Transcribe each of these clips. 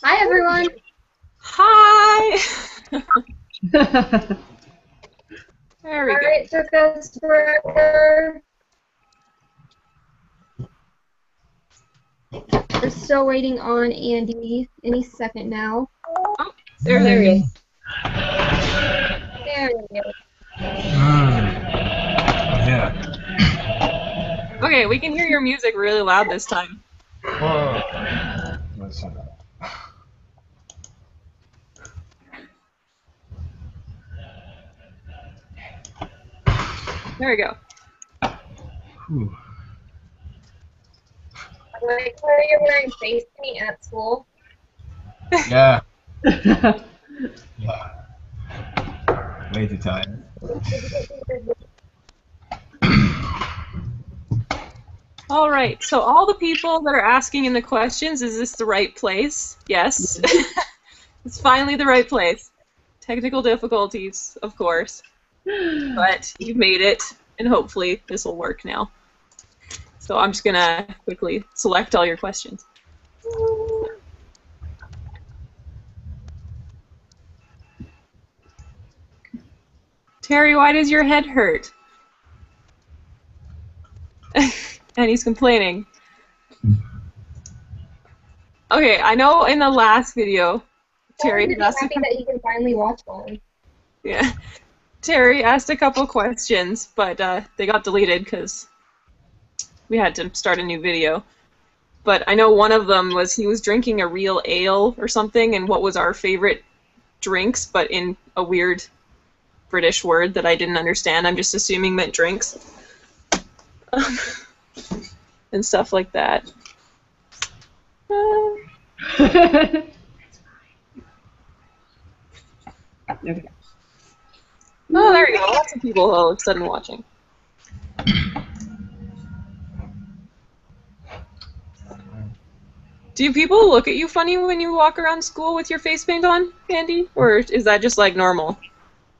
Hi, everyone. Hi! There we go. Sorry it took us forever. We're still waiting on Andy any second now. Oh, there he is. There he is. Yeah. Okay, we can hear your music really loud this time. Whoa. Let's turn that up. There we go. Whew. Like, where you're wearing face paint at school. Yeah. Yeah. Way too tired. All right, so all the people that are asking in the questions, is this the right place? Yes. It's finally the right place. Technical difficulties, of course. But you've made it, and hopefully this will work now. So I'm just going to quickly select all your questions. Terry, why does your head hurt? And he's complaining. Okay, I know in the last video, Terry I'm asked happy that he can finally watch one. yeah, Terry asked a couple questions, but they got deleted because we had to start a new video. But I know one of them was he was drinking a real ale or something, and what was our favorite drinks, but in a weird British word that I didn't understand. I'm just assuming meant drinks. And stuff like that. Okay. Oh, there you go. Lots of people all of a sudden watching. Do people look at you funny when you walk around school with your face paint on, Andy? Or is that just like normal?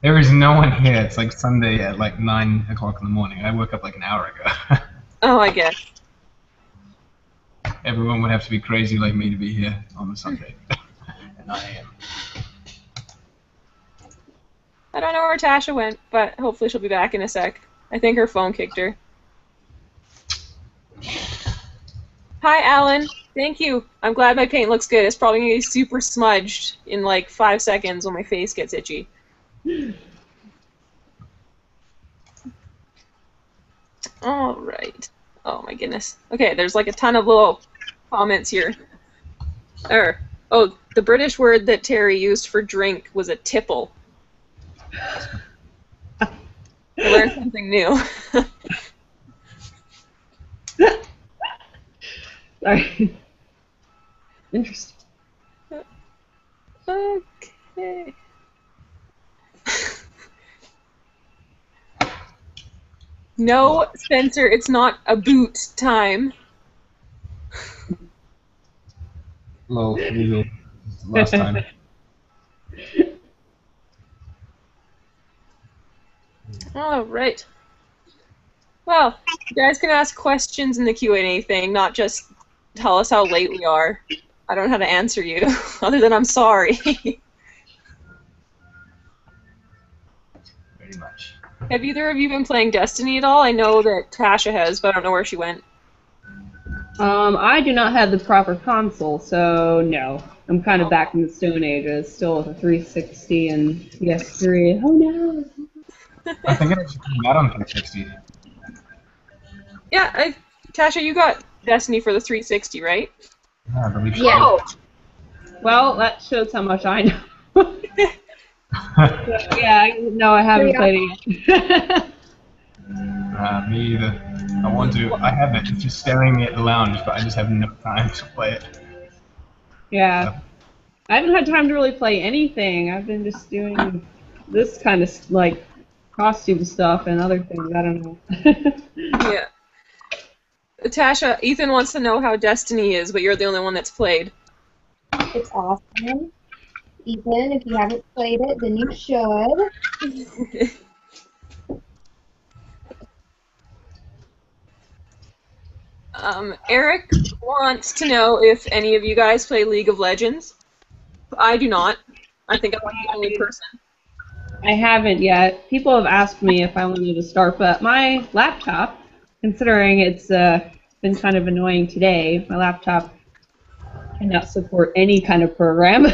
There is no one here. It's like Sunday at like 9 o'clock in the morning. I woke up like an hour ago. Oh, I guess. Everyone would have to be crazy like me to be here on a Sunday at 9 a.m. I don't know where Tasha went, but hopefully she'll be back in a sec. I think her phone kicked her. Hi, Alan. Thank you. I'm glad my paint looks good. It's probably going to be super smudged in like 5 seconds when my face gets itchy. All right. Oh, my goodness. Okay, there's like a ton of little comments here. Oh, the British word that Terry used for drink was a tipple. I learned something new. Sorry. Interesting. Okay. No, Spencer, it's not a boot time. Lol, usual. Last time. All right. Well, you guys can ask questions in the Q&A thing, not just tell us how late we are. I don't know how to answer you, other than I'm sorry. Very much. Have either of you been playing Destiny at all? I know that Tasha has, but I don't know where she went. I do not have the proper console, so no. I'm kind of back in the Stone Ages, still with a 360 and PS3. Oh no! I think it actually came out on 360. Yeah, Tasha, you got Destiny for the 360, right? Yeah, I believe so. Yeah. Well, that shows how much I know. Yeah, no, I haven't played it yet. Me either. I want to. I have it. It's just staring at the lounge, but I just have no time to play it. Yeah. So. I haven't had time to really play anything. I've been just doing this kind of, like, costume stuff and other things. I don't know. Yeah. Tasha, Ethan wants to know how Destiny is, but you're the only one that's played. It's awesome. Ethan, if you haven't played it, then you should. Eric wants to know if any of you guys play League of Legends. I do not. I think I'm the only person. I haven't yet. People have asked me if I wanted to start, but my laptop, considering it's been kind of annoying today, my laptop cannot support any kind of program.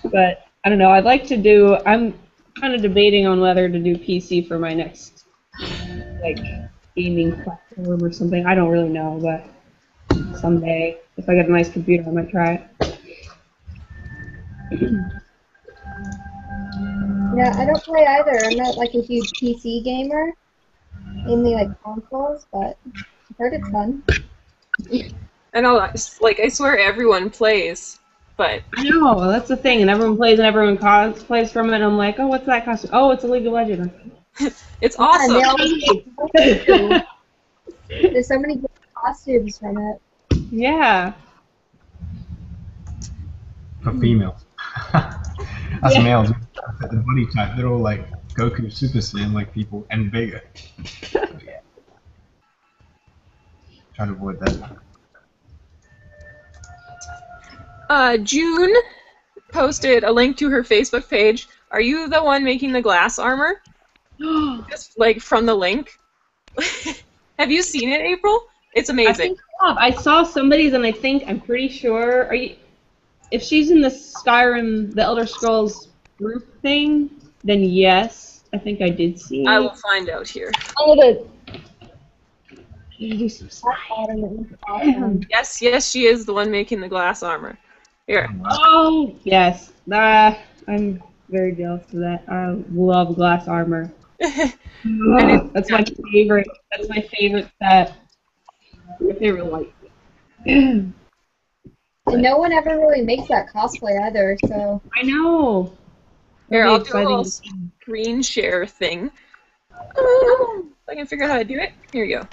But I don't know. I'd like to do. I'm kind of debating on whether to do PC for my next like gaming platform or something. I don't really know, but someday, if I get a nice computer, I might try it. Yeah, I don't play either. I'm not like a huge PC gamer, mainly like consoles, but I've heard it's fun. I know, like, I swear everyone plays, but... I know, that's the thing, and everyone plays and everyone cosplays from it, and I'm like, oh, what's that costume? Oh, it's a League of Legends. It's awesome! Yeah, there's so many good costumes from it. Yeah. For females. As males, the body type, they're all like Goku, Super Saiyan, like people, and bigger. So, yeah. Try to avoid that. June posted a link to her Facebook page. Are you the one making the glass armor? Just, like, from the link? Have you seen it, April? It's amazing. I think I saw somebody's, and I'm pretty sure. If she's in the Skyrim, the Elder Scrolls group thing, then yes, I think I did see. I will find out here. Do some Yes, she is the one making the glass armor. Here. Oh, yes. I'm very jealous of that. I love glass armor. That's my favorite. That's my favorite set. My favorite light. And no one ever really makes that cosplay either, so... I know. Here, Really I'll do a little screen share thing. If I can figure out how to do it. Here you go.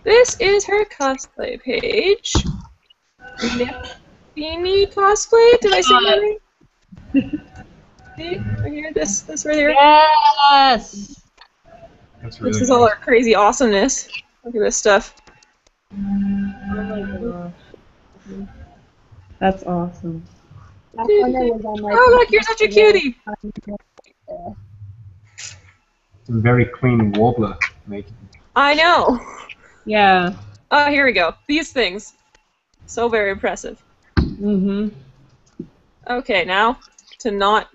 This is her cosplay page. Beanie cosplay? Did I say that right? See? Right here, this right here. Yes! That's really This is all our crazy awesomeness. Look at this stuff. Oh my gosh. That's awesome. That one that was on my... Oh, look, you're such a cutie! It's a very clean warbler making. I know. Yeah. Oh, here we go. These things. So very impressive. Mm-hmm. Okay, now to not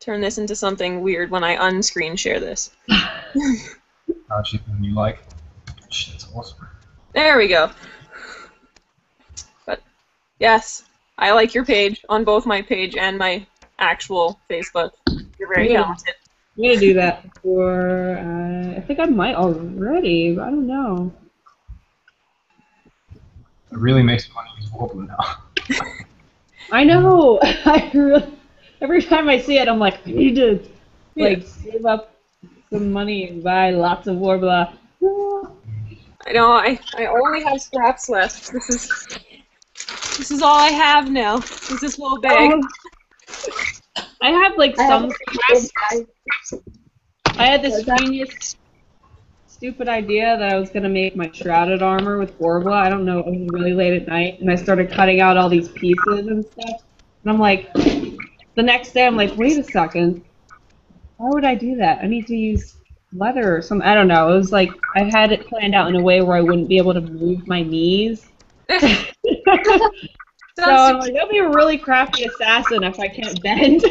turn this into something weird when I unscreen share this. How cheap than you like. That's awesome. There we go. But yes, I like your page on both my page and my actual Facebook. You're very talented. I'm gonna do that before. I think I might already, but I don't know. It really makes me want to use warbler now. I know. Every time I see it, I'm like, I need to save up some money and buy lots of warbler. I know. I only have scraps left. This is all I have now. Is this little bag. I have some scraps. I had this genius, stupid idea that I was gonna make my shrouded armor with warbler. I don't know. It was really late at night, and I started cutting out all these pieces and stuff. And I'm like, the next day, I'm like, wait a second. Why would I do that? I need to use leather or something. I don't know. It was like I had it planned out in a way where I wouldn't be able to move my knees. So I'm like, I'll be a really crafty assassin if I can't bend.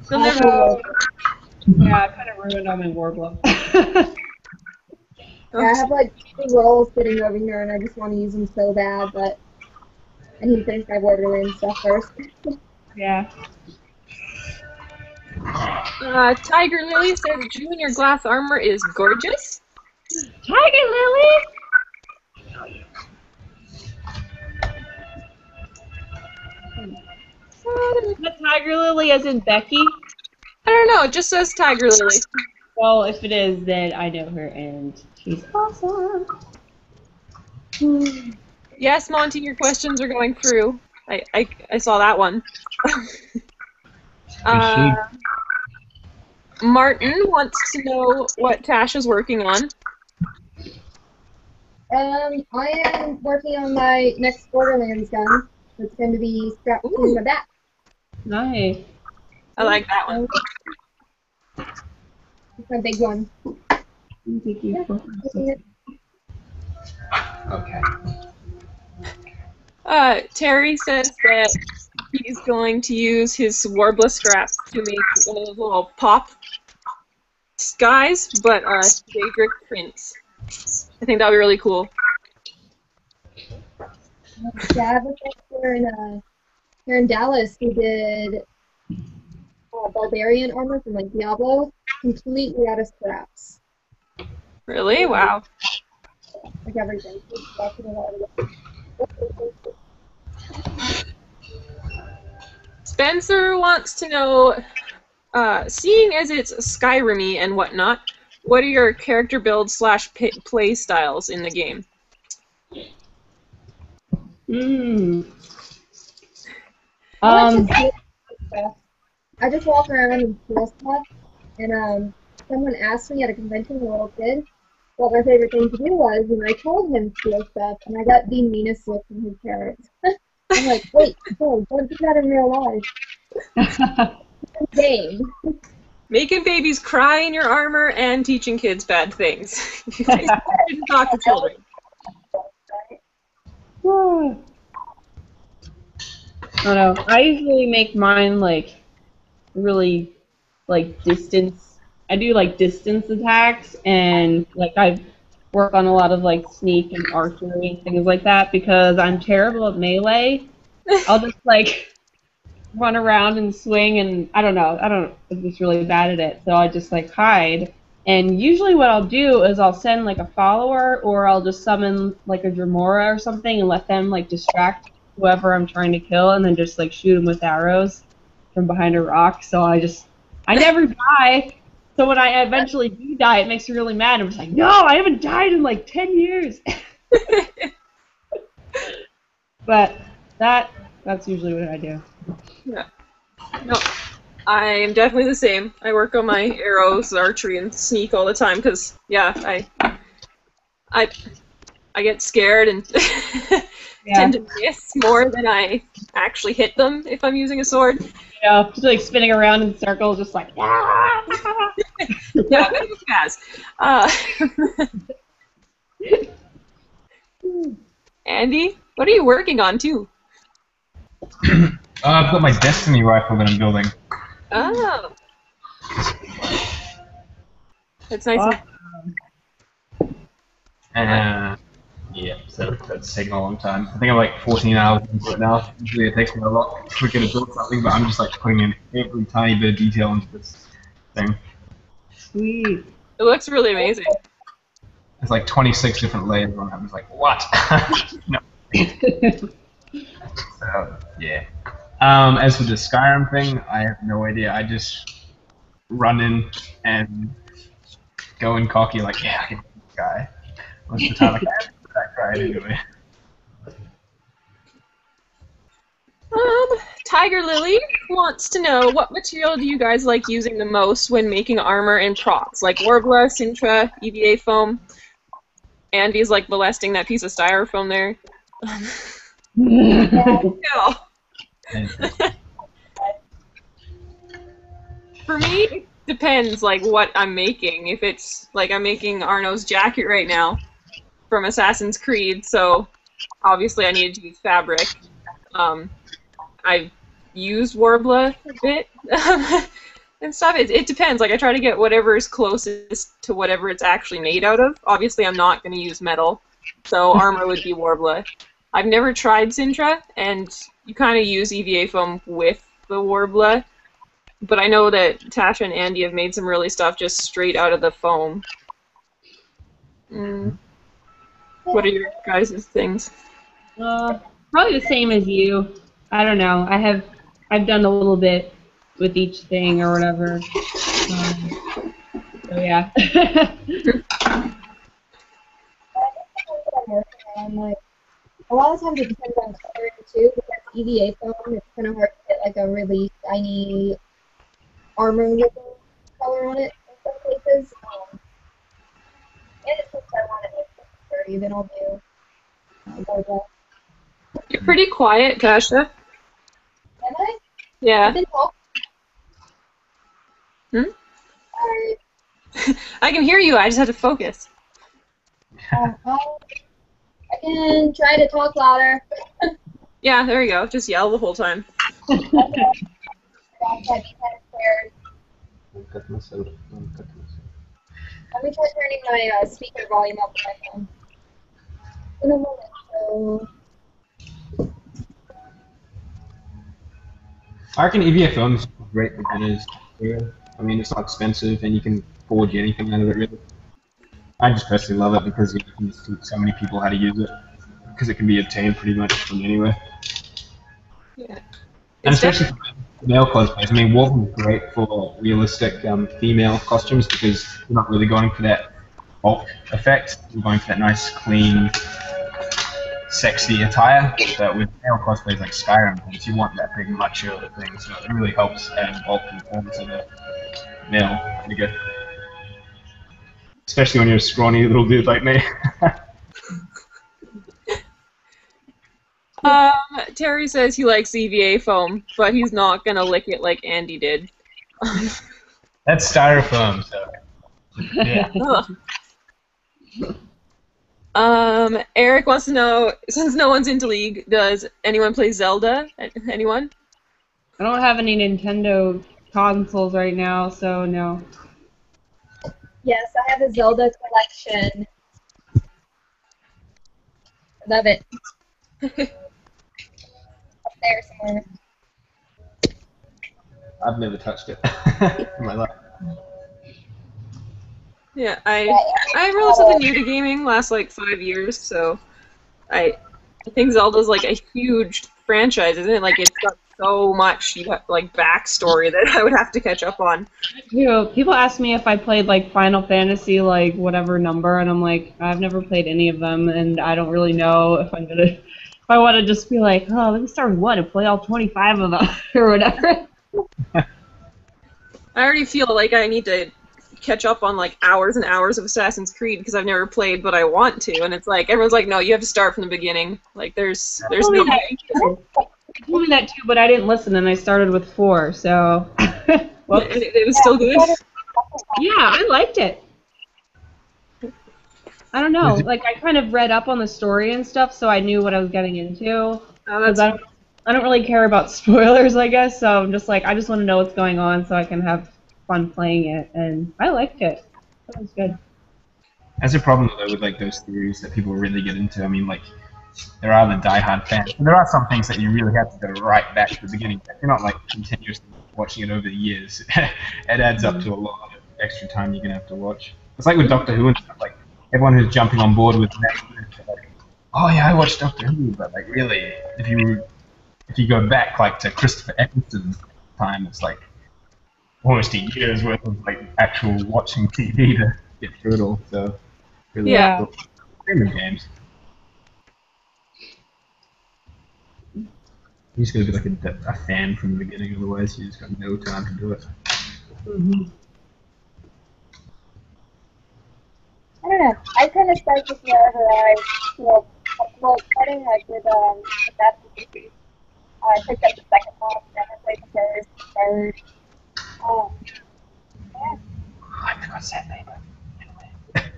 Yeah, I kind of ruined all my warbler. Yeah, I have like 2 rolls sitting over here, and I just want to use them so bad, but I need to finish my Borderlands stuff first. Yeah. Tiger Lily says, June, your glass armor is gorgeous. Tiger Lily! The Tiger Lily as in Becky? I don't know, it just says Tiger Lily. Well, if it is, then I know her and she's awesome. Yes, Monty, your questions are going through. I saw that one. Martin wants to know what Tasha's working on. I am working on my next Borderlands gun. It's going to be strapped to my back. Nice. I like that one. It's my big one. Okay. Terry says that he's going to use his Warbler scraps to make one of those little pop guys, but Daedric prints. I think that would be really cool. Yeah, I have a friend here in Dallas who did barbarian armor from like Diablo, completely out of scraps. Really? Wow. Like everything. Spencer wants to know, seeing as it's Skyrim-y and whatnot, what are your character build / play styles in the game? I just walk around and steal stuff, and someone asked me at a convention, a little kid, what my favorite thing to do was, and I told him to steal stuff, and I got the meanest look from his parents. I'm like, wait, don't do that in real life. Game. Making babies cry in your armor and teaching kids bad things. You guys shouldn't talk to children. I don't know. I usually make mine like really like distance. I do like distance attacks, and like I work on a lot of like sneak and archery and things like that because I'm terrible at melee. I'll just like run around and swing, and I'm just really bad at it. So I just like hide. And usually what I'll do is I'll send like a follower, or I'll just summon like a Dremora or something and let them like distract whoever I'm trying to kill, and then just like shoot them with arrows from behind a rock. So I never die. So when I eventually do die, it makes me really mad. I'm just like, no, I haven't died in like 10 years. But that's usually what I do. Yeah. No, I am definitely the same. I work on my arrows, archery, and sneak all the time because, yeah, I get scared and tend to miss more than I actually hit them if I'm using a sword. Yeah, just like spinning around in circles, just like, ah! Yeah, that was fast. Andy, what are you working on too? I've got my Destiny rifle that I'm building. Oh. That's nice. Yeah, so that's taking a long time. I think I'm like 14 hours into it now. Usually it takes me a lot quicker to build something, but I'm just like putting in every tiny bit of detail into this thing. Sweet. It looks really amazing. There's like 26 different layers on it. I'm just like, what? No. So, yeah. As for the Skyrim thing, I have no idea. I just run in and go in cocky like, yeah, I can beat this guy. Most of the time I can't beat that guy anyway. Tiger Lily wants to know, what material do you guys like using the most when making armor and props? Like Warbler, Sintra, EVA foam? Andy's like molesting that piece of styrofoam there. No. For me, it depends like what I'm making. If it's like I'm making Arno's jacket right now from Assassin's Creed, so obviously I needed to use fabric. I've used Warbler a bit and stuff. It depends. Like I try to get whatever is closest to whatever it's actually made out of. Obviously I'm not going to use metal, so armor would be Warbler. I've never tried Sintra, and you kind of use EVA foam with the Warbler, but I know that Tasha and Andy have made some really stuff just straight out of the foam. What are your guys' things? Probably the same as you. I don't know. I've done a little bit with each thing or whatever. So yeah. Like, a lot of times it depends on coloring too, because EVA foam, it's kind of hard to get like a really shiny armor looking color on it in some cases. And since I want it like sturdy, then I'll do Gorga. You're pretty quiet, Tasha. Am I? Yeah. I've been talking. Hmm? Sorry. I can hear you. I just had to focus. I can try to talk louder. Yeah, there you go. Just yell the whole time. I'll try to be kind of scared. Cut myself. Cut myself. Let me try turning my speaker volume up on my phone. In a moment, so... I reckon EVA films are great beginners. I mean, it's not expensive and you can forge anything out of it, really. I just personally love it because you can teach so many people how to use it. Because it can be obtained pretty much from anywhere. Yeah. And especially for male cosplays. I mean, Wolf is great for realistic female costumes because you're not really going for that bulk effect. You're going for that nice, clean, sexy attire. But with male cosplays like SKYRIM, you want that big macho thing. So it really helps add bulk and form to the male figure. Especially when you're a scrawny little dude like me. Terry says he likes EVA foam, but he's not gonna lick it like Andy did. That's styrofoam, so. Yeah. Eric wants to know, since no one's into League, does anyone play Zelda? Anyone? I don't have any Nintendo consoles right now, so no. Yes, I have a Zelda collection. Love it. Up there somewhere. I've never touched it in my life. Yeah, I'm relatively new to gaming, last like 5 years, so I think Zelda's like a huge franchise, isn't it? Like it's got so much like backstory that I would have to catch up on. You know, people ask me if I played like Final Fantasy, like whatever number, and I'm like, I've never played any of them, and I don't really know if I'm gonna, if I want to just be like, oh, let me start with one and play all 25 of them or whatever. I already feel like I need to catch up on like hours and hours of Assassin's Creed because I've never played, but I want to, and it's like everyone's like, no, you have to start from the beginning. Like there's no. You told me that too, but I didn't listen, and I started with 4, so. Well, it was still good. Yeah, I liked it. I don't know, like I kind of read up on the story and stuff, so I knew what I was getting into. Oh, that's... I don't really care about spoilers, I guess. So I'm just like, I just want to know what's going on, so I can have fun playing it, and I liked it. That was good. That's a problem though with like those theories that people really get into. I mean, like there are the diehard fans, and there are some things that you really have to go right back to the beginning. If you're not like continuously watching it over the years, it adds up to a lot of extra time you're gonna have to watch. It's like with Doctor Who and stuff. Like everyone who's jumping on board with Netflix, like, oh yeah, I watched Doctor Who, but like really, if you go back like to Christopher Eccleston's time, it's like almost a year's worth of like actual watching TV to get through it all. So really, yeah, same with games. You just gotta be like a fan from the beginning, otherwise you just got no time to do it. Mm-hmm. I don't know. I kind of start with wherever I feel comfortable starting, like with Assassin's Creed. I picked up the second one, then I played the first, third. Yeah. I forgot to say that name.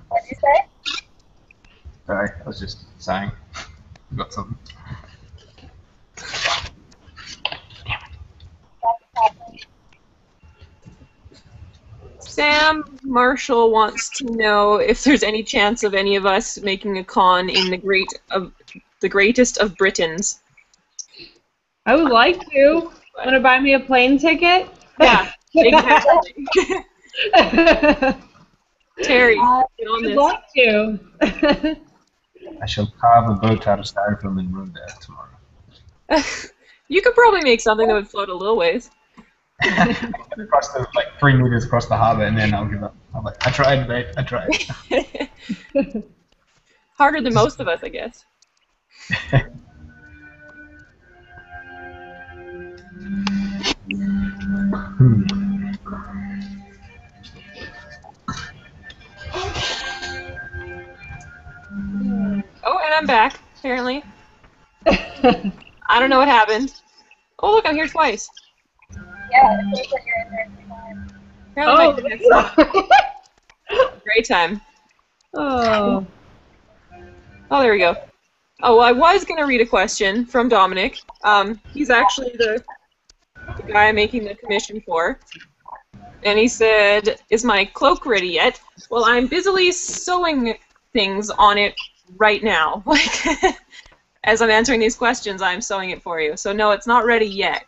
What'd you say? Sorry, I was just saying. Got something. Sam Marshall wants to know if there's any chance of any of us making a con in the greatest of Britons. I would like to. Want to buy me a plane ticket? Yeah, exactly. Terry, get on I'd like to. I shall carve a boat out of styrofoam and row there tomorrow. You could probably make something that would float a little ways. Across the, like 3 meters across the harbor, and then I'll give up. I'm like, I tried, mate. I tried. Harder than most of us, I guess. I'm back, apparently. I don't know what happened. Oh, look, I'm here twice. Yeah, it feels like you're in there every time. Apparently my internet's great time. Oh. Oh, there we go. Oh, well, I was going to read a question from Dominic. He's actually the guy I'm making the commission for. And he said, is my cloak ready yet? Well, I'm busily sewing things on it right now. Like, as I'm answering these questions, I'm sewing it for you. So no, it's not ready yet.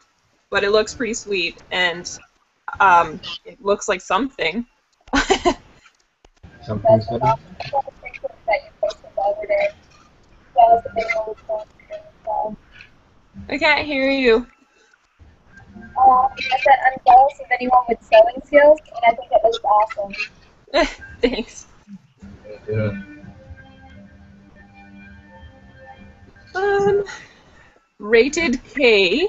But it looks pretty sweet, and it looks like something. Something's better. That you posted the other day. That was the thing I was going through. I can't hear you. I said I'm jealous of anyone with sewing skills, and I think it looks awesome. Thanks. Yeah. Rated K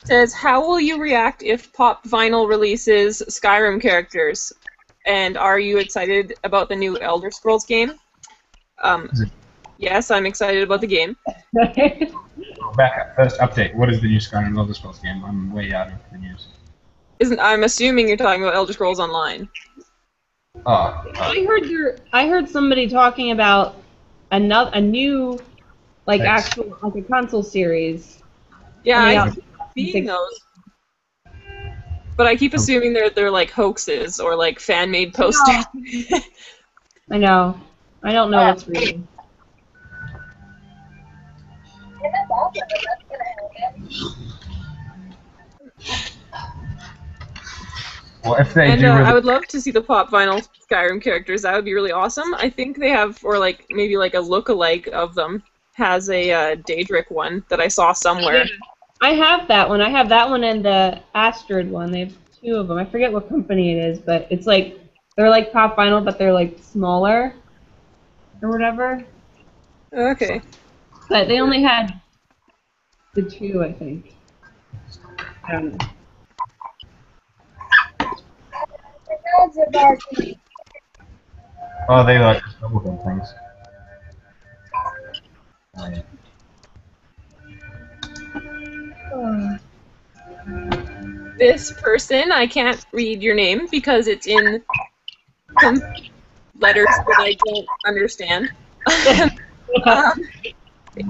says, how will you react if Pop Vinyl releases Skyrim characters? And are you excited about the new Elder Scrolls game? Yes, I'm excited about the game. Back up. First update. What is the new Skyrim Elder Scrolls game? I'm way out of the news. I'm assuming you're talking about Elder Scrolls Online. I heard somebody talking about a new, like, actual, like a console series. Yeah, coming I've out. seen those. But I keep assuming they're like hoaxes or like fan-made posters. I know. I don't know what's real. Yeah, that's awesome. That's gonna happen. Well, if they And do, I would love to see the Pop Vinyl Skyrim characters. That would be really awesome. I think they have, or like maybe like a look-alike of them has a Daedric one that I saw somewhere. Yeah. I have that one. I have that one and the Astrid one. They have two of them. I forget what company it is, but it's like they're like Pop Vinyl, but they're like smaller or whatever. Okay. But they only had the two, I think. I don't know. oh, they like bubblegum things. This person, I can't read your name because it's in some letters that I don't understand.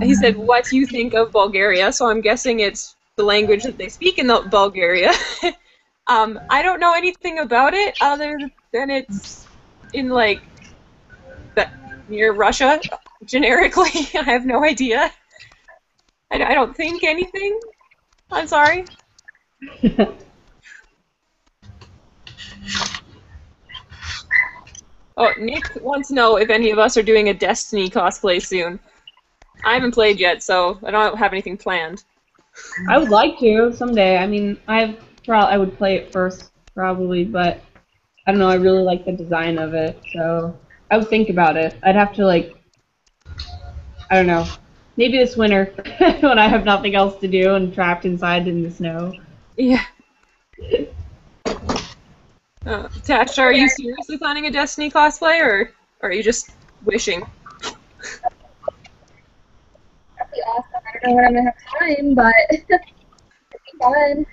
He said, what do you think of Bulgaria? So I'm guessing it's the language that they speak in Bulgaria. I don't know anything about it other than it's in, like, near Russia, generically. I have no idea. I don't think anything. I'm sorry. Oh, Nick wants to know if any of us are doing a Destiny cosplay soon. I haven't played yet, so I don't have anything planned. I would like to someday. I mean, I would play it first, probably, but I don't know. I really like the design of it, so I would think about it. I'd have to, like, I don't know, maybe this winter when I have nothing else to do and trapped inside in the snow. Yeah. Tasha, are you seriously planning a Destiny cosplay, or are you just wishing? That'd be awesome. I don't know when I'm gonna have time, but it'd be fun.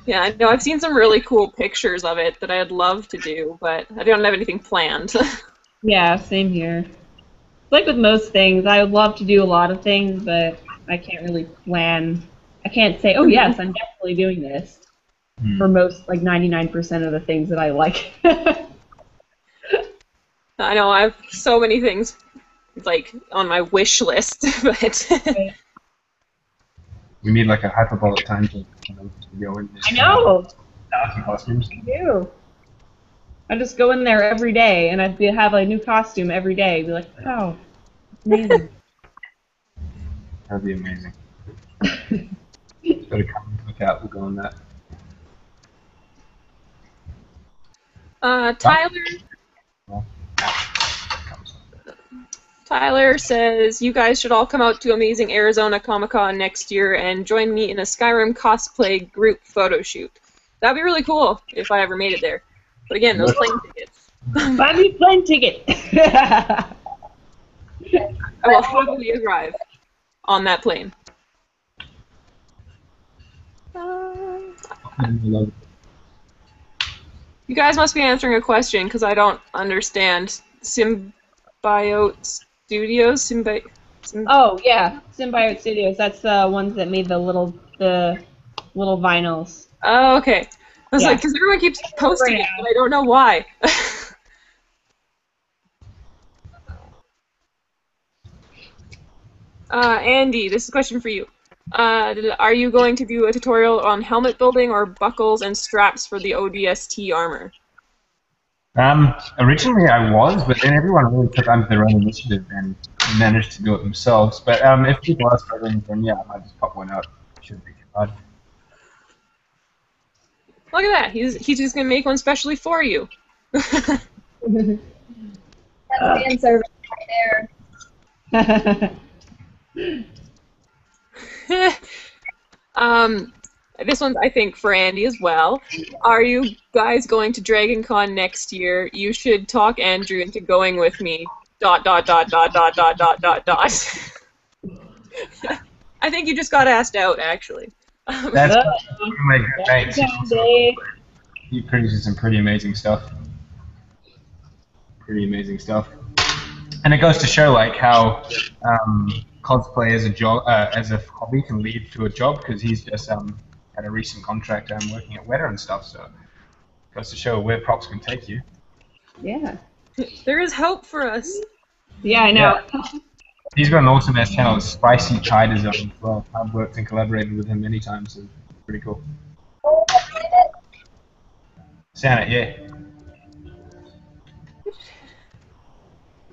Yeah, I know. I've seen some really cool pictures of it that I'd love to do, but I don't have anything planned. Yeah, same here. Like with most things, I would love to do a lot of things, but I can't really plan. I can't say, oh yes, I'm definitely doing this. For most, like 99% of the things that I like. I know, I have so many things, like, on my wish list, but... We need like a hyperbolic time to go in. I know! Costumes. I do. I just go in there every day, and I'd have a new costume every day. Be like, wow, amazing. That'd be amazing. Gotta come and look out. We'll go on that. Tyler says, you guys should all come out to Amazing Arizona Comic-Con next year and join me in a Skyrim cosplay group photo shoot. That'd be really cool if I ever made it there. But again, those plane tickets. Buy me plane ticket! I will happily arrive on that plane. You guys must be answering a question because I don't understand. Symbiote Studios? Oh yeah, Symbiote Studios. That's the ones that made the little vinyls. Oh, okay. I was Yeah. like, because everyone keeps posting it, but I don't know why. Andy, this is a question for you. Are you going to do a tutorial on helmet building or buckles and straps for the ODST armor? Originally I was, but then everyone really took under their own initiative and managed to do it themselves. But if people are struggling, then yeah, I might just pop one out. Shouldn't be too hard. Look at that. He's just gonna make one specially for you. That's fan service right there. This one's, I think, for Andy as well. Are you guys going to Dragon Con next year? You should talk Andrew into going with me. ... I think you just got asked out, actually. That's one of my good mates. He produces some pretty amazing stuff. And it goes to show like how cosplay as a job, as a hobby, can lead to a job. Because he's just had a recent contract working at Weta and stuff. So it goes to show where props can take you. Yeah. There is hope for us. Yeah, I know. Yeah. He's got an awesome ass channel, Spicy Chai Design as well. I've worked and collaborated with him many times, so pretty cool. Oh, Sound it, yeah.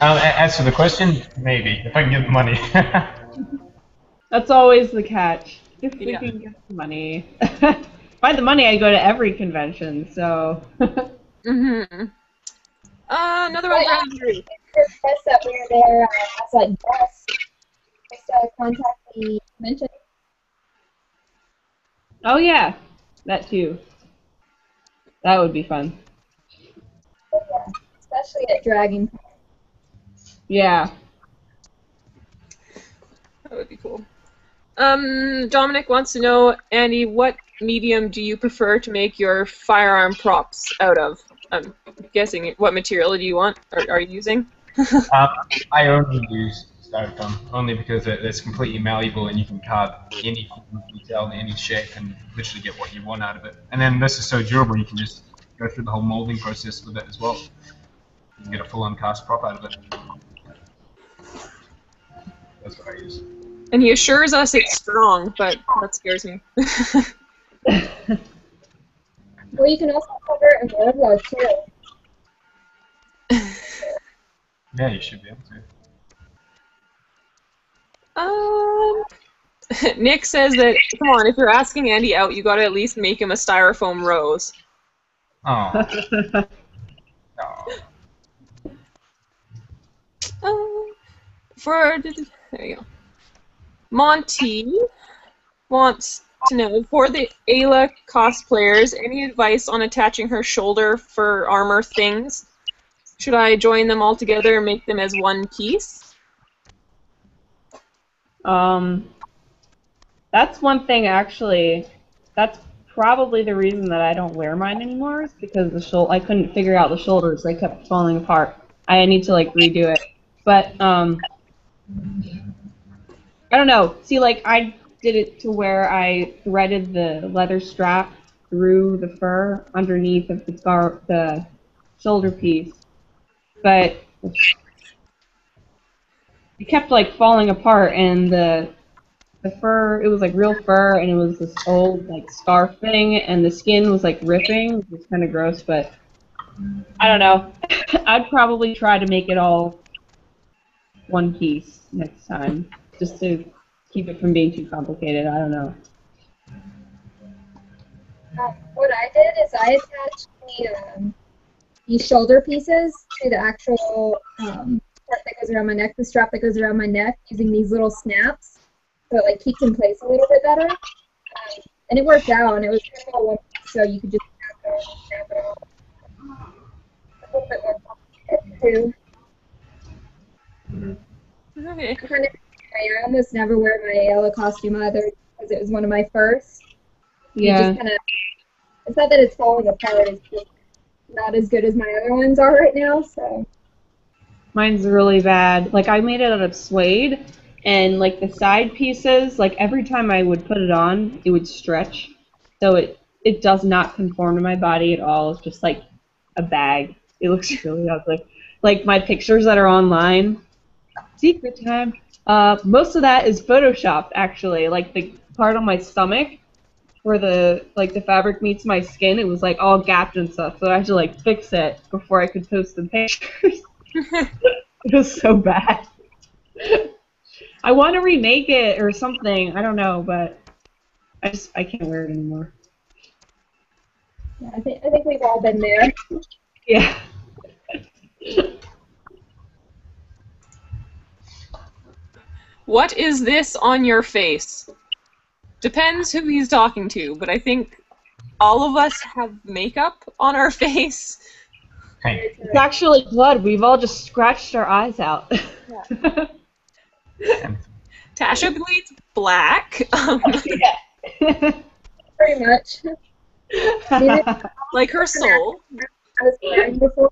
As for the question, maybe, if I can get the money. That's always the catch. If we Yeah. can get the money. By the money, I go to every convention, so. Mm-hmm. Another one for Andrew. Press that we were there outside dress. Just contact the convention. Oh yeah, that too. That would be fun. Yeah, especially at Dragon. Yeah. That would be cool. Dominic wants to know, Andy, what medium do you prefer to make your firearm props out of? I'm guessing, what material do you want, or are you using? I only use styrofoam, only because it's completely malleable and you can carve any detail in any shape and literally get what you want out of it. And then this is so durable, you can just go through the whole molding process with it as well. You can get a full-on cast prop out of it. That's what I use. And he assures us it's strong, but that scares me. Well, you can also cover it in Wordload too. Yeah, you should be able to. Nick says that, come on, if you're asking Andy out, you gotta at least make him a styrofoam rose. Oh. There you go. Monty wants to know, for the Ayla cosplayers, any advice on attaching her shoulder for armor things? Should I join them all together and make them as one piece? That's one thing actually. That's probably the reason that I don't wear mine anymore, is because I couldn't figure out the shoulders. They kept falling apart. I need to like redo it. But I don't know. See, like I did it to where I threaded the leather strap through the fur underneath of the shoulder piece, but it kept like falling apart, and the fur, it was like real fur, and it was this old like scarf thing, and the skin was like ripping, which was kind of gross, but I don't know. I'd probably try to make it all one piece next time, just to keep it from being too complicated. I don't know. What I did is I attached the shoulder pieces to the actual part that goes around my neck, the strap that goes around my neck, using these little snaps, so it like keeps in place a little bit better. And it worked out, and it was kind of all one piece, so you could just snap it off. A little bit more complicated too. Okay. I almost never wear my yellow costume either because it was one of my first. You Yeah. just kind of, it's not that it's falling apart, it's just not as good as my other ones are right now, so. Mine's really bad. Like, I made it out of suede, and like the side pieces, like every time I would put it on, it would stretch. So it does not conform to my body at all. It's just like a bag. It looks really ugly. Like my pictures that are online, secret time. Most of that is photoshopped actually. Like the part on my stomach where the fabric meets my skin, it was like all gapped and stuff. So I had to like fix it before I could post the pictures. It was so bad. I want to remake it or something. I don't know, but I can't wear it anymore. Yeah, I think we've all been there. Yeah. What is this on your face? Depends who he's talking to, but I think all of us have makeup on our face. Hey. It's actually blood. We've all just scratched our eyes out. Yeah. And Tasha bleeds black. Yeah. Pretty much. Like her soul. I was wearing before.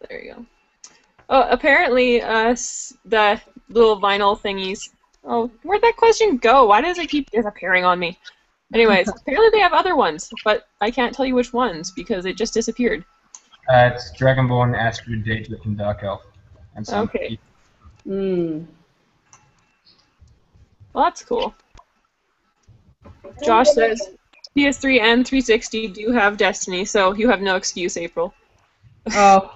There you go. Oh, apparently, the little vinyl thingies. Oh, where'd that question go? Why does it keep disappearing on me? Anyways, apparently they have other ones, but I can't tell you which ones because it just disappeared. it's Dragonborn, Astrid, Daedric, and Dark Elf. And some Okay. Mm. Well, that's cool. Josh says PS3 and 360 do have Destiny, so you have no excuse, April. Oh.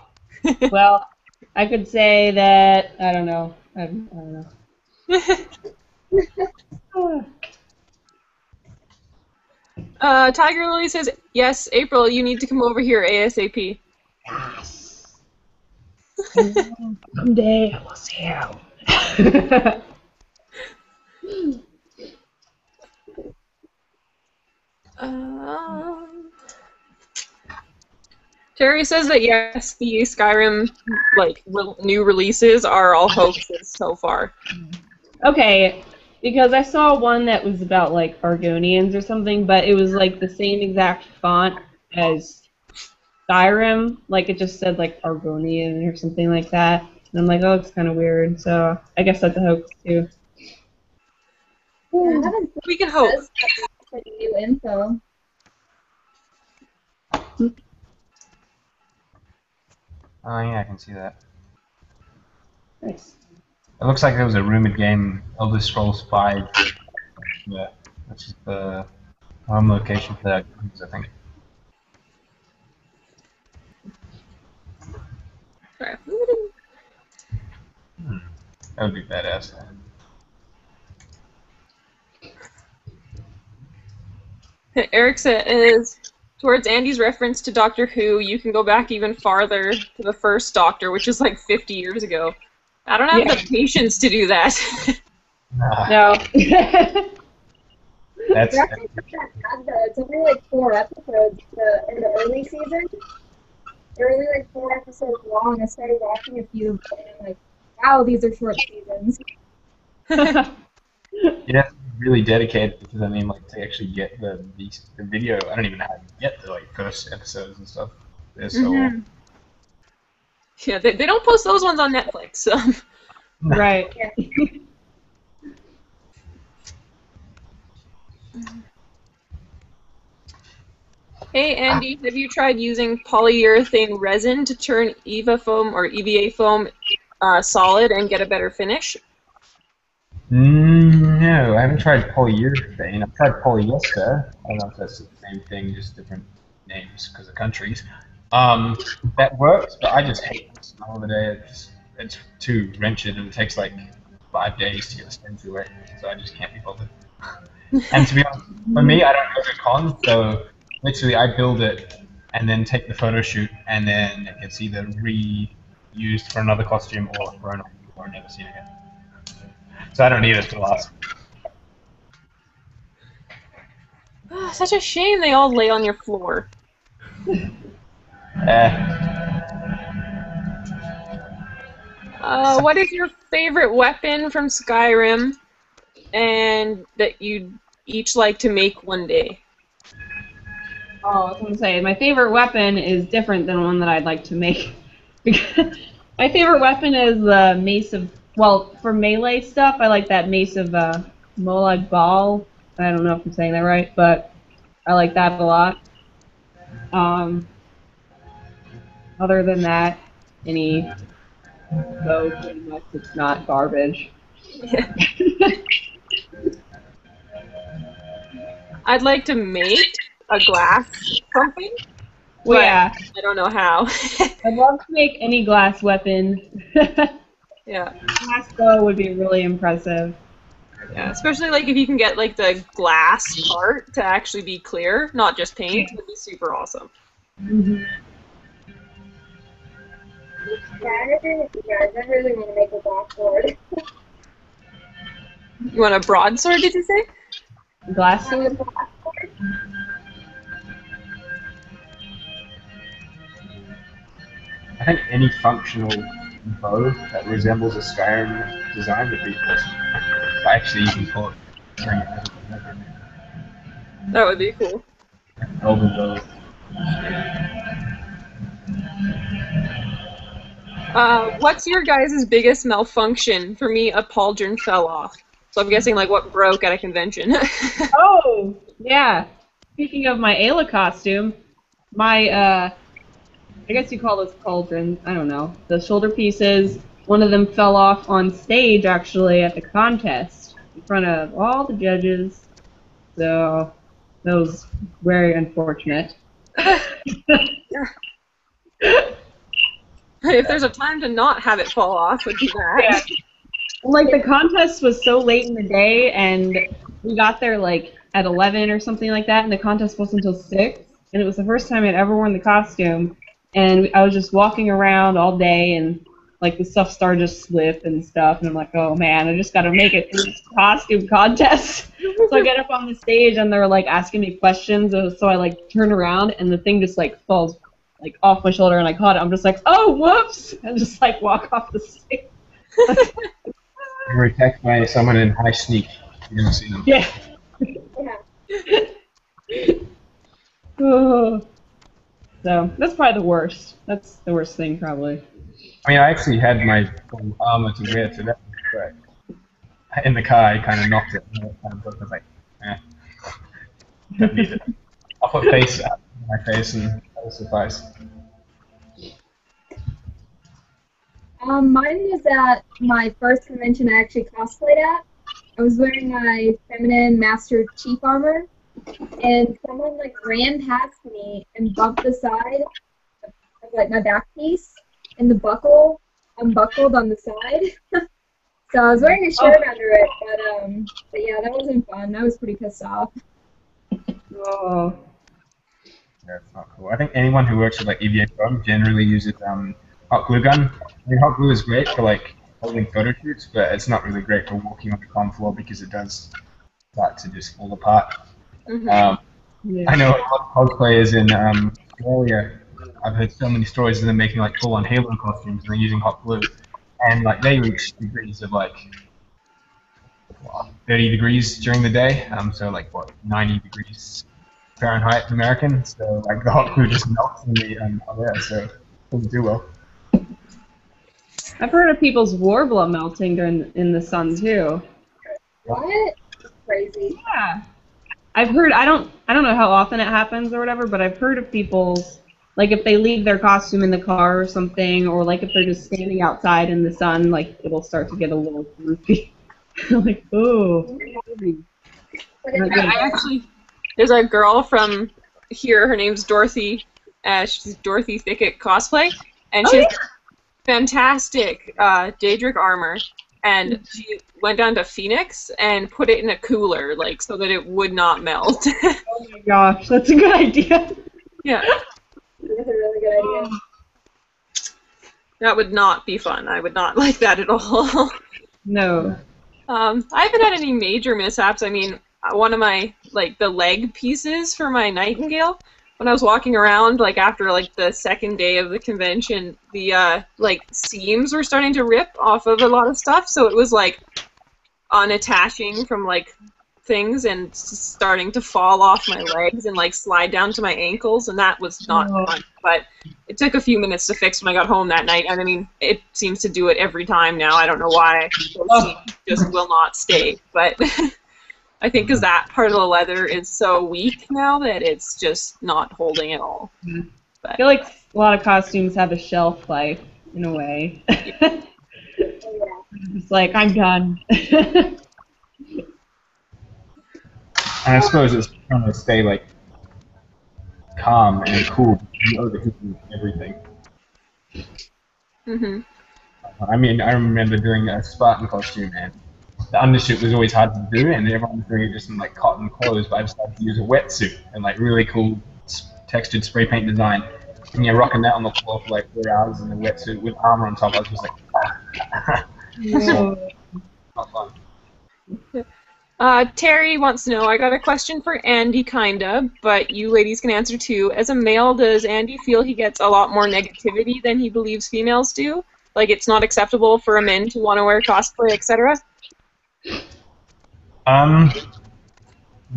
Well, I could say that I don't know. I don't know. Tiger Lily says, yes, April, you need to come over here ASAP. Yes. Someday I will see you. Terry says that yes, the Skyrim new releases are all hoaxes so far. Okay, because I saw one that was about like Argonians or something, but it was like the same exact font as Skyrim. Like it just said like Argonian or something like that. And I'm like, oh, it's kind of weird. So I guess that's a hoax too. Yeah, I haven't We can hope. seen new info. Oh yeah, I can see that. Nice. It looks like there was a rumored game, Elder Scrolls 5, yeah, which is the home location for that, I think. Sorry. That would be badass. Eric says, towards Andy's reference to Doctor Who, you can go back even farther to the first Doctor, which is like 50 years ago. I don't have the patience to do that. No. That's They're actually not that bad though. It's only like 4 episodes in the early season. They're only like 4 episodes long. I started watching a few and I'm like, wow, these are short seasons. you have to be really dedicated because I mean, like to actually get the video. I don't even know how to get the like first episodes and stuff. They're so long. Yeah, they don't post those ones on Netflix. Right. Hey Andy, have you tried using polyurethane resin to turn EVA foam or EVA foam solid and get a better finish? No, I haven't tried polyurethane. I've tried polyester. I don't know if that's the same thing, just different names because of countries. That works, but I just hate this all the day. It's too wrenching and it takes like 5 days to get the spin through it, so I just can't be bothered. And to be honest, for me, I don't go to cons, so literally I build it and then take the photo shoot, and then it's either reused for another costume or thrown away or never seen again. So I don't need it to last. Such a shame they all lay on your floor. What is your favorite weapon from Skyrim, and that you'd each like to make one day? Oh, I was going to say, my favorite weapon is different than one that I'd like to make. My favorite weapon is the Mace of... Well, for melee stuff, I like that Mace of Molag Bal. I don't know if I'm saying that right, but I like that a lot. Other than that, any bow, pretty much, it's not garbage. I'd like to make a glass something. Well, yeah. I don't know how. I'd love to make any glass weapon. Yeah. Glass bow would be really impressive. Yeah, especially like if you can get like the glass part to actually be clear, not just paint, would be super awesome. Mm-hmm. Yeah, I agree with you guys. I really want to make a glass sword. You want a broadsword, did you say? Glass sword? I think any functional bow that resembles a Skyrim design would be awesome. But actually, you can call it That would be cool. Elven bow. What's your guys' biggest malfunction? For me, a pauldron fell off. So I'm guessing like what broke at a convention. Oh, yeah. Speaking of my Ayla costume, my, I guess you call those pauldrons, I don't know, the shoulder pieces, one of them fell off on stage, actually, at the contest, in front of all the judges, so that was very unfortunate. If there's a time to not have it fall off, would be that. Yeah. Like, the contest was so late in the day, and we got there, like, at 11 or something like that, and the contest wasn't until 6, and it was the first time I'd ever worn the costume, and I was just walking around all day, and, like, the stuff started to slip and stuff, and I'm like, oh, man, I just gotta make it through this costume contest. So I get up on the stage, and they're, like, asking me questions, so I, like, turn around, and the thing just, like, falls, like, off my shoulder, and I caught it. I'm just like, oh, whoops! And just, like, walk off the stage. You were attacked by someone in high sneak. You didn't see them. Yeah. Yeah. Oh. So that's probably the worst. That's the worst thing, probably. I mean, I actually had my full armor to wear today, but in the car I kind of knocked it. And I was like, don't need it. I'll put face out on my face and that'll suffice. Mine was at my first convention I actually cosplayed at. I was wearing my feminine Master Chief armor, and someone like ran past me and bumped the side of like my back piece, and the buckle unbuckled on the side. So I was wearing a shirt under it, but yeah, that wasn't fun. I was pretty pissed off. Oh. Yeah, it's not cool. I think anyone who works with like EVA Chrome generally uses hot glue gun. I mean, hot glue is great for like holding photo shoots, but it's not really great for walking on the con floor because it does start to just fall apart. Mm-hmm. Yeah. I know a lot of cosplayers in Gloria. I've heard so many stories of them making like full-on Halo costumes and they're using hot glue, and like they reach degrees of like 30 degrees during the day. So like what 90 degrees Fahrenheit American. So like the hot glue just melts in the air, so it doesn't do well. I've heard of people's warbler melting in the sun too. What? That's crazy. Yeah. I've heard, I don't know how often it happens or whatever, but I've heard of people's, like if they leave their costume in the car or something, or like if they're just standing outside in the sun, like it'll start to get a little droopy. Like, oh. I actually, there's a girl from here, her name's Dorothy, she's Dorothy Thicket Cosplay, and she's fantastic Daedric armor, and she went down to Phoenix and put it in a cooler, like, so that it would not melt. Oh my gosh, that's a good idea. Yeah. That's a really good idea. That would not be fun. I would not like that at all. No. I haven't had any major mishaps. I mean, one of my, like, the leg pieces for my Nightingale when I was walking around, like after like the second day of the convention, the like seams were starting to rip off of a lot of stuff, so it was like unattaching from like things and starting to fall off my legs and like slide down to my ankles, and that was not fun. But it took a few minutes to fix when I got home that night, and I mean, it seems to do it every time now. I don't know why those seams just will not stay, but I think because that part of the leather is so weak now that it's just not holding at all. But I feel like a lot of costumes have a shelf life in a way. It's like, I'm done. And I suppose it's trying to stay like calm and cool, overheating everything. mhm. I mean, I remember doing a Spartan costume, and the undersuit was always hard to do, and everyone was doing it just in like cotton clothes. But I decided to use a wetsuit and like really cool textured spray paint design. And you're rocking that on the floor for like 4 hours in a wetsuit with armor on top. I was just like, so, not fun. Terry wants to know, I got a question for Andy, kinda, but you ladies can answer too. As a male, does Andy feel he gets a lot more negativity than he believes females do? Like it's not acceptable for a man to want to wear cosplay, etc.?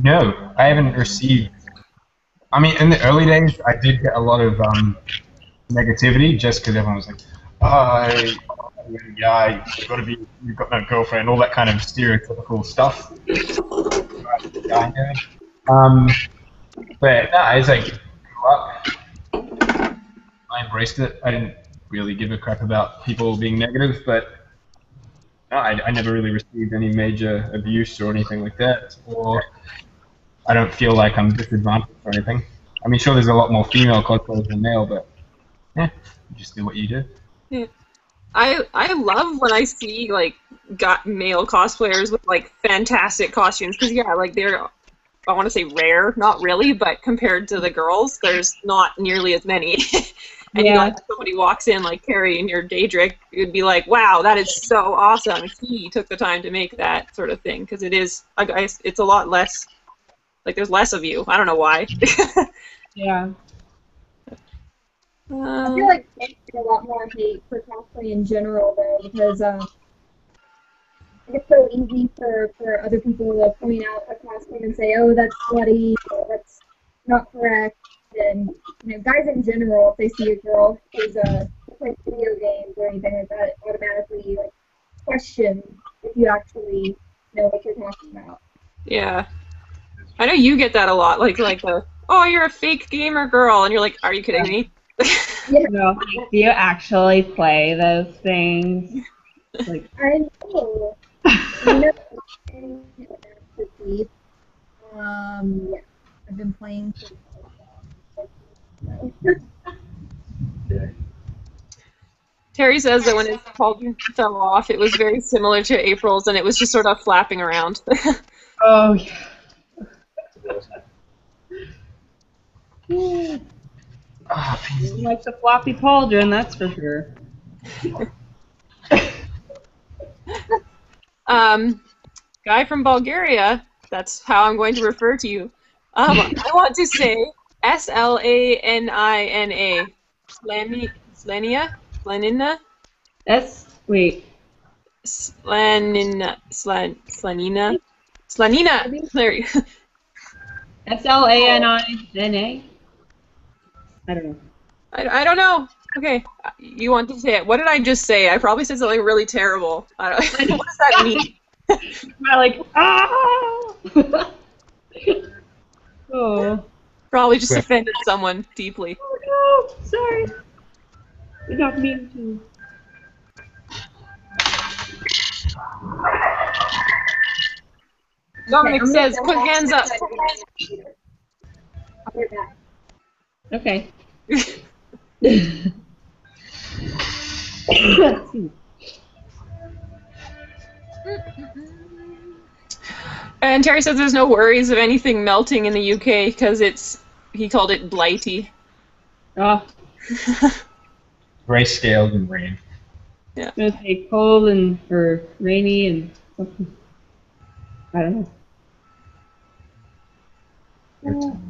No, I haven't received. I mean, in the early days, I did get a lot of negativity just because everyone was like, "Oh, yeah, you've got no girlfriend," all that kind of stereotypical stuff. But no, as I grew up, I embraced it. I didn't really give a crap about people being negative, but no, I never really received any major abuse or anything like that, or I don't feel like I'm disadvantaged or anything. I mean, sure, there's a lot more female cosplayers than male, but yeah, you just do what you do. Yeah. I love when I see like got male cosplayers with like fantastic costumes, because yeah, like they're, I want to say rare, not really, but compared to the girls, there's not nearly as many. And you know, if somebody walks in like Carrie in your Daedric, you'd be like, wow, that is so awesome. He took the time to make that sort of thing, because it is, it's a lot less, like there's less of you. I don't know why. Yeah. I feel like there's a lot more hate for cosplay in general, though, because it's so easy for other people to point out a costume and say, "Oh, that's slutty," or "That's not correct." And you know, guys in general, if they see a girl who's plays video games or anything like that, automatically like question if you actually know what you're talking about. Yeah. I know you get that a lot, like oh, you're a fake gamer girl, and you're like, are you kidding me? No, like, do you actually play those things? Like, I know. You know, yeah, I've been playing. Terry says that when his pauldron fell off, it was very similar to April's, and it was just sort of flapping around. oh yeah. Like the floppy pauldron, that's for sure. Guy from Bulgaria, that's how I'm going to refer to you. I want to say Slania. Slanina? Wait. Slanina. Slanina! There you go. Slania? I don't know. I don't know. Okay, you want to say it. What did I just say? I probably said something really terrible. What does that mean? I'm like, ah! Oh. Probably just offended someone deeply. Oh no, sorry. Did not mean to. Dominic says, put hands up. I'll be back. Okay. And Terry says there's no worries of anything melting in the UK because he called it blighty. Oh. Grayscale and rain. Yeah. I'm gonna say cold or rainy and something. I don't know.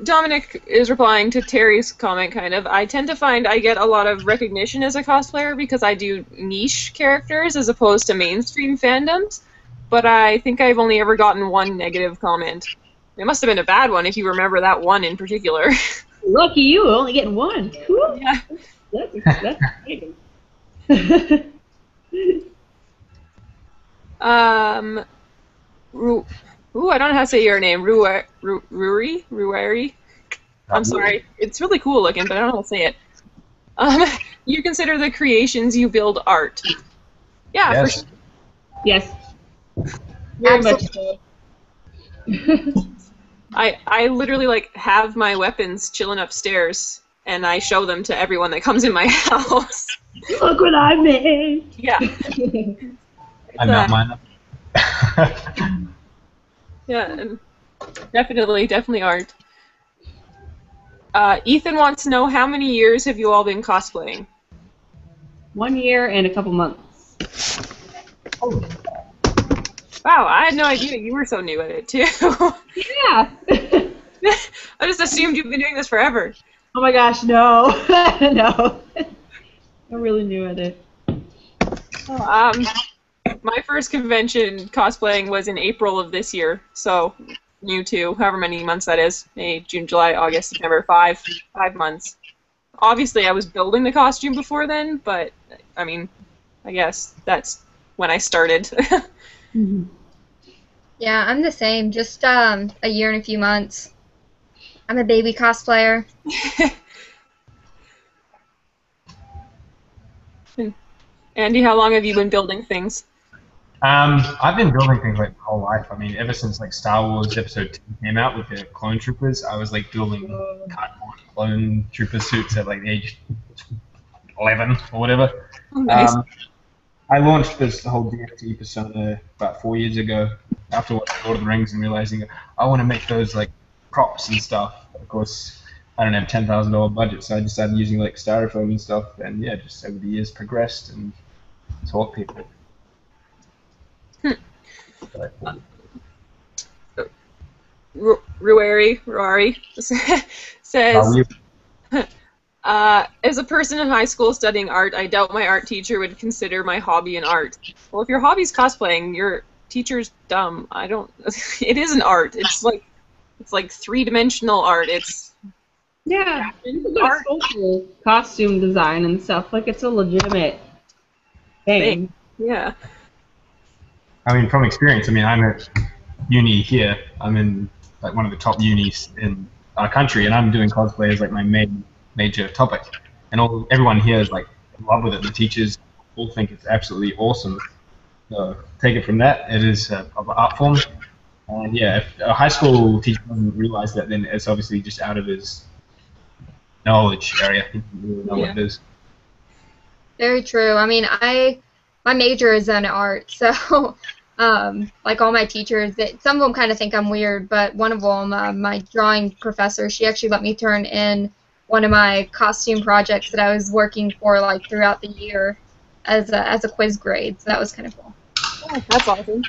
Dominic is replying to Terry's comment, kind of. I tend to find I get a lot of recognition as a cosplayer because I do niche characters as opposed to mainstream fandoms, but I think I've only ever gotten one negative comment. It must have been a bad one if you remember that one in particular. Lucky you, only getting one. Cool. Yeah. That's exciting. I don't know how to say your name. Ruari? I'm sorry. It's really cool looking, but I don't know how to say it. You consider the creations you build art. Yeah, Yes. for sure. Yes. Very much so. I literally like have my weapons chilling upstairs, and I show them to everyone that comes in my house. Look what I made! Yeah. I mount mine up. Yeah, and definitely art. Ethan wants to know, how many years have you all been cosplaying? 1 year and a couple months. Wow, I had no idea you were so new at it, too. Yeah! I just assumed you've been doing this forever. Oh my gosh, no. No. I'm really new at it. My first convention cosplaying was in April of this year, so new too, however many months that is. May, June, July, August, September, 5 months. Obviously, I was building the costume before then, but, I mean, I guess that's when I started. Mm-hmm. Yeah, I'm the same. Just a year and a few months. I'm a baby cosplayer. Andy, how long have you been building things? I've been building things like my whole life. I mean, ever since like Star Wars Episode 2 came out with the clone troopers, I was like building cardboard clone trooper suits at like the age 11 or whatever. Oh, nice. I launched this whole DFT persona about 4 years ago after watching Lord of the Rings and realizing I want to make those like props and stuff. Of course, I don't have $10,000 budget, so I just started using like styrofoam and stuff, and yeah, just over the years progressed and taught people. Ruari says, as a person in high school studying art, I doubt my art teacher would consider my hobby an art. Well, if your hobby's cosplaying, your teacher's dumb. It is an art. It's like three-dimensional art. It's Yeah, art, social costume design and stuff. Like, it's a legitimate thing. Yeah. I mean, from experience, I mean, I'm at uni here. I'm in like one of the top unis in our country, and I'm doing cosplay as like my main major topic. And everyone here is like in love with it. The teachers all think it's absolutely awesome. So take it from that. It is a proper art form. And yeah, if a high school teacher doesn't realize that, then it's obviously just out of his knowledge area. He doesn't really know what it is. Very true. I mean, my major is in art, so like all my teachers, some of them kind of think I'm weird, but one of them, my drawing professor, she actually let me turn in one of my costume projects that I was working for like throughout the year as a quiz grade, so that was kind of cool. Oh, that's awesome.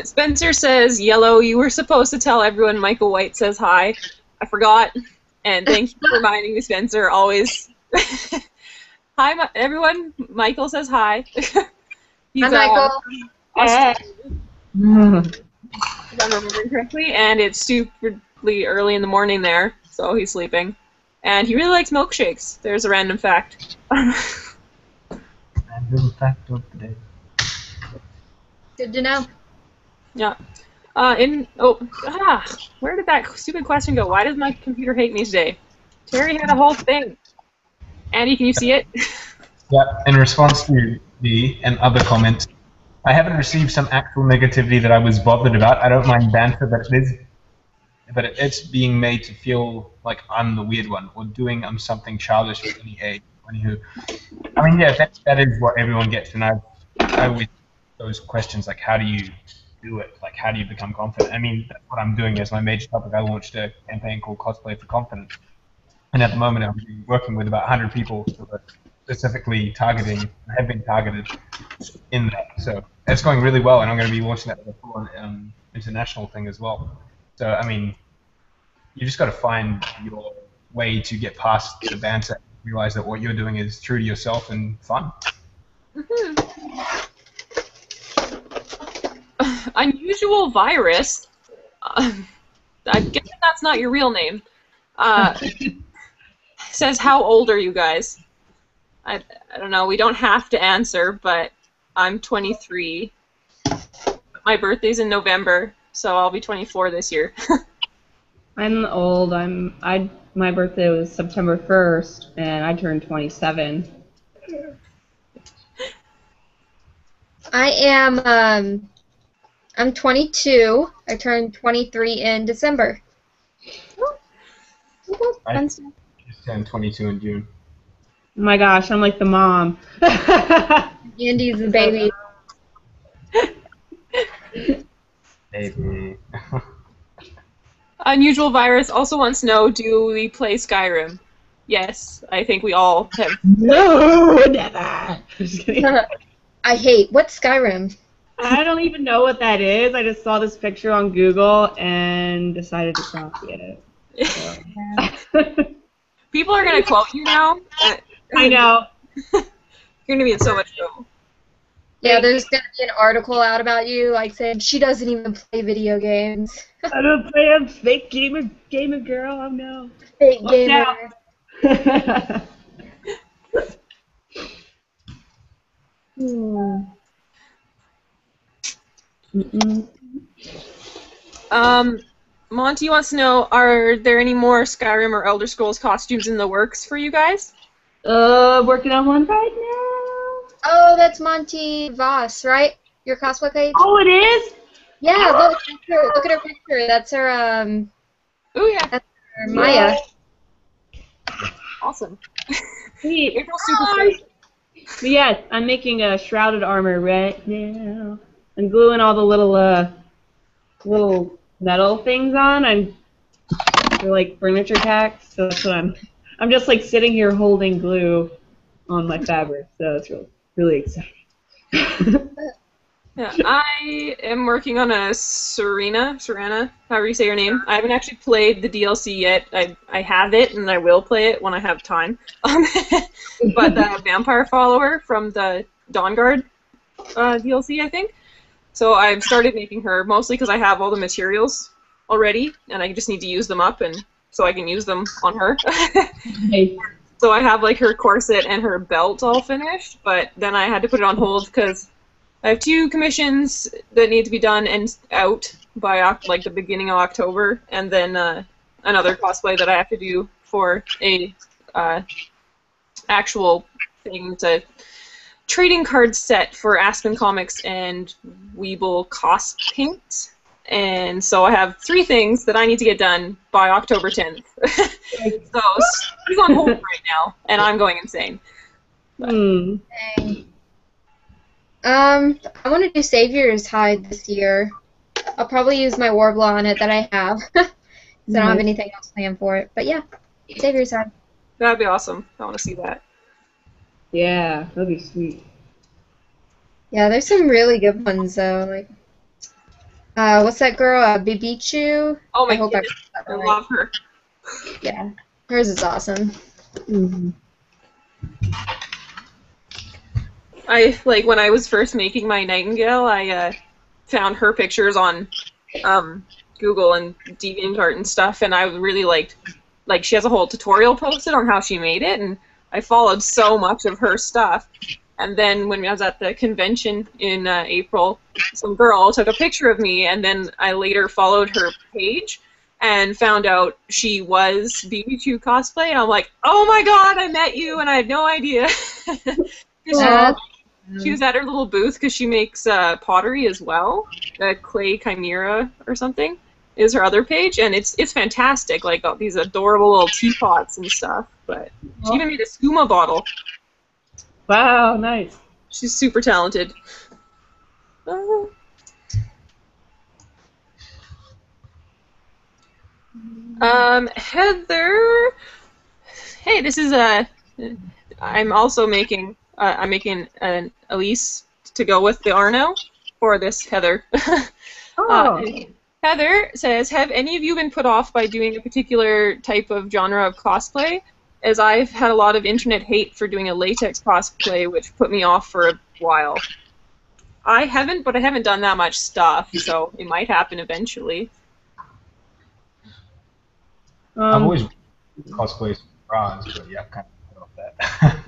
Spencer says, Yellow, you were supposed to tell everyone Michael White says hi. I forgot, and thank you for reminding me, Spencer, always. Hi, everyone. Michael says hi. He's, Hi, Michael. if I'm remembering correctly, and it's superly early in the morning there, so he's sleeping. And he really likes milkshakes. There's a random fact. Random fact of the day. Good to know. Yeah. Where did that stupid question go? Why does my computer hate me today? Terry had a whole thing. Andy, can you see it? Yeah, in response to the and other comments, I haven't received some actual negativity that I was bothered about. I don't mind banter, but it's being made to feel like I'm the weird one or doing something childish at any age. Anywho, I mean, yeah, that is what everyone gets, and I always those questions like, how do you do it? Like, how do you become confident? I mean, that's what I'm doing as my major topic. I launched a campaign called Cosplay for Confidence. And at the moment, I'm working with about 100 people who are specifically have been targeted in that. So it's going really well, and I'm going to be launching that as a full international thing as well. So, I mean, you just got to find your way to get past the banter. Realize that what you're doing is true to yourself and fun. Unusual Virus. I'm guessing that's not your real name. Says, how old are you guys? I don't know. We don't have to answer, but I'm 23. My birthday's in November, so I'll be 24 this year. I'm old. My birthday was September 1st, and I turned 27. I am, I'm 22. I turned 23 in December. I just turned 22 in June. Oh my gosh, I'm like the mom. Andy's the baby. Maybe. Unusual Virus also wants to know, do we play Skyrim? Yes, I think we all have. No, never. Just kidding. What's Skyrim? I don't even know what that is. I just saw this picture on Google and decided to copy it. So. People are going to quote you now. I know. You're going to be in so much trouble. Yeah, there's going to be an article out about you, like saying she doesn't even play video games. I don't play a fake gamer girl. Oh no. Fake Watch gamer. out. Monty wants to know, are there any more Skyrim or Elder Scrolls costumes in the works for you guys? Working on one right now. Oh, that's Monty Voss, right? Your cosplay page? Oh, it is? Yeah, look at her picture. That's her, Oh yeah. that's her Maya. Awesome. Sweet. April's super fit. But yes, I'm making a shrouded armor right now. I'm gluing all the little metal things on. They're like furniture tacks, so that's what I'm just like sitting here holding glue on my fabric, so it's really exciting. Yeah, I am working on a Serena, however you say your name. I haven't actually played the DLC yet. I have it, and I will play it when I have time. But the vampire follower from the Dawnguard DLC, I think. So I've started making her, mostly because I have all the materials already, and I just need to use them up, and so I can use them on her. Hey. So I have like her corset and her belt all finished, but then I had to put it on hold because I have 2 commissions that need to be done and out by like the beginning of October, and then another cosplay that I have to do for a actual thing. It's a trading card set for Aspen Comics and Weeble Cost Paint. And so I have 3 things that I need to get done by October 10th. So she's on hold right now, and I'm going insane. Hmm. Dang. I want to do Savior's Hide this year. I'll probably use my Warbler on it that I have. So I don't have anything else planned for it. But yeah, Savior's Hide. That'd be awesome. I want to see that. Yeah, that'd be sweet. Yeah, there's some really good ones though. Like, what's that girl? Bibichu? Oh my I hope goodness, I I love her. Yeah, hers is awesome. Mm-hmm. When I was first making my Nightingale, I found her pictures on Google and DeviantArt and stuff, and I really liked, she has a whole tutorial posted on how she made it, and I followed so much of her stuff. And then when I was at the convention in April, some girl took a picture of me, and then I later followed her page and found out she was BB2 Cosplay, and I'm like, oh my god, I met you, and I had no idea. She was at her little booth because she makes pottery as well. Clay Chimera or something is her other page, and it's fantastic. Like these adorable little teapots and stuff. But she even made a skooma bottle. Wow, nice. She's super talented. Heather. Hey, this is I'm also making. I'm making an Elise to go with the Arno for this, Heather. Oh. Heather says, have any of you been put off by doing a particular type of genre of cosplay? As I've had a lot of internet hate for doing a latex cosplay, which put me off for a while. I haven't, but I haven't done that much stuff, so it might happen eventually. I've always cosplayed bras, but yeah, I've kind of put off that.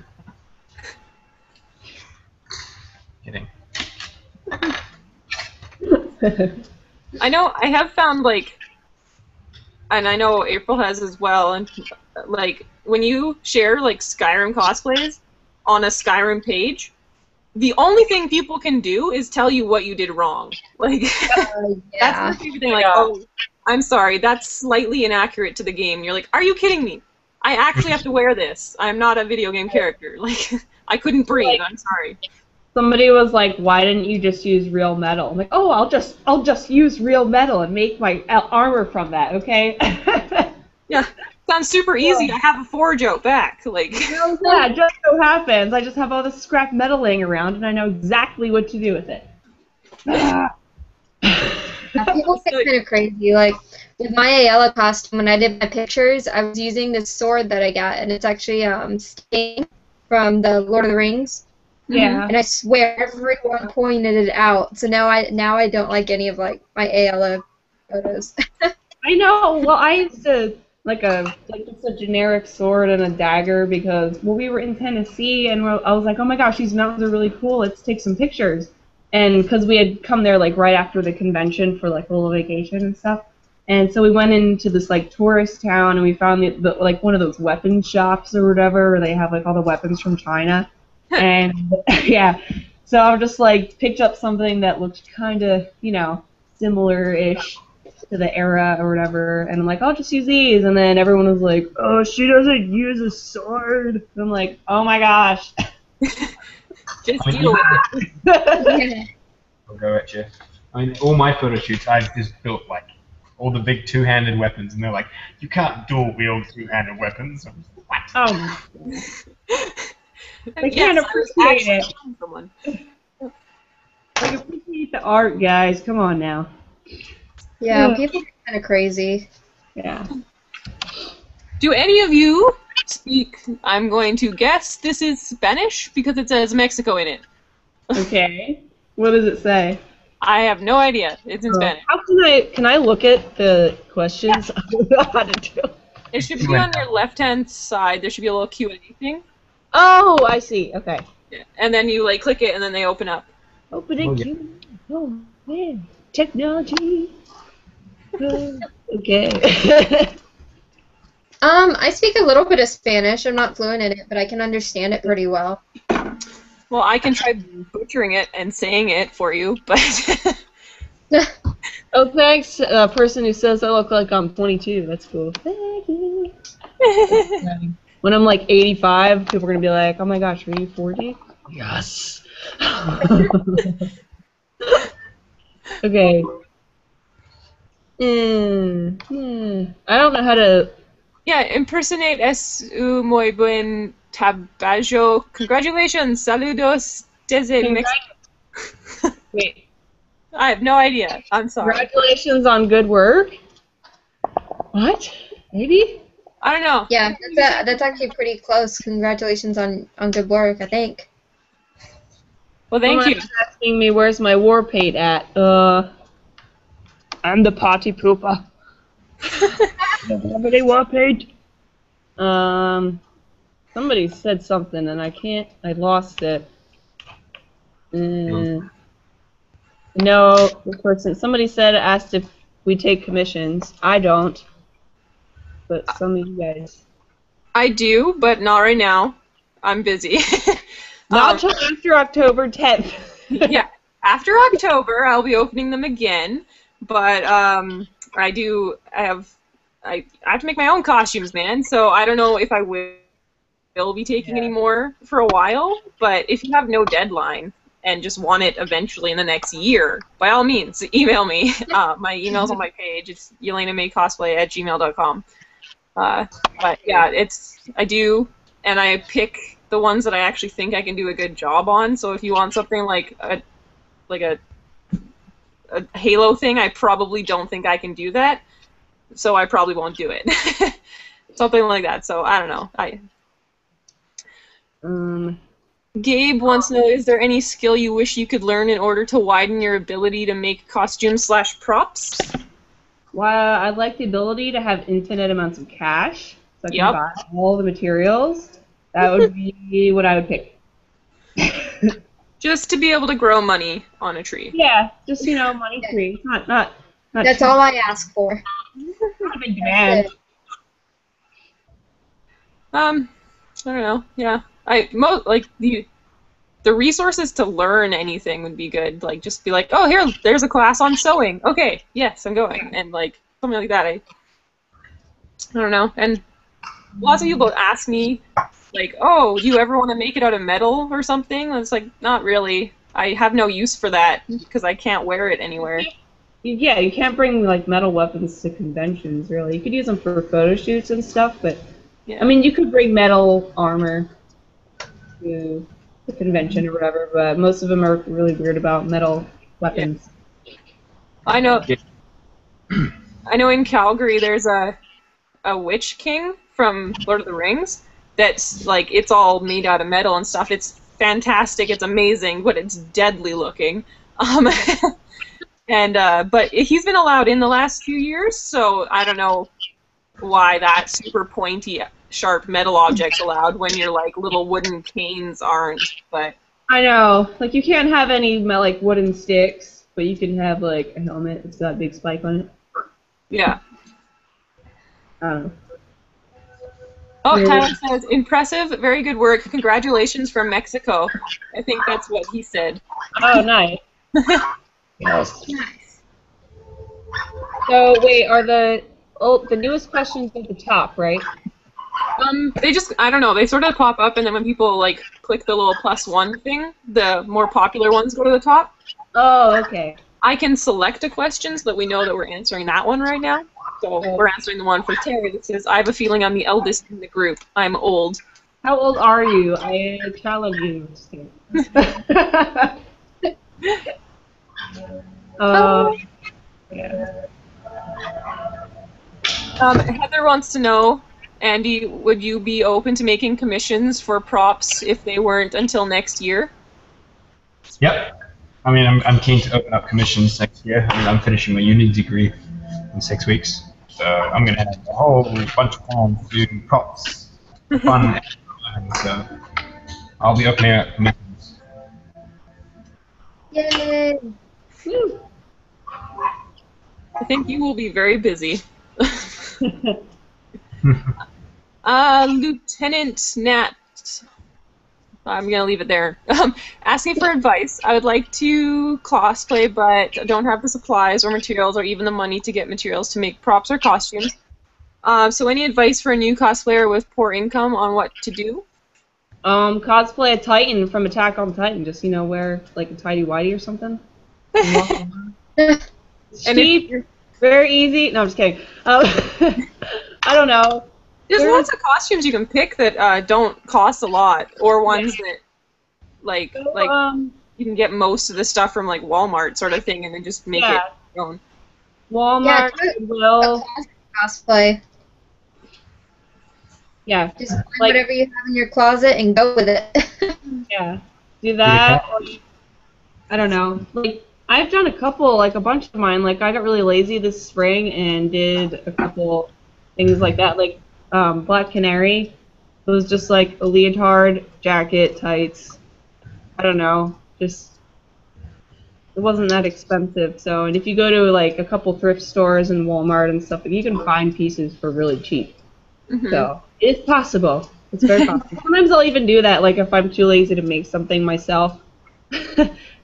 Kidding. I know I have found, like, and I know April has as well, and like when you share like Skyrim cosplays on a Skyrim page, the only thing people can do is tell you what you did wrong. Like that's my favorite thing. Like, oh, I'm sorry, that's slightly inaccurate to the game. You're like, are you kidding me? I actually have to wear this. I'm not a video game character. Like, I couldn't breathe. I'm sorry. Somebody was like, "Why didn't you just use real metal?" I'm like, "Oh, I'll just use real metal and make my armor from that, okay?" Yeah, sounds super easy. I have a forge out back, like. Yeah, it just so happens I just have all this scrap metal laying around, and I know exactly what to do with it. Yeah, people get kind of crazy. Like with my Ayala costume, when I did my pictures, I was using this sword that I got, and it's actually Sting from the Lord of the Rings. Yeah. And I swear everyone pointed it out. So now I don't like any of like my Ayala photos. I know. Well, I used to like just a generic sword and a dagger because we were in Tennessee and I was like, oh my gosh, these mountains are really cool. Let's take some pictures. And because we had come there like right after the convention for like a little vacation and stuff. And so we went into this like tourist town and we found the like one of those weapon shops or whatever where they have like all the weapons from China. And yeah, so I just like picked up something that looked kind of, you know, similar-ish to the era or whatever, and I'm like, I'll just use these, and then everyone was like, oh, she doesn't use a sword. And I'm like, oh my gosh. Just deal with it. I'll go at you. I mean, all my photo shoots, I've just built like all the big two-handed weapons, and they're like, you can't dual wield two-handed weapons. I'm like, what? Oh. I can't appreciate it. Someone. Like, appreciate the art, guys. Come on now. Yeah, people get kind of crazy. Yeah. Do any of you speak, I'm going to guess this is Spanish because it says Mexico in it. Okay. What does it say? I have no idea. It's in Spanish. How can I look at the questions? I don't know how to do it. It should be on your left-hand side. There should be a little Q&A thing. Oh, I see. Okay. Yeah. And then you like click it, and then they open up. Opening Q. Oh man, technology. Okay. I speak a little bit of Spanish. I'm not fluent in it, but I can understand it pretty well. Well, I can try butchering it and saying it for you, but. Oh, thanks, person who says I look like I'm 22. That's cool. Thank you. When I'm like 85, people are gonna be like, "Oh my gosh, are you 40?" Yes. Okay. I don't know how to. Yeah, impersonate es un muy buen trabajo. Congratulations, saludos desde Mexico. Wait. I have no idea. I'm sorry. Congratulations on good work. What? Maybe? I don't know. Yeah, that's actually pretty close. Congratulations on good work, I think. Well, thank you. Someone's asking me where's my war paint at. I'm the party pooper. Somebody war paint? Somebody said something and I lost it. No, the person. Somebody asked if we take commissions. I don't. But some of you guys. I do, but not right now. I'm busy. Not until after October 10th. Yeah, after October, I'll be opening them again. But I have to make my own costumes, man. So I don't know if I will be taking any more for a while. But if you have no deadline and just want it eventually in the next year, by all means, email me. My email's on my page. It's yelainamaecosplay@gmail.com. But yeah, I do, and I pick the ones that I actually think I can do a good job on. So if you want something like a a Halo thing, I probably don't think I can do that, so I probably won't do it. Something like that. So I don't know. Gabe wants to know, is there any skill you wish you could learn in order to widen your ability to make costumes/props? Well, I'd like the ability to have infinite amounts of cash, so I can buy all the materials. That would be what I would pick. Just to be able to grow money on a tree. Yeah, just, money tree. Not That's all I ask for. not a big demand. I don't know. Yeah, the resources to learn anything would be good. Like, just be like, oh, here, there's a class on sewing. Okay, yes, I'm going, and like something like that. I don't know. And lots of people ask me, like, oh, do you ever want to make it out of metal or something? And it's like, not really. I have no use for that because I can't wear it anywhere. Yeah, you can't bring like metal weapons to conventions, really. You could use them for photo shoots and stuff, but Yeah. I mean, you could bring metal armor to the convention or whatever, but most of them are really weird about metal weapons. Yeah. I know in Calgary there's a Witch King from Lord of the Rings that's like, it's all made out of metal and stuff. It's fantastic, it's amazing, but it's deadly looking. But he's been allowed in the last few years, so I don't know why that super pointy, sharp metal object's allowed when your like little wooden canes aren't. But I know, like you can't have any like wooden sticks, but you can have like a helmet that's got a big spike on it. yeah. I don't know. Oh, Tyler says, impressive, very good work. Congratulations from Mexico. I think that's what he said. Oh, nice. Nice. So wait, are the newest questions at the top, right? They just, I don't know, they sort of pop up, and then when people like click the little +1 thing, the more popular ones go to the top. Oh, okay. I can select a question so that we know that we're answering that one right now. So we're answering the one for Terry that says, I have a feeling I'm the eldest in the group. I'm old. How old are you? I challenge you. Yeah. Heather wants to know, Andy, would you be open to making commissions for props if they weren't until next year? Yep. I mean, I'm keen to open up commissions next year. I mean, I'm finishing my uni degree in 6 weeks, so I'm going to have a whole bunch of time to do props, fun, and so I'll be opening up commissions. Yay! Woo. I think you will be very busy. Lieutenant Nat, I'm going to leave it there. Asking for advice. I would like to cosplay, but don't have the supplies or materials or even the money to get materials to make props or costumes. So any advice for a new cosplayer with poor income on what to do? Cosplay a Titan from Attack on Titan. Just, wear like a tighty-whitey or something. It's cheap, very easy. No, I'm just kidding. I don't know. There's lots of costumes you can pick that don't cost a lot, or ones that like you can get most of the stuff from like Walmart sort of thing, and then just make it your own. Walmart will cosplay. Yeah. Just find whatever you have in your closet and go with it. Yeah. Do that. Or, I don't know. Like I've done a bunch of mine. Like I got really lazy this spring and did a couple things like that. Like Black Canary. It was just like a leotard, jacket, tights. I don't know. Just it wasn't that expensive. So, and if you go to like a couple thrift stores and Walmart and stuff, you can find pieces for really cheap. Mm-hmm. So it's possible. It's very possible. Sometimes I'll even do that. Like if I'm too lazy to make something myself.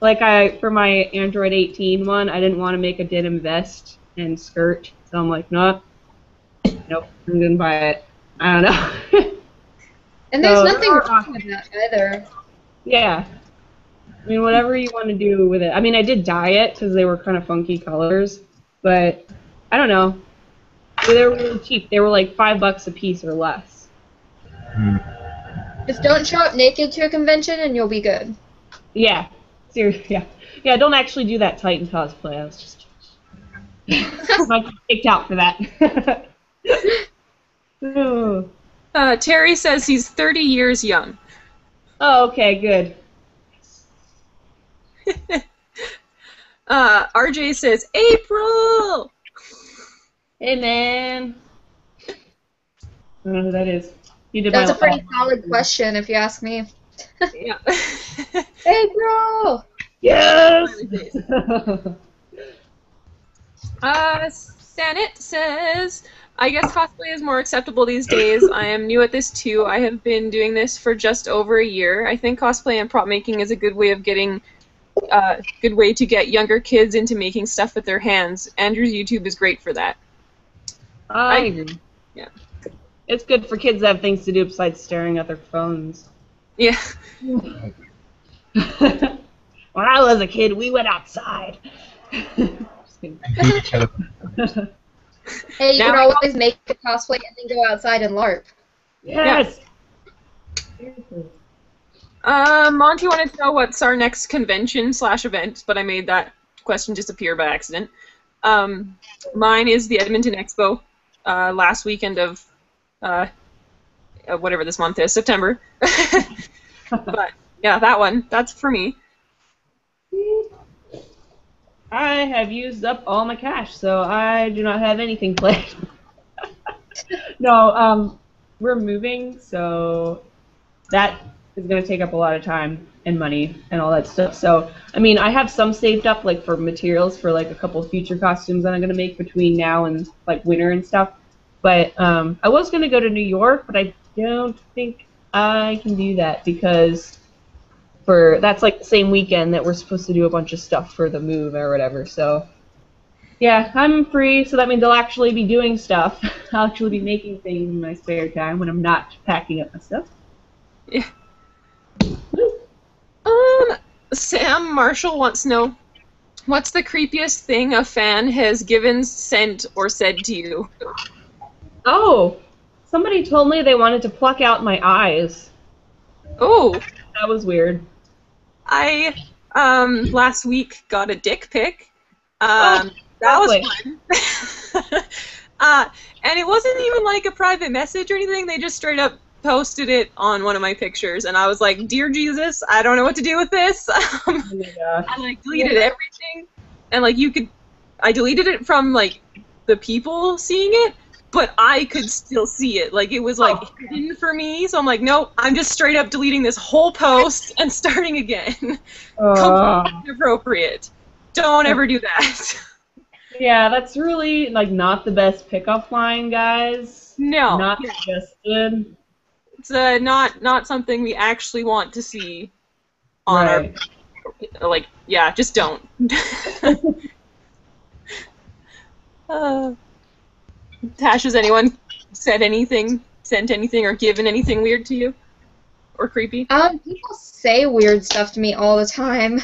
Like for my Android 18 one, I didn't want to make a denim vest and skirt, so I'm like, nope, I'm gonna buy it. I don't know. And there's nothing wrong with that either. Yeah. I mean, whatever you want to do with it. I mean, I did dye it because they were kind of funky colors, but I don't know. They were really cheap. They were like $5 a piece or less. Just don't show up naked to a convention and you'll be good. Yeah. Seriously, yeah. Yeah, don't actually do that Titan cosplay. I was just might get kicked out for that. Oh. Terry says he's 30 years young. Oh, okay, good. RJ says, April! Hey, man. I don't know who that is. You did That's my a pretty solid question, if you ask me. Yeah. Hey, bro! Yes! Sanit says, I guess cosplay is more acceptable these days. I am new at this too. I have been doing this for just over a year. I think cosplay and prop making is a good way of getting, good way to get younger kids into making stuff with their hands. Andrew's YouTube is great for that. I agree. Yeah. It's good for kids that have things to do besides staring at their phones. Yeah. When I was a kid, we went outside. Just kidding. And hate each other. Hey, you Now can I always make a cosplay and then go outside and LARP. Yes! Monty wanted to know what's our next convention/event, but I made that question disappear by accident. Mine is the Edmonton Expo, last weekend of whatever this month is, September. But yeah, that one, that's for me. I have used up all my cash, so I do not have anything planned. No, we're moving, so that is going to take up a lot of time and money and all that stuff. So, I mean, I have some saved up, like, for materials for, like, a couple of future costumes that I'm going to make between now and, like, winter and stuff. But I was going to go to New York, but I don't think I can do that because that's like the same weekend that we're supposed to do a bunch of stuff for the move or whatever. So yeah, I'm free, so that means I'll actually be doing stuff. I'll actually be making things in my spare time when I'm not packing up my stuff. Yeah. Sam Marshall wants to know, what's the creepiest thing a fan has given, sent, or said to you? Oh, somebody told me they wanted to pluck out my eyes. Oh, That was weird. I last week got a dick pic. Oh, that was lovely. fun. And it wasn't even like a private message or anything. They just straight up posted it on one of my pictures, and I was like, "Dear Jesus, I don't know what to do with this." Oh my gosh. I like deleted everything, and like I deleted it from like the people seeing it, but I could still see it. Like it was like hidden for me, so I'm like, nope, I'm just straight up deleting this whole post and starting again. Completely inappropriate. Don't ever do that. Yeah, that's really like not the best pickup line, guys. No, Not suggested. it's not something we actually want to see on Right. our, like, yeah, just don't. Tash, has anyone said anything, sent anything, or given anything weird to you? Or creepy? People say weird stuff to me all the time.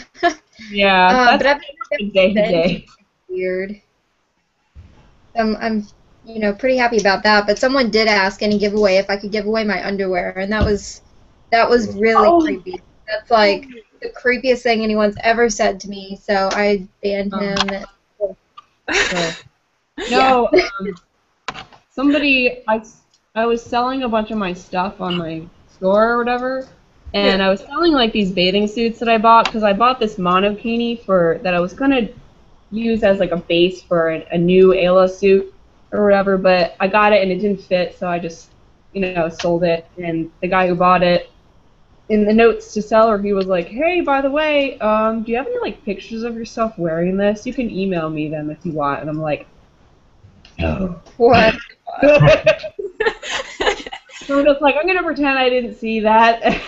Yeah, But I've that's never day to said day. weird. I'm pretty happy about that. But someone did ask any giveaway if I could give away my underwear, and that was really creepy. That's like the creepiest thing anyone's ever said to me. So I banned him. No, somebody, I was selling a bunch of my stuff on my store or whatever, and I was selling like these bathing suits that I bought because I bought this monokini that I was gonna use as like a base for a new Ayla suit or whatever, but I got it and it didn't fit, so I just sold it. And the guy who bought it, in the notes to seller, he was like, "Hey, by the way, do you have any like pictures of yourself wearing this? You can email me them if you want." And I'm like, "No." What? So I'm just like, I'm gonna pretend I didn't see that, and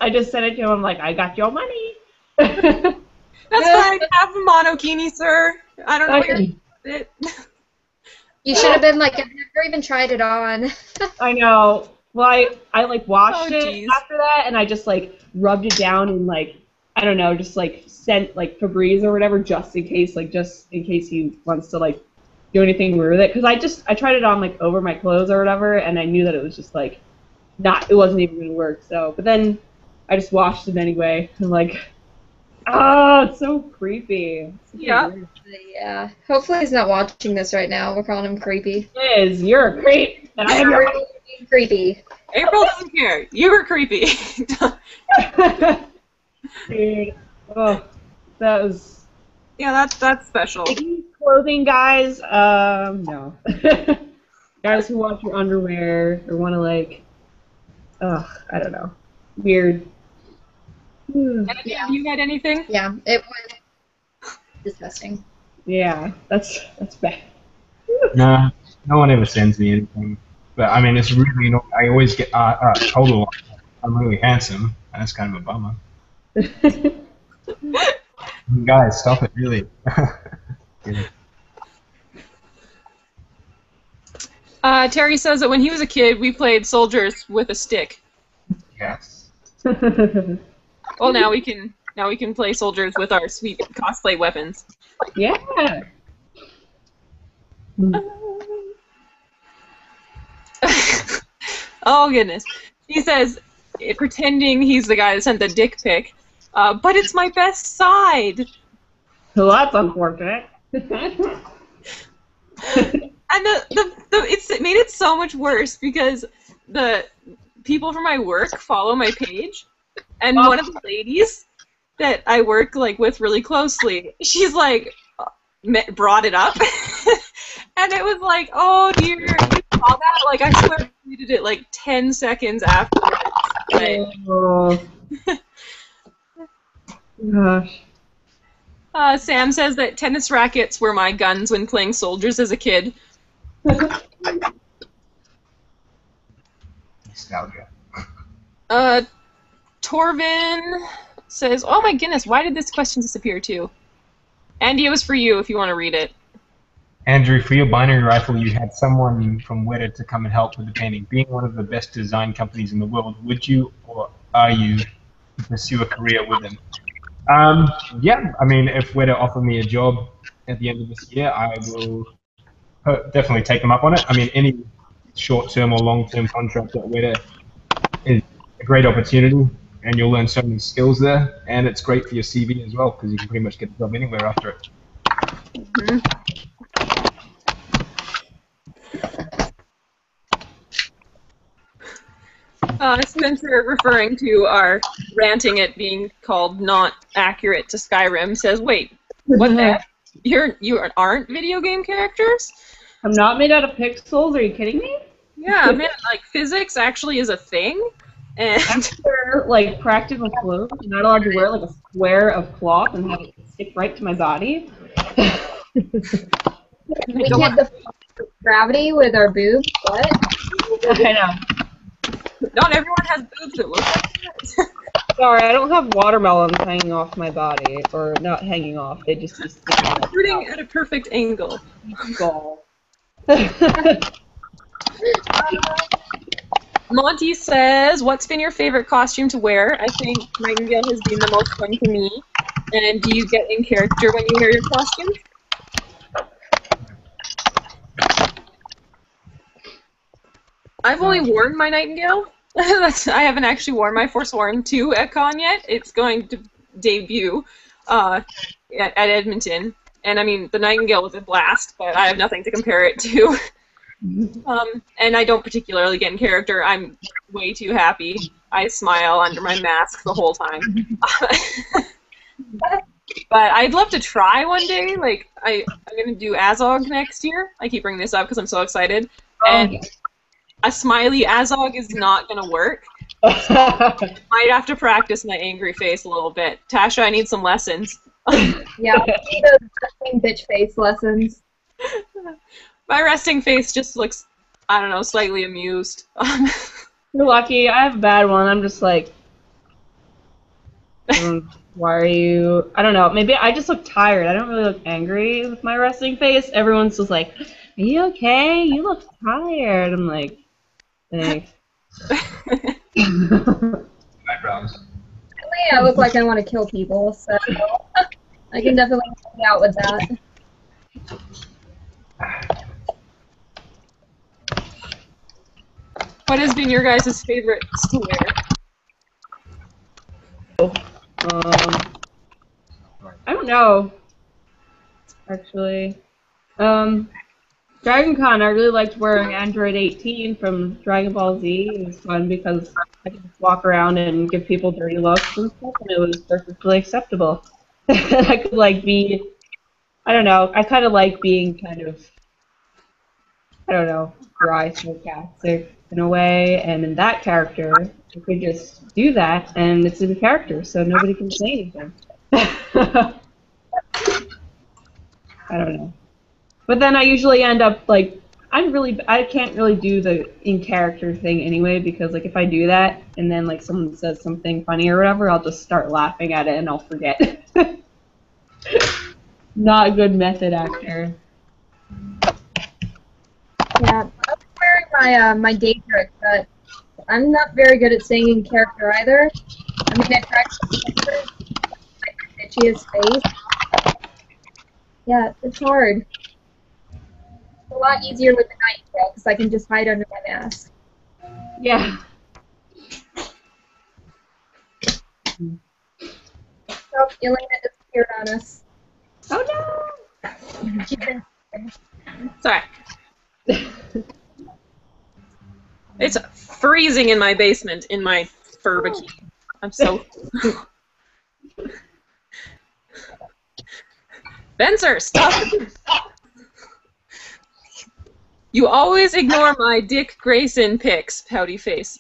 I just sent it to him. I'm like, "I got your money." That's fine. Have a monokini, sir. I don't know what you're doing with it. You should have been like, I've never even tried it on. I know. Well, I like washed it geez. after that, and I just like rubbed it down in like, I don't know, just like scent like Febreze or whatever, just in case he wants to like do anything weird with it. Because I tried it on like over my clothes or whatever, and I knew that it was just like it wasn't even gonna work. So, but then I just washed it anyway, and like Oh, it's so creepy. It's so Yeah. weird. Yeah. Hopefully he's not watching this right now. We're calling him creepy. Liz, you're a creep, and I am your Really creepy. April doesn't care. You were creepy. dude. Oh, that was. Yeah, that's special. Clothing, guys. No. Guys who want your underwear or want to like, I don't know, weird. Have you had anything? Yeah, it was disgusting. Yeah, that's bad. No, no one ever sends me anything. But I mean, it's really not. I always get told a lot. I'm really handsome, and that's kind of a bummer. Guys, stop it, really. Terry says that when he was a kid, we played soldiers with a stick. Yes. Well, now we can play soldiers with our sweet cosplay weapons. Yeah. Oh goodness. He says, pretending he's the guy that sent the dick pic, but it's my best side. Well, that's unfortunate. And it made it so much worse because the people from my work follow my page, and one of the ladies that I work with really closely, she's like brought it up, and it was like, oh dear, you saw that? Like I swear I deleted it like 10 seconds after. Oh. Gosh. Sam says that tennis rackets were my guns when playing soldiers as a kid. Nostalgia. Torvin says, oh my goodness, why did this question disappear too? Andy, it was for you if you want to read it. Andrew, for your binary rifle, you had someone from Weta to come and help with the painting. Being one of the best design companies in the world, would you or are you to pursue a career with them? Yeah, I mean, if Weta offer me a job at the end of this year, I will definitely take them up on it. I mean, any short-term or long-term contract at Weta is a great opportunity, and you'll learn so many skills there, and it's great for your CV as well, because you can pretty much get a job anywhere after it. Mm-hmm. Spencer, referring to our ranting at being called not accurate to Skyrim, says, wait, what the heck? You aren't video game characters? I'm not made out of pixels, are you kidding me? Yeah, man, physics actually is a thing. And I wear, practical clothes. I'm not allowed to wear, a square of cloth and have it stick right to my body. We can't defy gravity with our boobs. What? I know. Not everyone has boobs that look like that. Sorry, I don't have watermelons hanging off my body, or not hanging off. They just sticking out. Shooting at a perfect angle. Skull. Monty says, what's been your favorite costume to wear? I think Nightingale has been the most fun to me. And do you get in character when you wear your costume? I've only worn my Nightingale. I haven't actually worn my Forsworn 2 at con yet. It's going to debut at Edmonton. And I mean, the Nightingale was a blast, but I have nothing to compare it to. And I don't particularly get in character. I'm way too happy. I smile under my mask the whole time. But I'd love to try one day. I'm going to do Azog next year. I keep bringing this up because I'm so excited. And a smiley Azog is not going to work. Might have to practice my angry face a little bit. Tasha, I need some lessons. Yeah, I need those resting bitch face lessons. My resting face just looks, I don't know, slightly amused. You're lucky. I have a bad one. I'm just like, why are you... I don't know. Maybe I just look tired. I don't really look angry with my resting face. Everyone's just like, are you okay? You look tired. I'm like, thanks. Eyebrows. I look like I want to kill people, so I can definitely help you out with that. What has been your guys' favorites to wear? don't know. Actually, Dragon Con, I really liked wearing Android 18 from Dragon Ball Z. It was fun because I could just walk around and give people dirty looks and stuff, and it was perfectly acceptable. I could like be, I don't know, I kind of like being kind of, I don't know, dry, sarcastic in a way, and in that character, you could just do that, and it's in character, so nobody can say anything. I don't know. But then I usually end up like I can't really do the in character thing anyway because like if I do that and then like someone says something funny or whatever, I'll just start laughing at it and I'll forget. Not a good method actor. Yeah, I was wearing my Daedric, but I'm not very good at saying in character either. I mean, I practice like Bitchy's face. Yeah, it's hard. It's a lot easier with the night girl because I can just hide under my mask. Yeah. Oh, Yelaina disappeared on us. Oh no! She's been. Sorry. It's freezing in my basement in my fur bikini. I'm so... Spencer, stop! You always ignore my Dick Grayson pics, pouty face.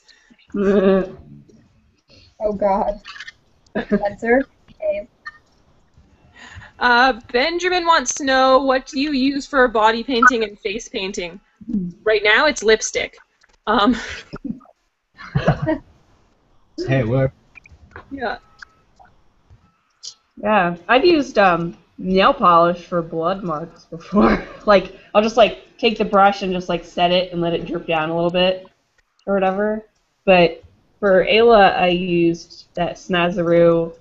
Oh God. Spencer. Okay. Benjamin wants to know, what do you use for body painting and face painting? Right now, it's lipstick. Hey, work. Yeah. Yeah, I've used nail polish for blood marks before. Like, I'll just like take the brush and just like set it and let it drip down a little bit or whatever. But for Ayla, I used that Snazaroo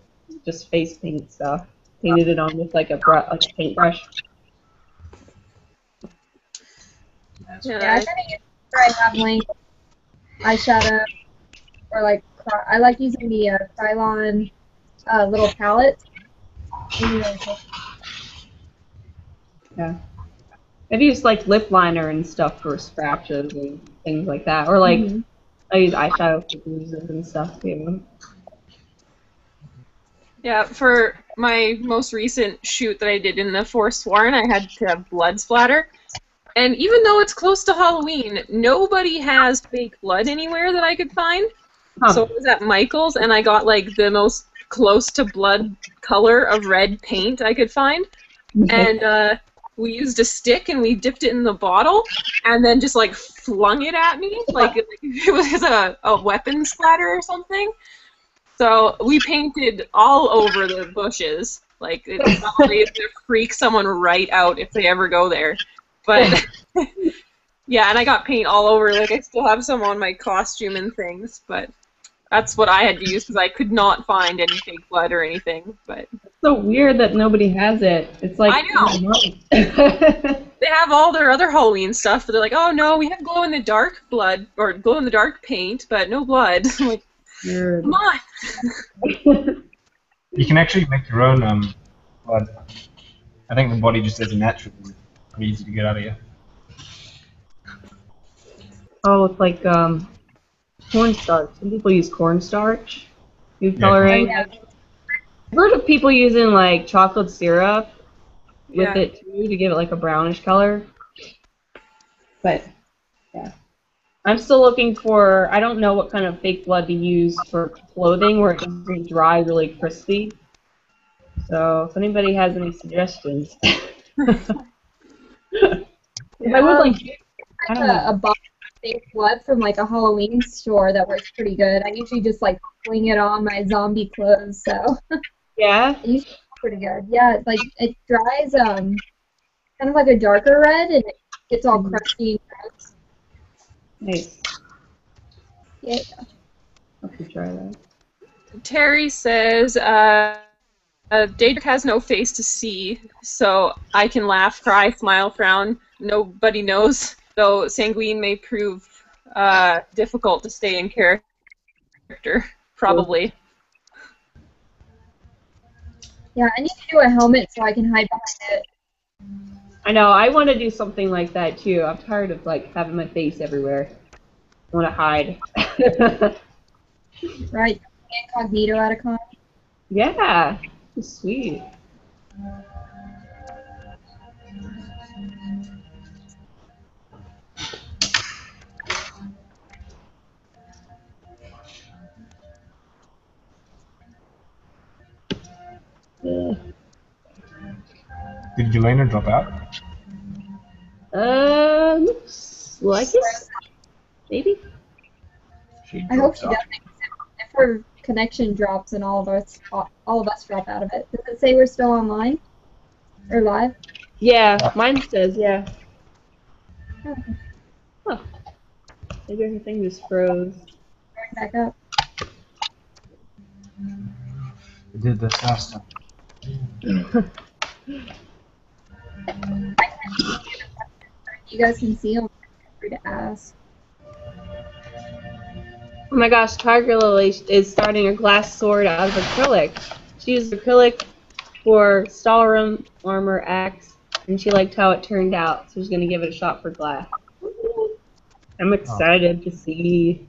just face paint stuff. Painted it on with like a paintbrush. Yeah, I kind of use where I have like eyeshadow or like I like using the Krylon little palette. Yeah. I've used like lip liner and stuff for scratches and things like that. Or like I use eyeshadow for bruises and stuff too. Yeah, for my most recent shoot that I did in the Forsworn, I had to have blood splatter. And even though it's close to Halloween, nobody has fake blood anywhere that I could find. Huh. So I was at Michael's and I got like the most close to blood color of red paint I could find. And we used a stick and we dipped it in the bottle and then just like flung it at me like it was a weapon splatter or something. So we painted all over the bushes. Like, it's probably going to freak someone right out if they ever go there. But, yeah, and I got paint all over. Like, I still have some on my costume and things, but that's what I had to use because I could not find any fake blood or anything. But it's so weird that nobody has it. It's like... I know. They have all their other Halloween stuff, but they're like, oh, no, we have glow-in-the-dark blood, or glow-in-the-dark paint, but no blood. I'm like, come on. You can actually make your own blood. I think the body just does it naturally. It's pretty easy to get out of here. Oh, it's like cornstarch. Some people use cornstarch. Food coloring. Yeah. I've heard of people using like chocolate syrup with it too to give it like a brownish color. But yeah. I'm still looking for, I don't know what kind of fake blood to use for clothing where it doesn't dry really crispy. So if anybody has any suggestions. I would like a box of fake blood from like a Halloween store that works pretty good. I usually just like fling it on my zombie clothes, so yeah. it usually works pretty good. Yeah, it's like it dries kind of like a darker red and it gets all crusty and gross. Nice. Yeah. I have to try that. Terry says, Daedric has no face to see, so I can laugh, cry, smile, frown. Nobody knows, though Sanguine may prove difficult to stay in character. Probably. Yeah, I need to do a helmet so I can hide behind it. I know, I want to do something like that too. I'm tired of like having my face everywhere. I want to hide. Right? Incognito at a con. Yeah, sweet. Did Yelaina drop out? Looks like it. Maybe. She I hope dropped she out. doesn't. If her connection drops and all of us drop out of it. Does it say we're still online or live? Yeah, mine says yeah. Oh, Huh. Maybe everything just froze. going back up. We did this last time. You guys can see them. Feel free to ask. Oh my gosh, Tiger Lily is starting a glass sword out of acrylic. She used acrylic for Stalrum armor axe, and she liked how it turned out, so she's gonna give it a shot for glass. I'm excited to see.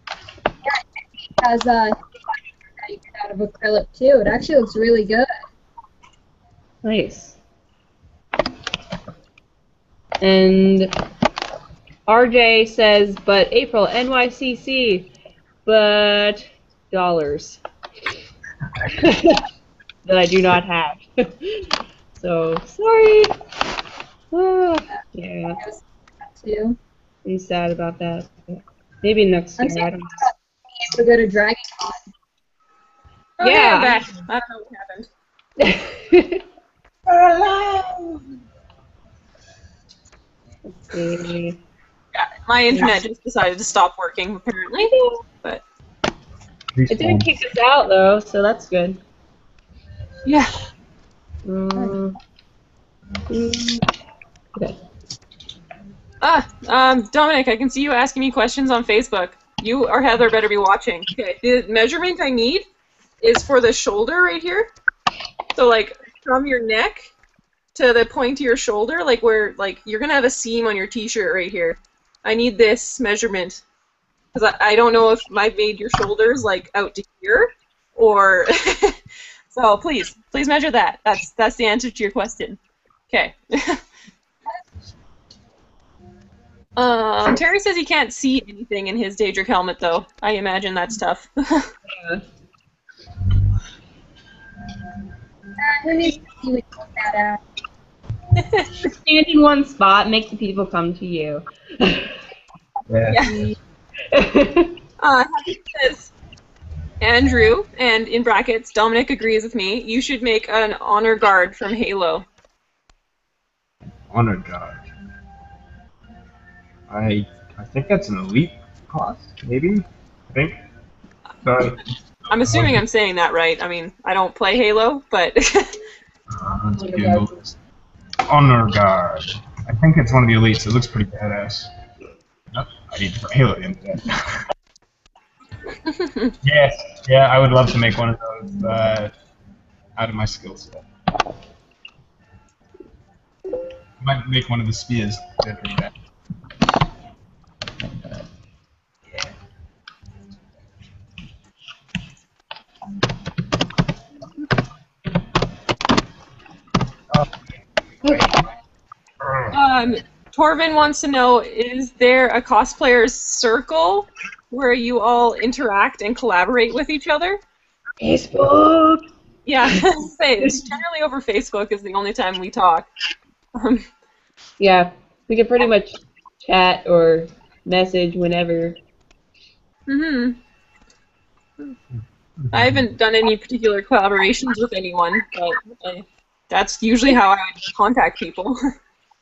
It has out of acrylic too. It actually looks really good. Nice. And RJ says, but April, NYCC, but dollars. That I do not have. So, sorry. Yeah, Too. I'm sad about that. Maybe next I'm year, I sad don't about being able to go to Dragon Con. Oh, yeah, Yeah. I'm back. I don't know what happened. know. Let's see. Yeah, my internet just decided to stop working, apparently. But It didn't kick us out, though, so that's good. yeah. Okay. Dominic, I can see you asking me questions on Facebook. You or Heather better be watching. Okay, the measurement I need is for the shoulder right here. So, like, from your neck to the point of your shoulder, like where, like, you're gonna have a seam on your t-shirt right here. I need this measurement. Because I don't know if I've made your shoulders, like, out to here, or... So, please measure that. That's the answer to your question. Okay. Terry says he can't see anything in his Daedric helmet, though. I imagine that's tough. Yeah. Who needs to see what you that at? Stand in one spot, make the people come to you. Yeah. He says, Andrew, and in brackets, Dominic agrees with me, you should make an honor guard from Halo. Honor guard. I think that's an elite class, maybe? I think. So, I'm assuming I'm saying that right. I mean, I don't play Halo, but... let's Google this. Honor guard. I think it's one of the elites. It looks pretty badass. Nope, I need to put Halo into that. Yes, yeah, I would love to make one of those out of my skill set. Might make one of the spears. They're pretty bad. Torvin wants to know, is there a cosplayers circle where you all interact and collaborate with each other? Facebook! Yeah, say, it's generally over Facebook is the only time we talk. Yeah, we can pretty much chat or message whenever. I haven't done any particular collaborations with anyone, but that's usually how I would contact people.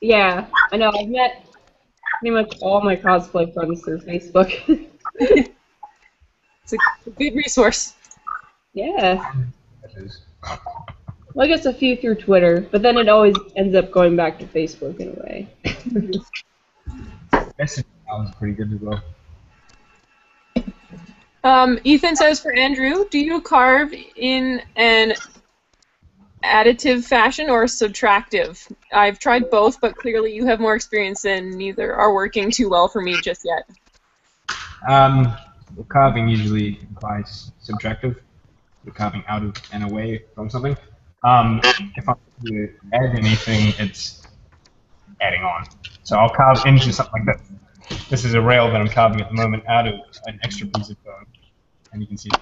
Yeah, I know. I've met pretty much all my cosplay friends through Facebook. It's a good resource. Yeah. That is. Well, I guess a few through Twitter, but then it always ends up going back to Facebook in a way. Messaging now is pretty good as well. Ethan says for Andrew, do you carve in an additive fashion or subtractive? I've tried both, but clearly you have more experience and neither are working too well for me just yet. Carving usually implies subtractive. You're carving out of and away from something. If I'm to add anything, it's adding on. So I'll carve into something like that. This is a rail that I'm carving at the moment out of an extra piece of bone, and you can see it.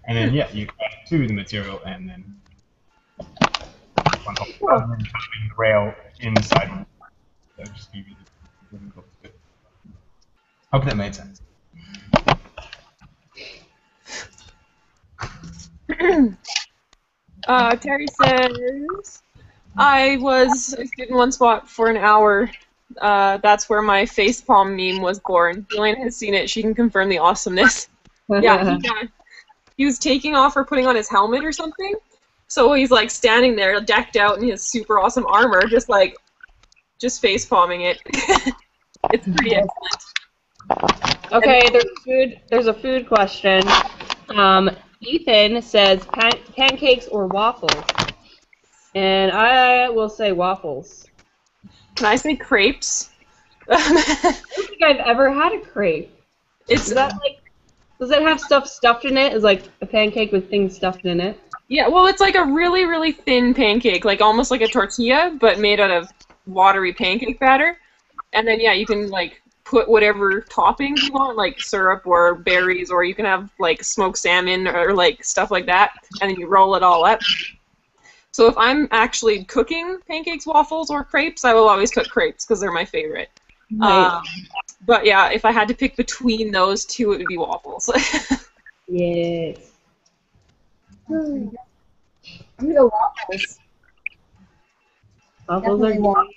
And then yeah, you add it to the material, and then one whole and then carving the rail inside. So just give you the hope that made sense. Terry says, I stood in one spot for an hour. That's where my facepalm meme was born. Yelaina has seen it. She can confirm the awesomeness. Yeah, he was taking off or putting on his helmet or something. So he's like standing there, decked out in his super awesome armor, just facepalming it. It's pretty excellent. Okay, there's a food question. Ethan says pancakes or waffles, and I will say waffles. Can I say crepes? I don't think I've ever had a crepe. Does it have stuff stuffed in it? Is like a pancake with things stuffed in it? Yeah, well, it's like a really, really thin pancake, like almost like a tortilla, but made out of watery pancake batter. And then, yeah, you can, like, put whatever toppings you want, like syrup or berries, or you can have, like, smoked salmon or, like, stuff like that, and then you roll it all up. So if I'm actually cooking pancakes, waffles, or crepes, I will always cook crepes, because they're my favorite. Right. But, yeah, if I had to pick between those two, it would be waffles. Yes. I'm gonna go waffles. Waffles Definitely are waffles.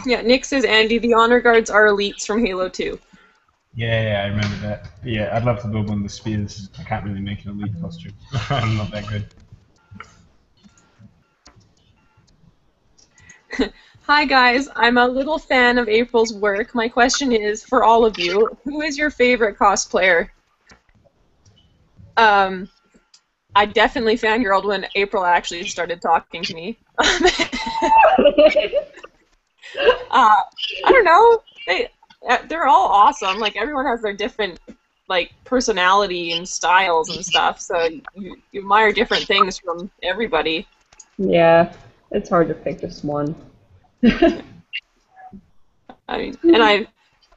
Yeah, Nick says, Andy, the honor guards are elites from Halo 2. Yeah, I remember that. But yeah, I'd love to build one of the spears. I can't really make an elite costume. I'm not that good. Hi guys, I'm a little fan of April's work. My question is, for all of you, who is your favorite cosplayer? I definitely fangirled when April actually started talking to me. I don't know. They're all awesome. Like, everyone has their different, like, personality and styles and stuff, so you admire different things from everybody. Yeah, it's hard to pick just one. I mean, and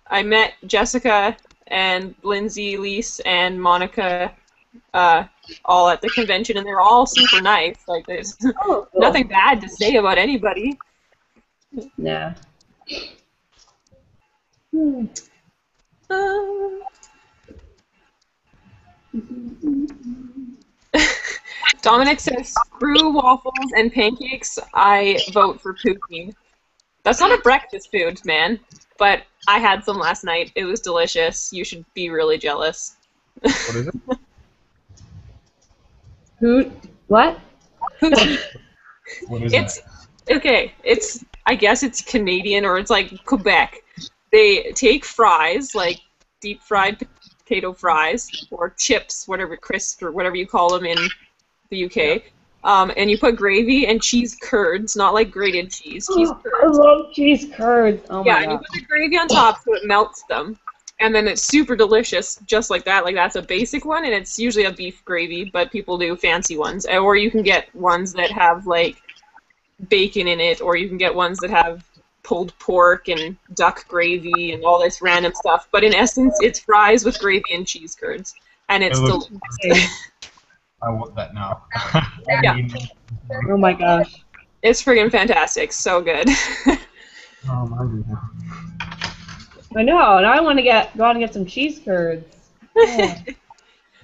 I met Jessica and Lindsay, Lise, and Monica all at the convention, and they're all super nice. Like, there's nothing bad to say about anybody. Yeah. Dominic says, screw waffles and pancakes, I vote for poutine. That's not a breakfast food, man, but I had some last night. It was delicious. You should be really jealous. What is it? What? Poutine. What is It's okay. I guess it's Canadian, or it's like Quebec. They take fries, like deep fried potato fries, or chips, whatever, crisp, or whatever you call them in the UK. And you put gravy and cheese curds, not like grated cheese. Cheese curds. I love cheese curds. Oh my Yeah, and god. you put the gravy on top so it melts them. And then it's super delicious, just like that. Like, that's a basic one, and it's usually a beef gravy, but people do fancy ones. Or you can get ones that have, like, bacon in it, or you can get ones that have pulled pork and duck gravy and all this random stuff. But in essence, it's fries with gravy and cheese curds. And it's delicious. I want that now. Yeah. Oh my gosh. It's friggin' fantastic. So good. Oh, I'm hungry now. I know. Now I want to go out and get some cheese curds. Yeah.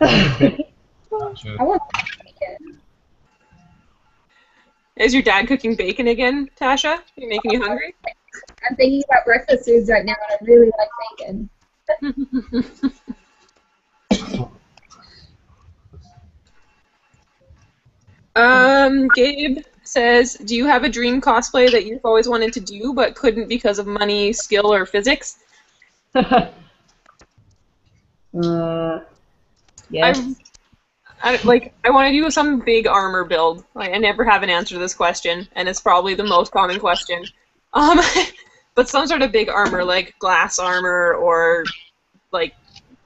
I want bacon. Is your dad cooking bacon again, Tasha? Are you making you hungry? I'm thinking about breakfast foods right now, and I really like bacon. Gabe says, do you have a dream cosplay that you've always wanted to do but couldn't because of money, skill, or physics? Yes. I want to do some big armor build. Like, I never have an answer to this question, and it's probably the most common question. But some sort of big armor, like glass armor or like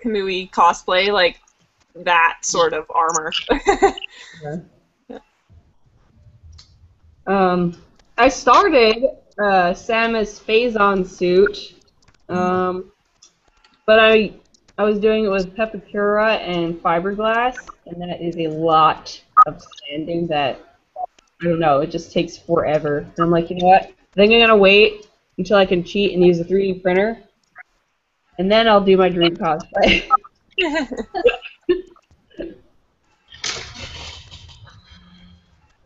Kamui cosplay, like that sort of armor. I started Samus Phazon suit, but I was doing it with Pepakura and fiberglass, and that is a lot of sanding that, I don't know, it just takes forever. And I'm like, you know what? I think I'm going to wait until I can cheat and use a 3D printer, and then I'll do my dream cosplay.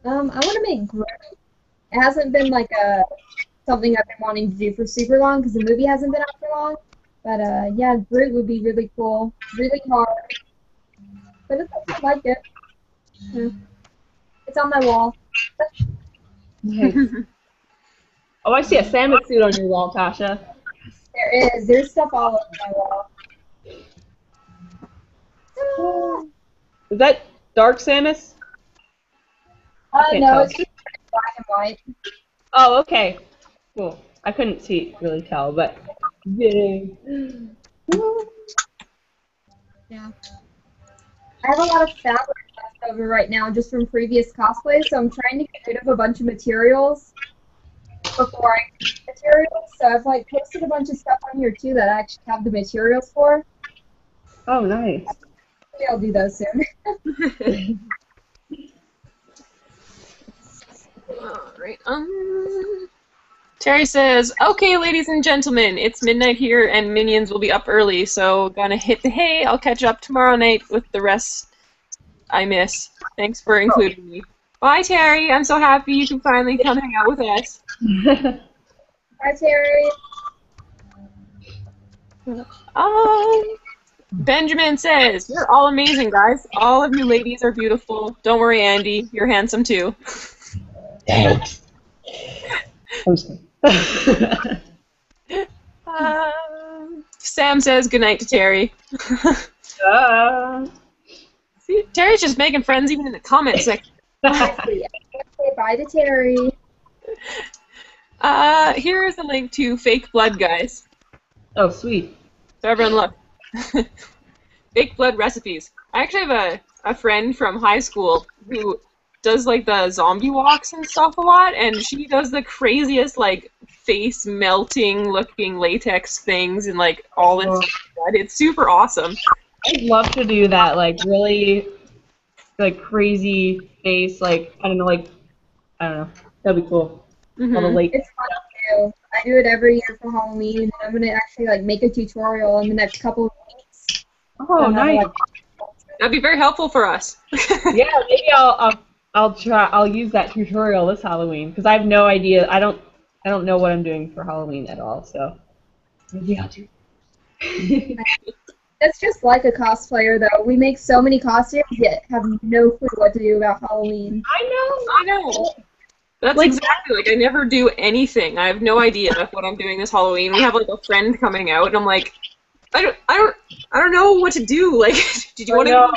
I want to make Groot. It hasn't been like something I've been wanting to do for super long because the movie hasn't been out for long. But yeah, Groot would be really cool. Really hard, but I like it. Yeah. It's on my wall. Nice. Oh, I see a Samus suit on your wall, Tasha. There is. There's stuff all over my wall. Is that Dark Samus? No, tell. it's just black and white. Oh, okay. Cool. I couldn't really tell, but yay. Yeah. I have a lot of fabric left over right now just from previous cosplays, so I'm trying to get rid of a bunch of materials before I get materials. So I've like posted a bunch of stuff on here too that I actually have the materials for. Oh, nice. Maybe I'll do those soon. Alright, Terry says, okay, ladies and gentlemen, it's midnight here and Minions will be up early, so gonna hit the hay. I'll catch up tomorrow night with the rest I miss. Thanks for including me. Bye, Terry. I'm so happy you can finally come hang out with us. Bye, Terry. Benjamin says, you're all amazing, guys. All of you ladies are beautiful. Don't worry, Andy. You're handsome, too. Thanks. Sam says goodnight to Terry. See, Terry's just making friends even in the comments section. Say bye to Terry. Here is a link to Fake Blood, guys. Oh, sweet. So everyone look. Fake Blood recipes. I actually have a friend from high school who does like the zombie walks and stuff a lot, and she does the craziest like face melting looking latex things and like all this blood. It's super awesome. I'd love to do that, like really like crazy face, like I don't know, that'd be cool. Mm-hmm. All the It's fun too. I do it every year for Halloween, and I'm gonna actually like make a tutorial in the next couple of weeks. Oh, nice. That'd be very helpful for us. Yeah, maybe I'll try. I'll use that tutorial this Halloween because I have no idea. I don't know what I'm doing for Halloween at all. So maybe I'll do. That's just like a cosplayer, though. We make so many costumes, yet have no clue what to do about Halloween. I know. That's like, exactly like I never do anything. I have no idea what I'm doing this Halloween. We have like a friend coming out, and I'm like, I don't know what to do. Like, did you want to?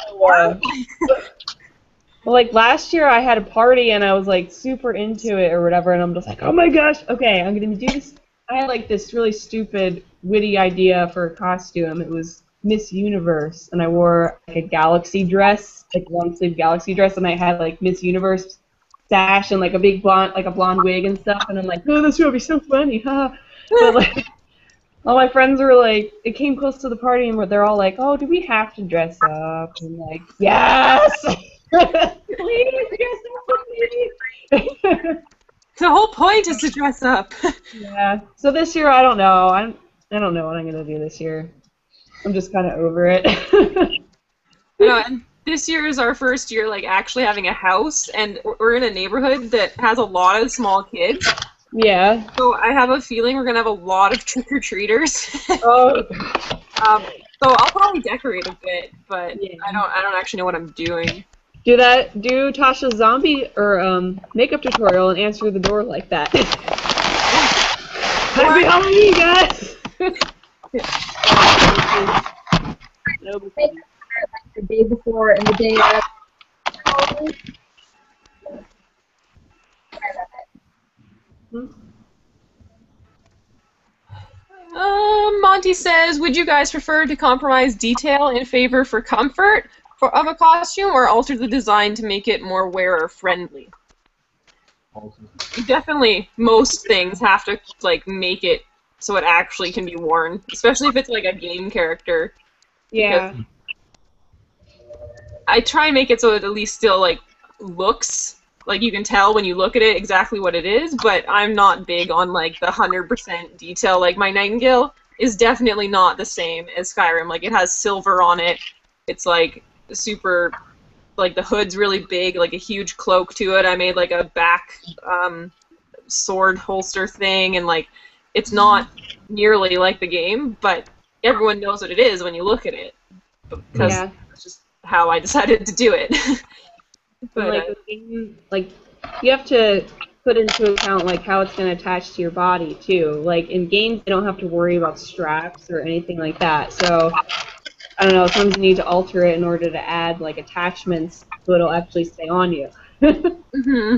Well, like last year I had a party and I was like super into it or whatever, and I'm just like, oh my gosh, okay, I'm gonna do this. I had like this really stupid, witty idea for a costume. It was Miss Universe, and I wore like a galaxy dress, like long sleeve galaxy dress, and I had like Miss Universe sash and like a big blonde wig and stuff, and I'm like, oh, this will be so funny, huh? But like, all my friends were like, it came close to the party, and they're all like, oh, do we have to dress up? And I'm like, yes. Please, dress up, please. The whole point is to dress up. Yeah. So this year, I don't know. I don't know what I'm gonna do this year. I'm just kind of over it. And this year is our first year, like actually having a house, and we're in a neighborhood that has a lot of small kids. Yeah. So I have a feeling we're gonna have a lot of trick-or-treaters. Oh. So I'll probably decorate a bit, but yeah. I don't actually know what I'm doing. Do Tasha's zombie or makeup tutorial and answer the door like that. Happy Halloween, guys! Nobody. Make it like the day before and the day of. Monty says, would you guys prefer to compromise detail in favor for comfort of a costume, or alter the design to make it more wearer-friendly? Definitely, most things have to like make it so it actually can be worn, especially if it's like a game character. Yeah. I try and make it so it at least still like looks like you can tell when you look at it exactly what it is, but I'm not big on like the 100% detail. Like my Nightingale is definitely not the same as Skyrim. Like it has silver on it. It's like super, like the hood's really big, like a huge cloak to it. I made like a back sword holster thing, and like it's not nearly like the game, but everyone knows what it is when you look at it, because that's just how I decided to do it. But like you have to put into account like how it's going to attach to your body too. Like in games, you don't have to worry about straps or anything like that. So I don't know. Sometimes you need to alter it in order to add like attachments so it'll actually stay on you. Mm-hmm.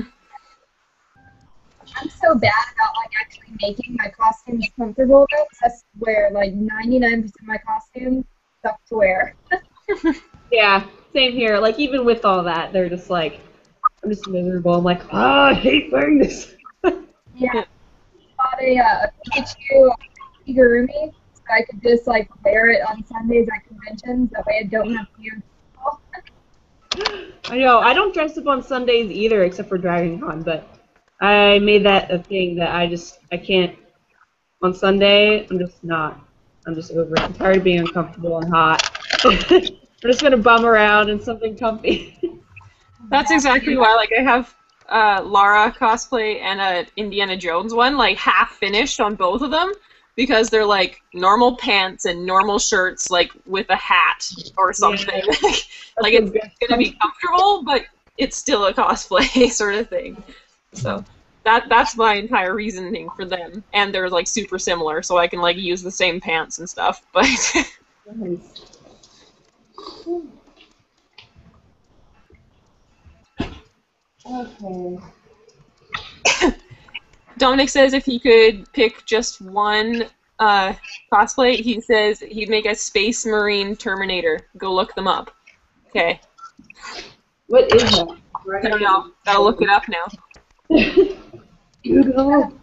I'm so bad about like actually making my costumes comfortable though. That's where like 99% of my costumes suck to wear. Yeah, same here. Like even with all that, they're just like, I'm just miserable. I'm like, I hate wearing this. Yeah. I bought a Pikachu SKYRIM so I could just like wear it on Sundays at conventions. That way I don't have to use I know. I don't dress up on Sundays either, except for Dragon Con, but I made that a thing that I can't. On Sunday, I'm just not. I'm just over it. I'm tired of being uncomfortable and hot. I'm just gonna bum around in something comfy. That's exactly why, like, I have Lara cosplay and a Indiana Jones one, like, half finished on both of them, because they're, like, normal pants and normal shirts, like, with a hat or something. Yeah. Like, it's gonna be comfortable, but it's still a cosplay sort of thing. So, that's my entire reasoning for them. And they're, like, super similar, so I can, like, use the same pants and stuff, but... Nice. Okay. Dominic says if he could pick just one cosplay, he says he'd make a Space Marine Terminator. Go look them up. Okay. What is that? I don't know. Gotta look it up now. Google.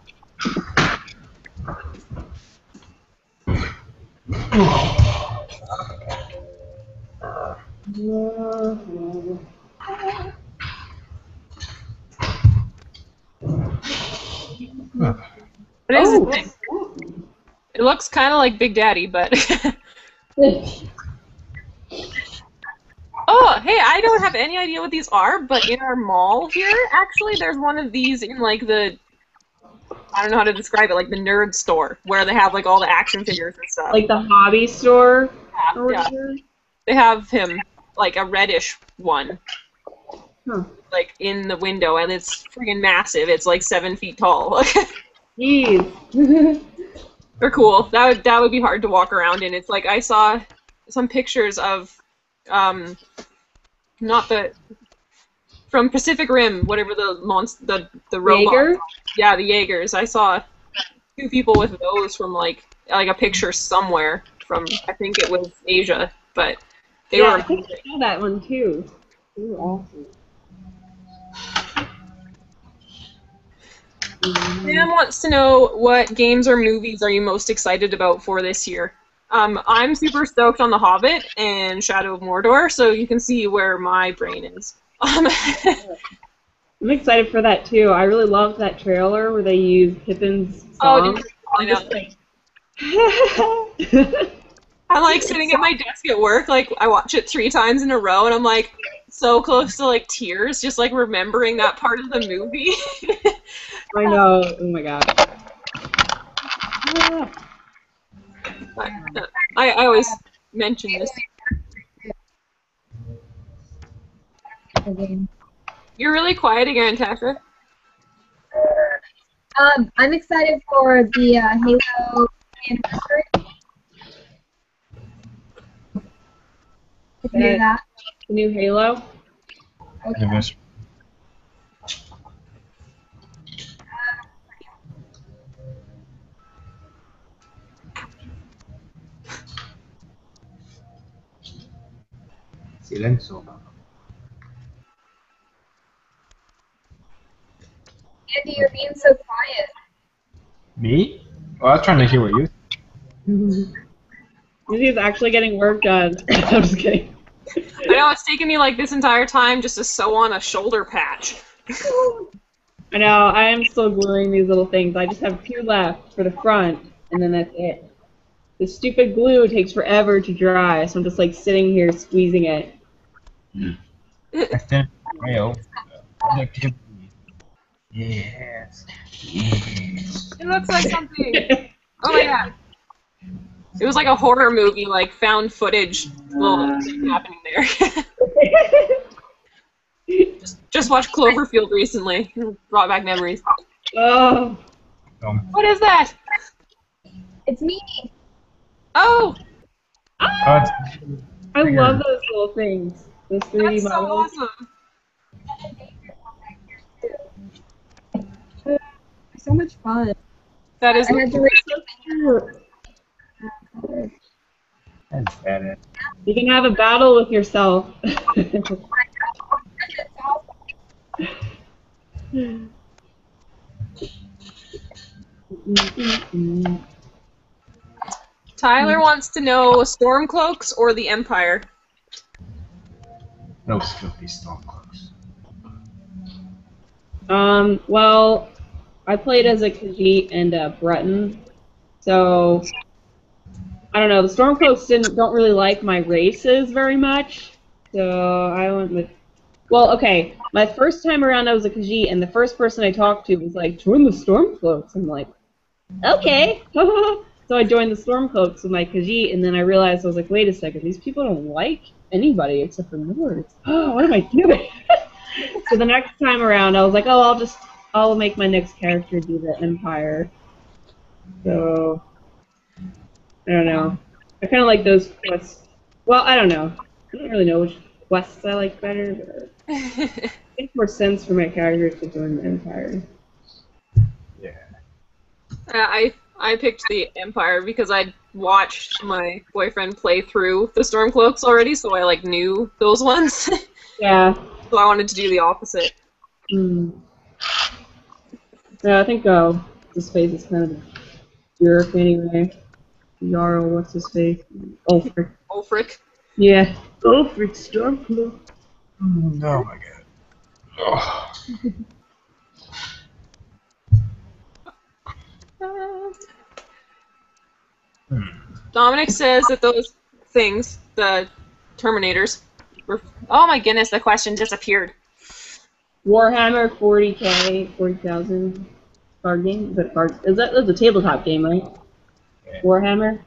It is. It looks kind of like Big Daddy, but. Oh, hey, I don't have any idea what these are, but in our mall here, actually, there's one of these in, like, the, I don't know how to describe it, like the nerd store, where they have, like, all the action figures and stuff. Like the hobby store? Yeah. They have him, like, a reddish one, like, in the window, and it's friggin' massive. It's, like, 7 feet tall. Jeez. They're cool. That would be hard to walk around in. It's like, I saw some pictures of, not the, from Pacific Rim, whatever the robot. Jaeger? Yeah, the Jaegers. I saw 2 people with those from like a picture somewhere from, I think it was Asia, but they were. I think I saw that one too. They were awesome. Sam wants to know what games or movies are you most excited about for this year? I'm super stoked on The Hobbit and Shadow of Mordor, so you can see where my brain is. I'm excited for that too. I really loved that trailer where they used Pippin's song. I know. I'm like sitting at my desk at work, like I watch it 3 times in a row, and I'm like so close to like tears, just like remembering that part of the movie. I know. Oh my god. I always mention this. You're really quiet again, Tasha. I'm excited for the Halo anniversary. Did you hear that? The new Halo. Okay. Anniversary. Silencio. Andy, you're being so quiet. Me? Well, I was trying to hear what you. He's actually getting work done. I'm just kidding. I know, it's taken me like this entire time just to sew on a shoulder patch. I know, I am still gluing these little things. I just have 2 left for the front, and then that's it. The stupid glue takes forever to dry, so I'm just like sitting here squeezing it. I finished rail. Productivity. Yes. Yes. It looks like something. Oh my god. It was like a horror movie, like found footage little thing happening there. just watched Cloverfield recently. It brought back memories. Oh, What is that? It's me. Oh! Oh, I love those little things. Those 3D That's so models. awesome. So much fun. That is I had to read that's badass. You can have a battle with yourself. Tyler wants to know Stormcloaks or the Empire. Those filthy Stormcloaks. Well, I played as a Khajiit and a Breton, so I don't know. The Stormcloaks don't really like my races very much, so I went with. Well, okay. My first time around, I was a Khajiit, and the first person I talked to was like, "Join the Stormcloaks." I'm like, "Okay." So I joined the Stormcloaks with my Khajiit, and then I realized I was like, "Wait a second. These people don't like anybody except for Nords. What am I doing?" So the next time around, I was like, "Oh, I'll make my next character do the Empire." So I don't know. I kind of like those quests. Well, I don't know. I don't really know which quests I like better, but it makes more sense for my character to join the Empire. Yeah. I picked the Empire because I'd watched my boyfriend play through the Stormcloaks already, so I like knew those ones. Yeah. So I wanted to do the opposite. Hmm. Yeah, I think this face is kind of a jerk anyway. Jarl, what's his face? Ulfric. Ulfric. Yeah. Ulfric Stormcloak. Oh my god. Oh. Dominic says that those things, the Terminators, were. Oh my goodness, the question disappeared. Warhammer 40K, 40,000 card game? That's a tabletop game, right? Yeah. Warhammer?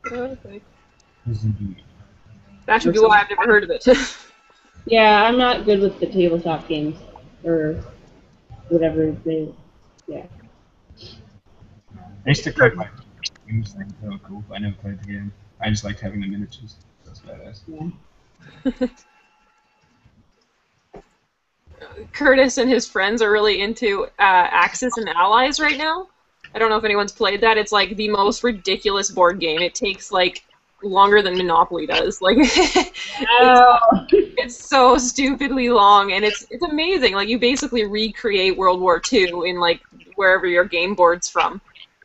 Okay. Yes, indeed. That should be why I've never heard of it. Yeah, I'm not good with the tabletop games. Or whatever they. Yeah. I used to collect my games, like, they were cool, but I never played the game. I just liked having the miniatures. That's badass. Yeah. Curtis and his friends are really into Axis and Allies right now. I don't know if anyone's played that. It's like the most ridiculous board game. It takes like longer than Monopoly does. Like it's so stupidly long, and it's amazing. Like you basically recreate World War II in like wherever your game board's from,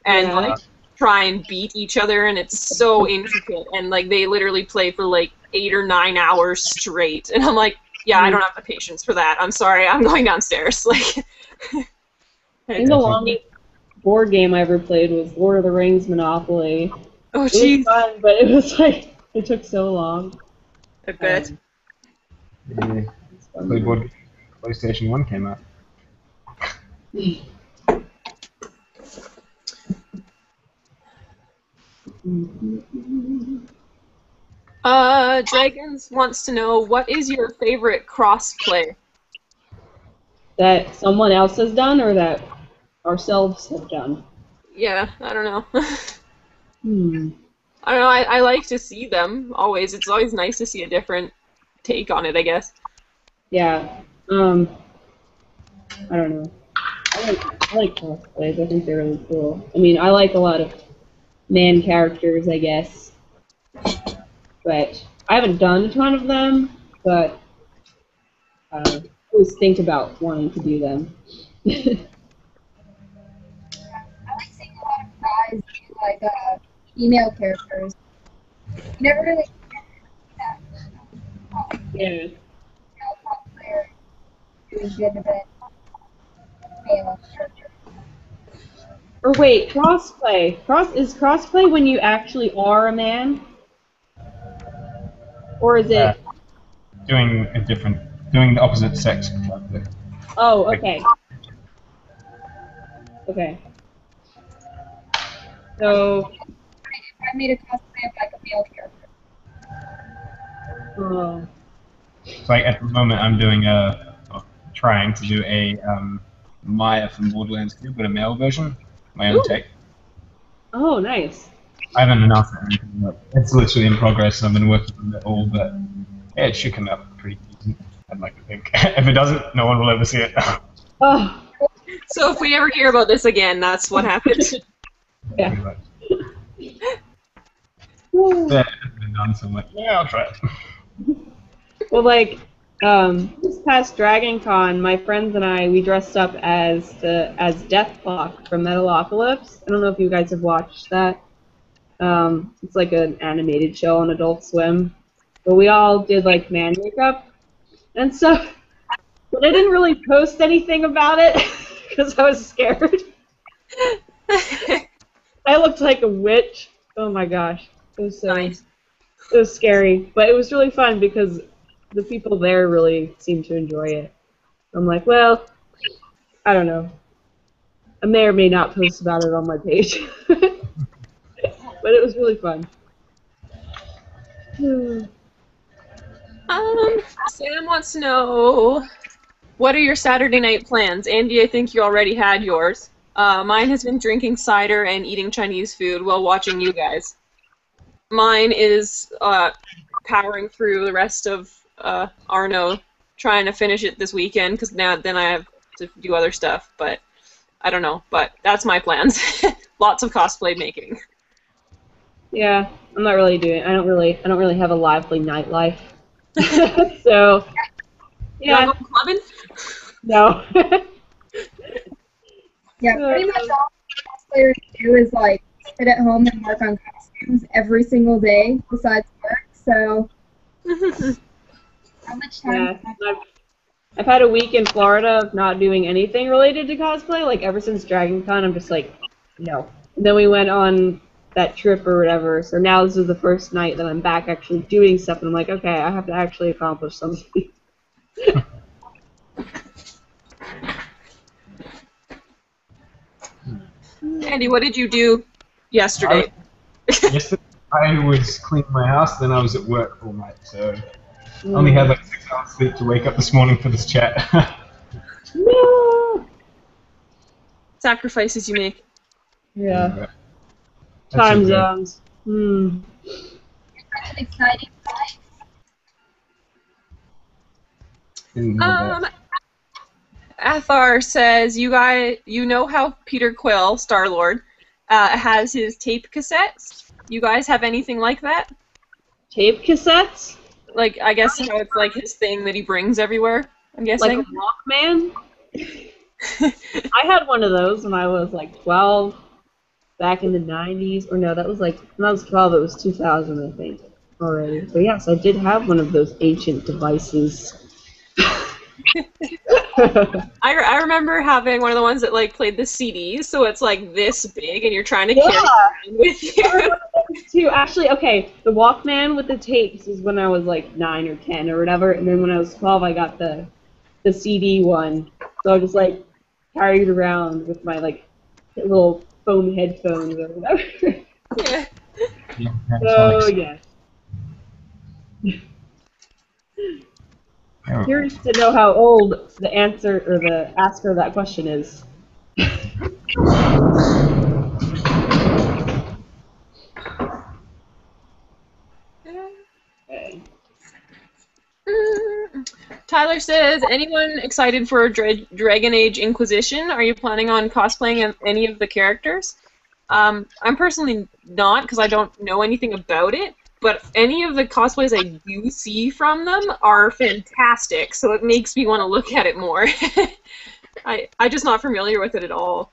and Yeah. like try and beat each other, and it's so intricate. And like they literally play for like 8 or 9 hours straight, and I'm like, yeah, I don't have the patience for that. I'm sorry, I'm going downstairs. Like, I think the longest board game I ever played was Lord of the Rings Monopoly. oh It jeez, was fun, but it was like it took so long. I bet. Yeah. Played board game. PlayStation 1 came out. Dragons wants to know, what is your favorite crossplay? That someone else has done or that ourselves have done? Yeah, I don't know. I don't know. I like to see them always. It's always nice to see a different take on it, I guess. Yeah. I don't know. I like cosplays. I think they're really cool. I mean, I like a lot of man characters, I guess, but I haven't done a ton of them. But I always think about wanting to do them. I like seeing a lot of guys do like female characters. You never really see that. Yeah. Female cosplayer doing good to bit male character. Or wait, crossplay. Is crossplay when you actually are a man? Or is it? Doing the opposite sex. Exactly. Oh, okay. Okay. So. I made a cosplay of like a male character. Oh. So like at the moment, I'm doing trying to do a Maya from Borderlands 2, but a male version, my own Ooh. take. Oh, nice. I haven't announced it or anything, but it's literally in progress. I've been working on it all, but yeah, it should come out pretty decent. I'd like to think. If it doesn't, no one will ever see it. Oh. So if we ever hear about this again, that's what happens. Yeah. Pretty much. Yeah, it hasn't been done, so I'm like, yeah, I'll try it. Well, like, this past Dragon Con, my friends and I, we dressed up as Deathclock from Metalocalypse. I don't know if you guys have watched that. It's like an animated show on Adult Swim. But we all did, like, man makeup and stuff. But I didn't really post anything about it because I was scared. I looked like a witch. Oh my gosh. It was so Nice. It was scary, but it was really fun because the people there really seemed to enjoy it. I'm like, well, I don't know. I may or may not post about it on my page. But it was really fun. Sam wants to know, what are your Saturday night plans? Andy, I think you already had yours. Mine has been drinking cider and eating Chinese food while watching you guys. Mine is powering through the rest of Arno, trying to finish it this weekend, because then I have to do other stuff, but I don't know. But that's my plans. Lots of cosplay making. Yeah, I'm not really doing. I don't really have a lively nightlife. So, You yeah, wanna go clubbing? no. Yeah, pretty much all cosplayers do is like sit at home and work on costumes every single day besides work. So how much time? Yeah, I've had a week in Florida of not doing anything related to cosplay. Like ever since Dragon Con, I'm just like, no. And then we went on that trip or whatever. So now this is the first night that I'm back actually doing stuff, and I'm like, okay, I have to actually accomplish something. Andy, what did you do yesterday? Yesterday I was cleaning my house, then I was at work all night, so I only had like 6 hours sleep to wake up this morning for this chat. No. Sacrifices you make. Yeah. That's Time okay. zones. Such an exciting life. Didn't know that. Athar says, you know how Peter Quill, Star-Lord, has his tape cassettes? You guys have anything like that? Tape cassettes? Like, I guess how it's like his thing that he brings everywhere, I'm guessing. Like a Walkman? I had one of those when I was like 12, back in the 90s. Or no, that was like, when I was 12, it was 2000, I think, already. But yes, I did have one of those ancient devices. I remember having one of the ones that like played the CDs, so it's like this big, and you're trying to carry it around with you. Too. Actually, okay, the Walkman with the tapes is when I was like 9 or 10 or whatever, and then when I was 12, I got the CD one. So I just like carried around with my like little foam headphones or whatever. Yeah. Yeah, So yes. Oh. Curious to know how old the answer or the asker of that question is. Tyler says, anyone excited for Dragon Age Inquisition? Are you planning on cosplaying any of the characters? I'm personally not, because I don't know anything about it, but any of the cosplays I do see from them are fantastic, so it makes me want to look at it more. I'm just not familiar with it at all.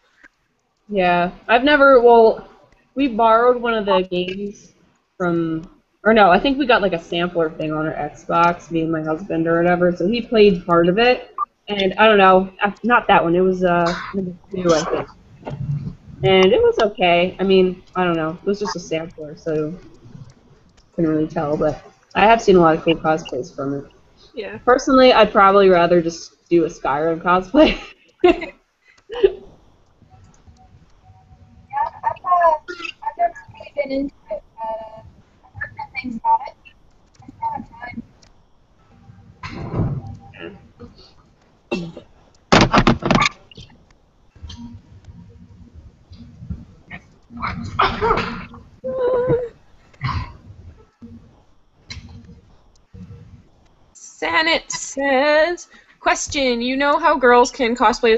Yeah, I've never, well, we borrowed one of the games from, or no, I think we got like a sampler thing on our Xbox, me and my husband or whatever, so he played part of it, and I don't know, not that one, it was number 2, I think. And it was okay. I mean, I don't know, it was just a sampler, so couldn't really tell, but I have seen a lot of cool cosplays from it. Yeah. Personally, I'd probably rather just do a Skyrim cosplay. I've never really been into it, but I've heard good things about it. I just don't have time. Sanit says, question, you know how girls can cosplay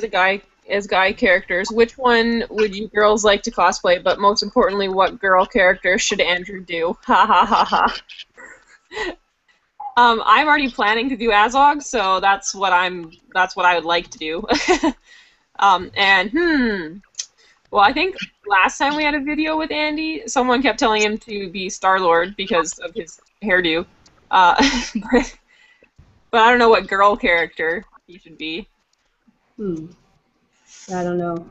as guy characters. Which one would you girls like to cosplay? But most importantly, what girl character should Andrew do? Ha ha ha ha. I'm already planning to do Azog, so that's what I would like to do. Well, I think last time we had a video with Andy, someone kept telling him to be Star-Lord because of his hairdo. But I don't know what girl character he should be. I don't know.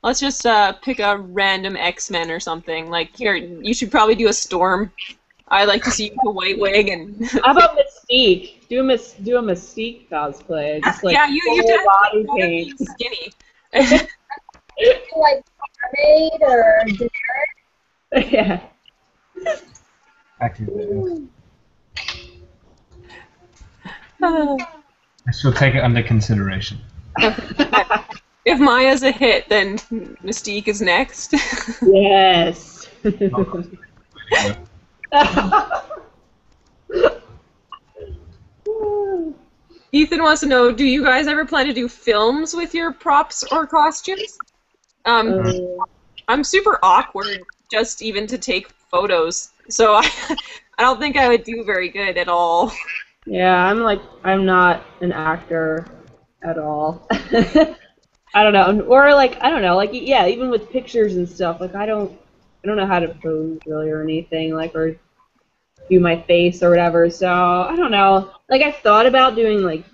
Let's just pick a random X-Men or something. Like, here, you should probably do a Storm. I like to see you with a white wig and. How about Mystique? Do a Mystique cosplay. Just like yeah, you body definitely paint. be skinny. Like mermaid or generic. Yeah. Back to you. I shall take it under consideration. If Maya's a hit, then Mystique is next. Yes. Ethan wants to know, do you guys ever plan to do films with your props or costumes? I'm super awkward just even to take photos, so I don't think I would do very good at all. Yeah, I'm not an actor at all. I don't know, or like I don't know, like yeah, even with pictures and stuff, like I don't know how to pose really or anything, like or do my face or whatever. So I don't know. Like I've thought about doing like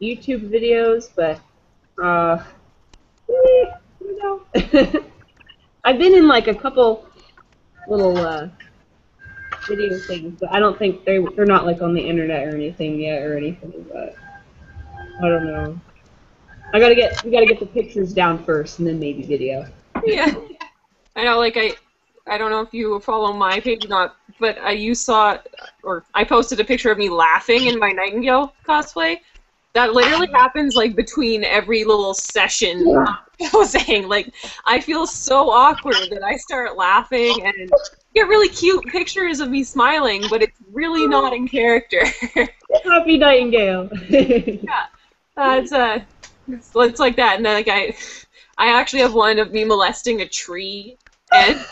YouTube videos, but you know. I've been in like a couple little video things, but I don't think they're not like on the internet or anything yet or anything. But I don't know. We gotta get the pictures down first, and then maybe video. Yeah, I know. Like I don't know if you follow my page or not, but I posted a picture of me laughing in my Nightingale cosplay. That literally happens like between every little session. I was saying, like, I feel so awkward that I start laughing and get really cute pictures of me smiling, but it's really not in character. Happy Nightingale. Yeah, it's like that, and then like I actually have one of me molesting a tree, and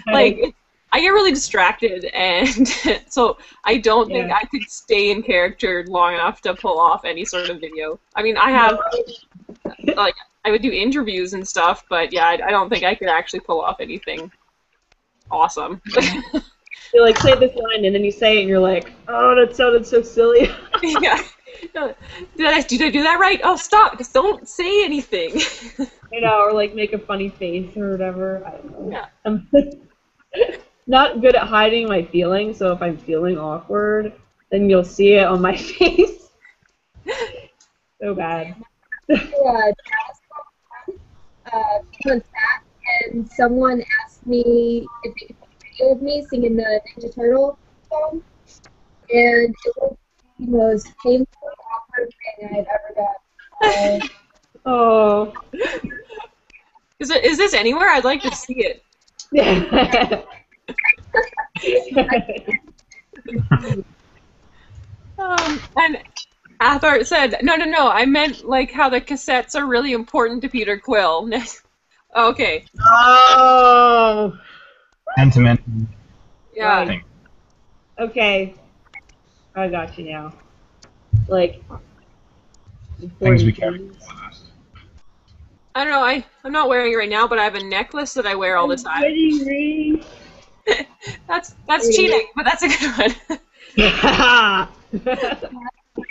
like I get really distracted, and so I don't think I could stay in character long enough to pull off any sort of video. I mean, I have like I would do interviews and stuff, but yeah, I don't think I could actually pull off anything awesome. You like say this line and then you say it and you're like, oh, that sounded so silly. Yeah. Did I do that right? Oh, stop! Just don't say anything. You know, or like make a funny face or whatever. I don't know. Yeah. I'm not good at hiding my feelings, so if I'm feeling awkward, then you'll see it on my face. So bad. Months back, and someone asked me if they could take a video of me singing the Ninja Turtle song, and it was the most painful, awkward thing I've ever done. Oh. Is this anywhere? I'd like to see it. And Athart said, no, I meant like how the cassettes are really important to Peter Quill. Okay. Oh. Sentiment. Yeah. Right. Okay. I got you now. Like, Things we important carry things. with us. I don't know, I'm not wearing it right now, but I have a necklace that I wear all the time. Wedding ring. That's cheating, but that's a good one. Yeah.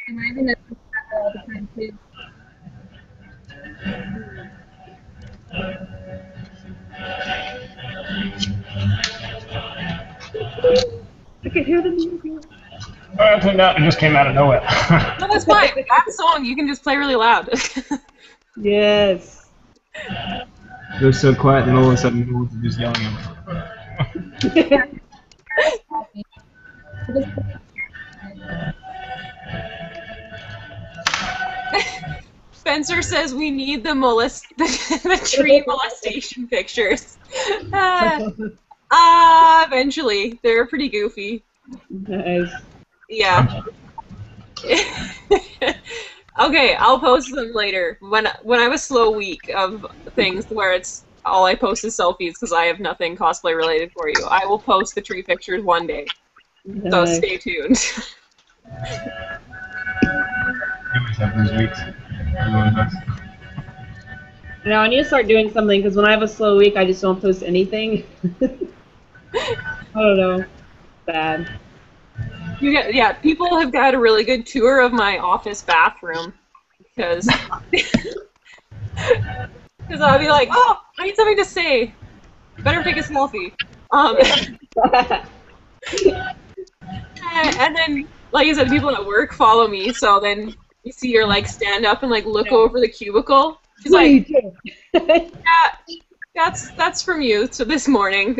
And I even know that all the time too. I can hear the music. Oh, it turned out it just came out of nowhere. No, that's fine. That song you can just play really loud. Yes. It was so quiet, then all of a sudden, people were just yelling at me. Spencer says we need the tree molestation pictures. Eventually. They're pretty goofy. Nice. Yeah. Okay, I'll post them later. When I have a slow week of things where it's all I post is selfies because I have nothing cosplay related for you, I will post the tree pictures one day. So Nice. stay tuned. We always have those weeks. Everyone does. Now I need to start doing something because when I have a slow week, I just don't post anything. I don't know. Bad. Yeah, people have got a really good tour of my office bathroom because I'll be like, oh, I need something to say. Better take a selfie. And then, like I said, people at work follow me, so then you see her like stand up and like look over the cubicle. She's like, yeah, that's from you. So this morning.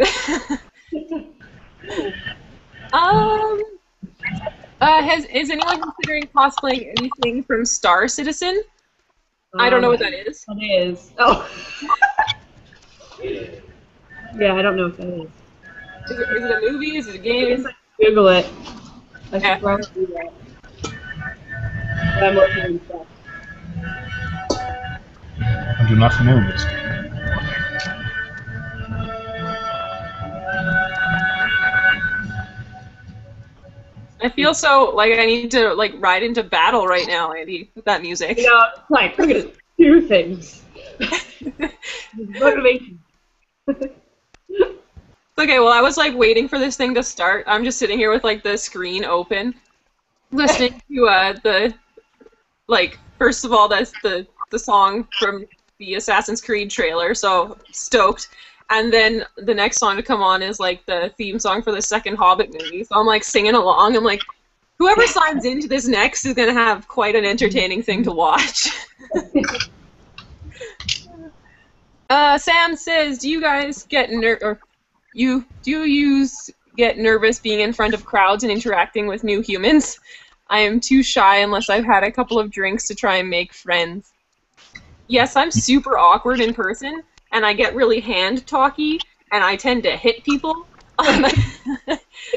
Is anyone considering cosplaying anything from Star Citizen? I don't know what that is. It is. Oh. Yeah, I don't know what that is. Is it a movie? Is it a game? Google it. I Yeah. should probably do that. But I'm looking at stuff. I do not know this. I feel so like I need to like ride into battle right now, Andy, with that music. You know, it's like, we're gonna do things. Motivation. Okay, well, I was like waiting for this thing to start. I'm just sitting here with like the screen open, listening to the like first of all that's the song from the Assassin's Creed trailer, so stoked. And then the next song to come on is like the theme song for the second Hobbit movie. So I'm like singing along. I'm like, whoever signs into this next is gonna have quite an entertaining thing to watch. Sam says, do you guys get get nervous being in front of crowds and interacting with new humans? I am too shy unless I've had a couple of drinks to try and make friends. Yes, I'm super awkward in person, and I get really hand-talky, and I tend to hit people. I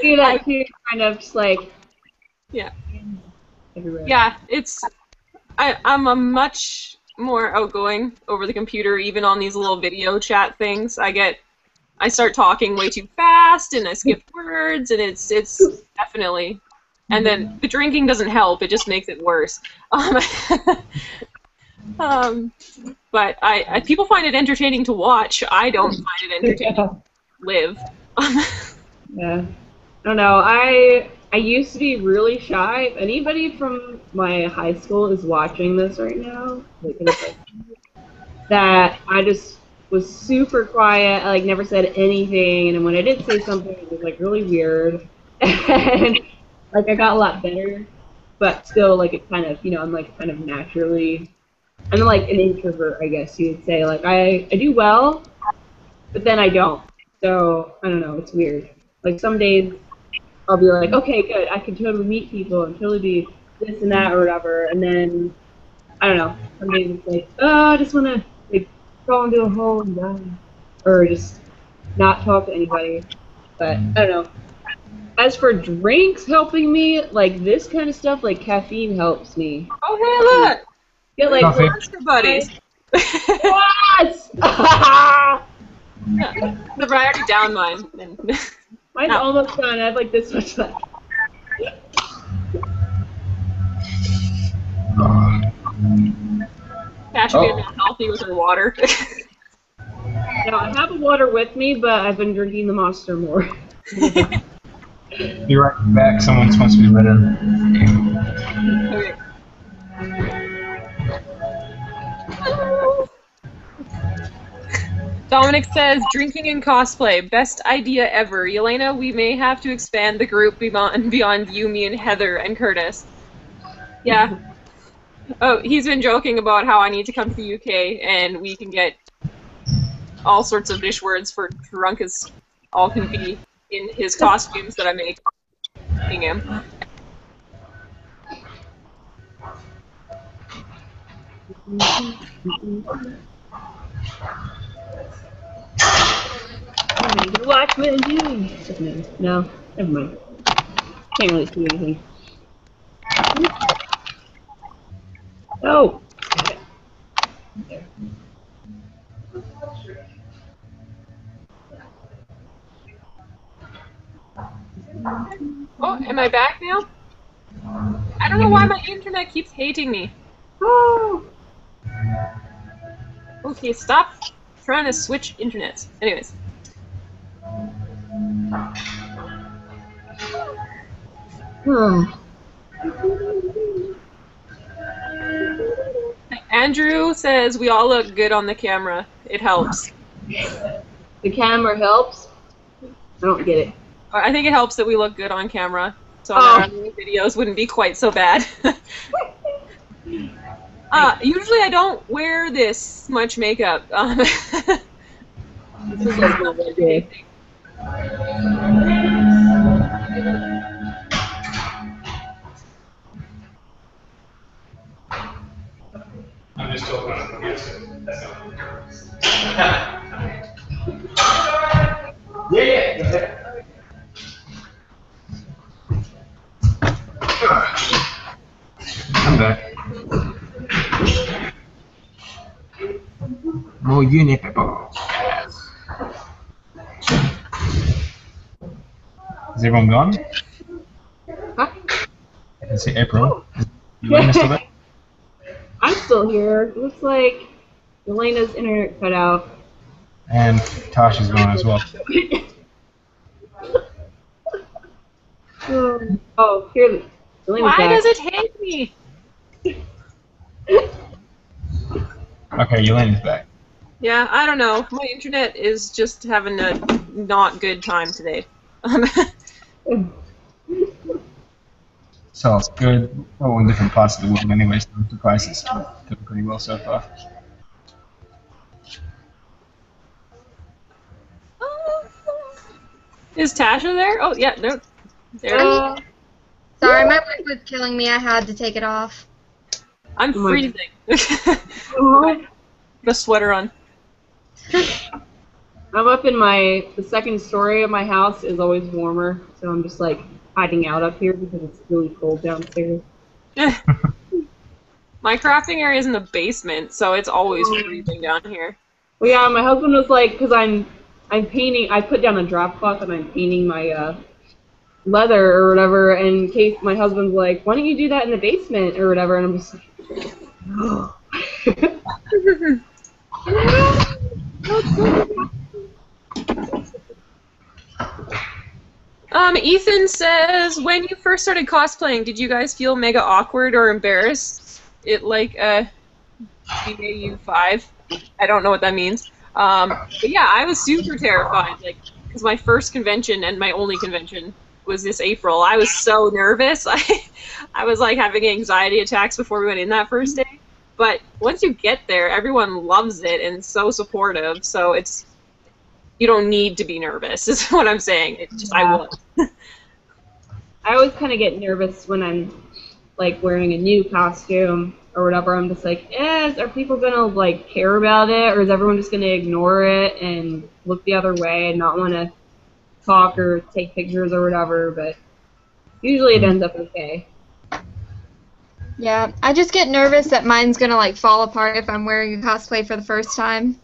do that too, kind of just like... Yeah. Everywhere. Yeah, I'm a much more outgoing over the computer, even on these little video chat things. I start talking way too fast, and I skip words, and it's definitely... And then the drinking doesn't help, it just makes it worse. But people find it entertaining to watch. I don't find it entertaining to live. Yeah. I don't know. I used to be really shy. If anybody from my high school is watching this right now, that I just was super quiet. I like never said anything, and when I did say something, it was like really weird. And like I got a lot better, but still, like it kind of, I'm like kind of naturally. I'm like an introvert, I guess you would say. Like I do well, but then I don't. So I don't know. It's weird. Like some days I'll be like, okay, good. I can totally meet people and totally be this and that or whatever. And then I don't know. Some days it's like, oh, I just want to like go into a hole and die, or just not talk to anybody. But I don't know. As for drinks helping me, like this kind of stuff, like caffeine helps me. Oh, hey, look! Get like Coffee. Monster buddies. what? I already down mine. Mine's No. almost done. I have like this much left. Tasha being not healthy with her water. No, I have the water with me, but I've been drinking the Monster more. Be right back. Someone's supposed to be let in. Okay. Dominic says, drinking and cosplay, best idea ever. Yelaina, we may have to expand the group beyond you, me, and Heather and Curtis. Yeah. Oh, he's been joking about how I need to come to the UK and we can get all sorts of dish words for drunk as all can be in his costumes that I make him. Watch what I'm doing. No, never mind. Can't really see anything. Oh! There. Oh, am I back now? I don't know why my internet keeps hating me. Oh! Okay, stop trying to switch internets. Anyways. Andrew says we all look good on the camera. It helps. The camera helps? I don't get it. I think it helps that we look good on camera, so that our videos wouldn't be quite so bad. Usually I don't wear this much makeup. This is like my day. I'm just talking about that's not yeah. I'm back. More unit people. Yes. Is everyone gone? Huh? I can see April. You letting us still there? I'm still here. It looks like Yeleina's internet cut out. And Tasha's gone as well. Oh, here. Yeleina's Why back. does it hate me? Okay, Yelena's back. Yeah, I don't know. My internet is just having a not good time today. So it's good. Oh, in different parts of the world anyway, so I'm surprised it's doing pretty well so far. Is Tasha there? Oh, yeah, there. Sorry, my wife was killing me. I had to take it off. I'm freezing. The sweater on. I'm up in the second story of my house is always warmer, so I'm just like hiding out up here because it's really cold downstairs. My crafting area is in the basement, so it's always freezing down here. Well, yeah, my husband was like, because I'm painting, I put down a drop cloth and I'm painting my leather or whatever, and in case my husband's like, why don't you do that in the basement or whatever, and I'm just like, Ethan says, when you first started cosplaying, did you guys feel mega awkward or embarrassed? It like BAU5. I don't know what that means. But yeah, I was super terrified, like, because my first convention and my only convention was this April. I was so nervous. I was like having anxiety attacks before we went in that first day. But once you get there, everyone loves it and so supportive. So you don't need to be nervous, is what I'm saying. It's just, I was. I always kind of get nervous when I'm like wearing a new costume or whatever. I'm just like, are people gonna like care about it, or is everyone just gonna ignore it and look the other way and not want to talk or take pictures or whatever, but usually it ends up okay. Yeah, I just get nervous that mine's gonna like fall apart if I'm wearing a cosplay for the first time.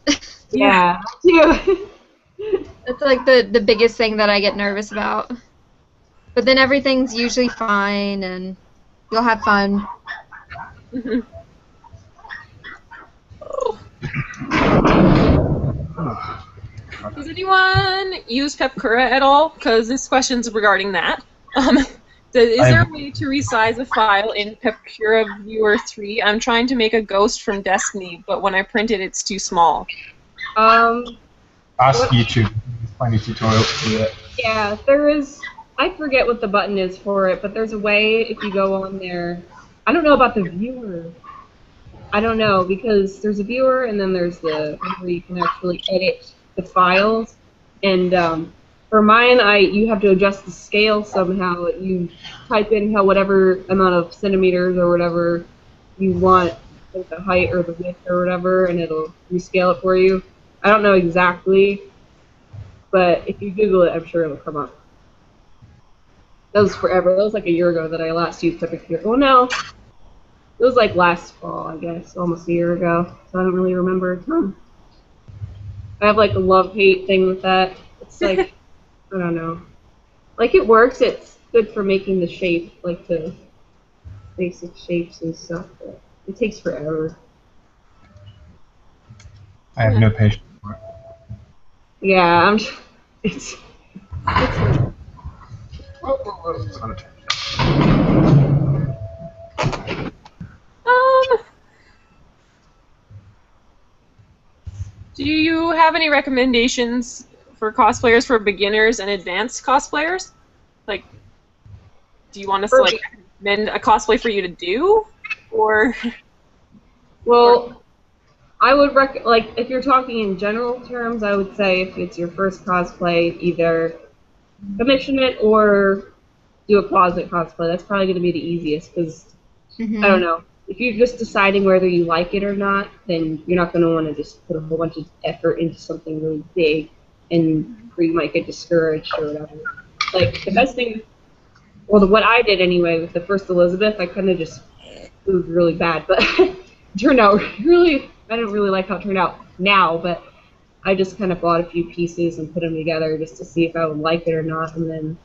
Yeah, too. That's like the biggest thing that I get nervous about. But then everything's usually fine and you'll have fun. Does anyone use Pepcura at all? Because this question's regarding that. Is there a way to resize a file in Pepcura Viewer 3? I'm trying to make a ghost from Destiny, but when I print it, it's too small. Ask YouTube. There's plenty of tutorials to do it. Yeah, there is. I forget what the button is for it, but there's a way if you go on there. I don't know about the viewer. I don't know, because there's a viewer and then there's the where you can actually edit the files. And for mine, you have to adjust the scale somehow. You type in whatever amount of centimeters or whatever you want, like the height or the width or whatever, and it'll rescale it for you. I don't know exactly, but if you Google it, I'm sure it'll come up. That was forever. That was like a year ago that I last used Pepcura. Well, no. It was like last fall, I guess, almost a year ago, so I don't really remember a ton. I have like a love-hate thing with that. It's like, I don't know. Like it works, it's good for making the shape, like the basic shapes and stuff, but it takes forever. I have no patience for it. Yeah, it's Do you have any recommendations for cosplayers for beginners and advanced cosplayers? Like, do you want us to like recommend a cosplay for you to do, or? Well, I would like if you're talking in general terms, I would say if it's your first cosplay, either commission it or do a closet cosplay. That's probably going to be the easiest because I don't know. If you're just deciding whether you like it or not, then you're not going to want to just put a whole bunch of effort into something really big, and where you might get discouraged or whatever. Like the best thing, well, what I did anyway with the first Elizabeth, I kind of just it was really bad, but it turned out really. I didn't really like how it turned out now, but I just kind of bought a few pieces and put them together just to see if I would like it or not, and then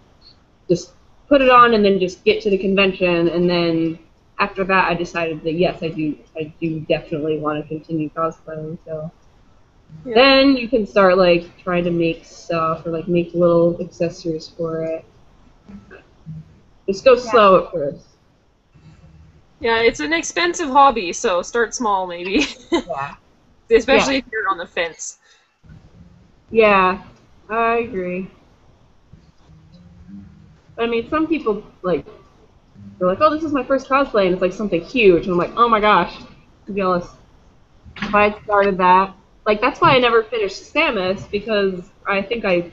just put it on, and then just get to the convention, and then after that I decided that yes, I do definitely want to continue cosplaying. So then you can start like trying to make stuff or like make little accessories for it. Just go slow at first. Yeah, it's an expensive hobby, so start small maybe. Yeah. Especially if you're on the fence. Yeah, I agree. I mean, some people like they're like, oh, this is my first cosplay, and it's like something huge, and I'm like, oh my gosh, I'm jealous. If I had started that, like that's why I never finished Samus, because I think I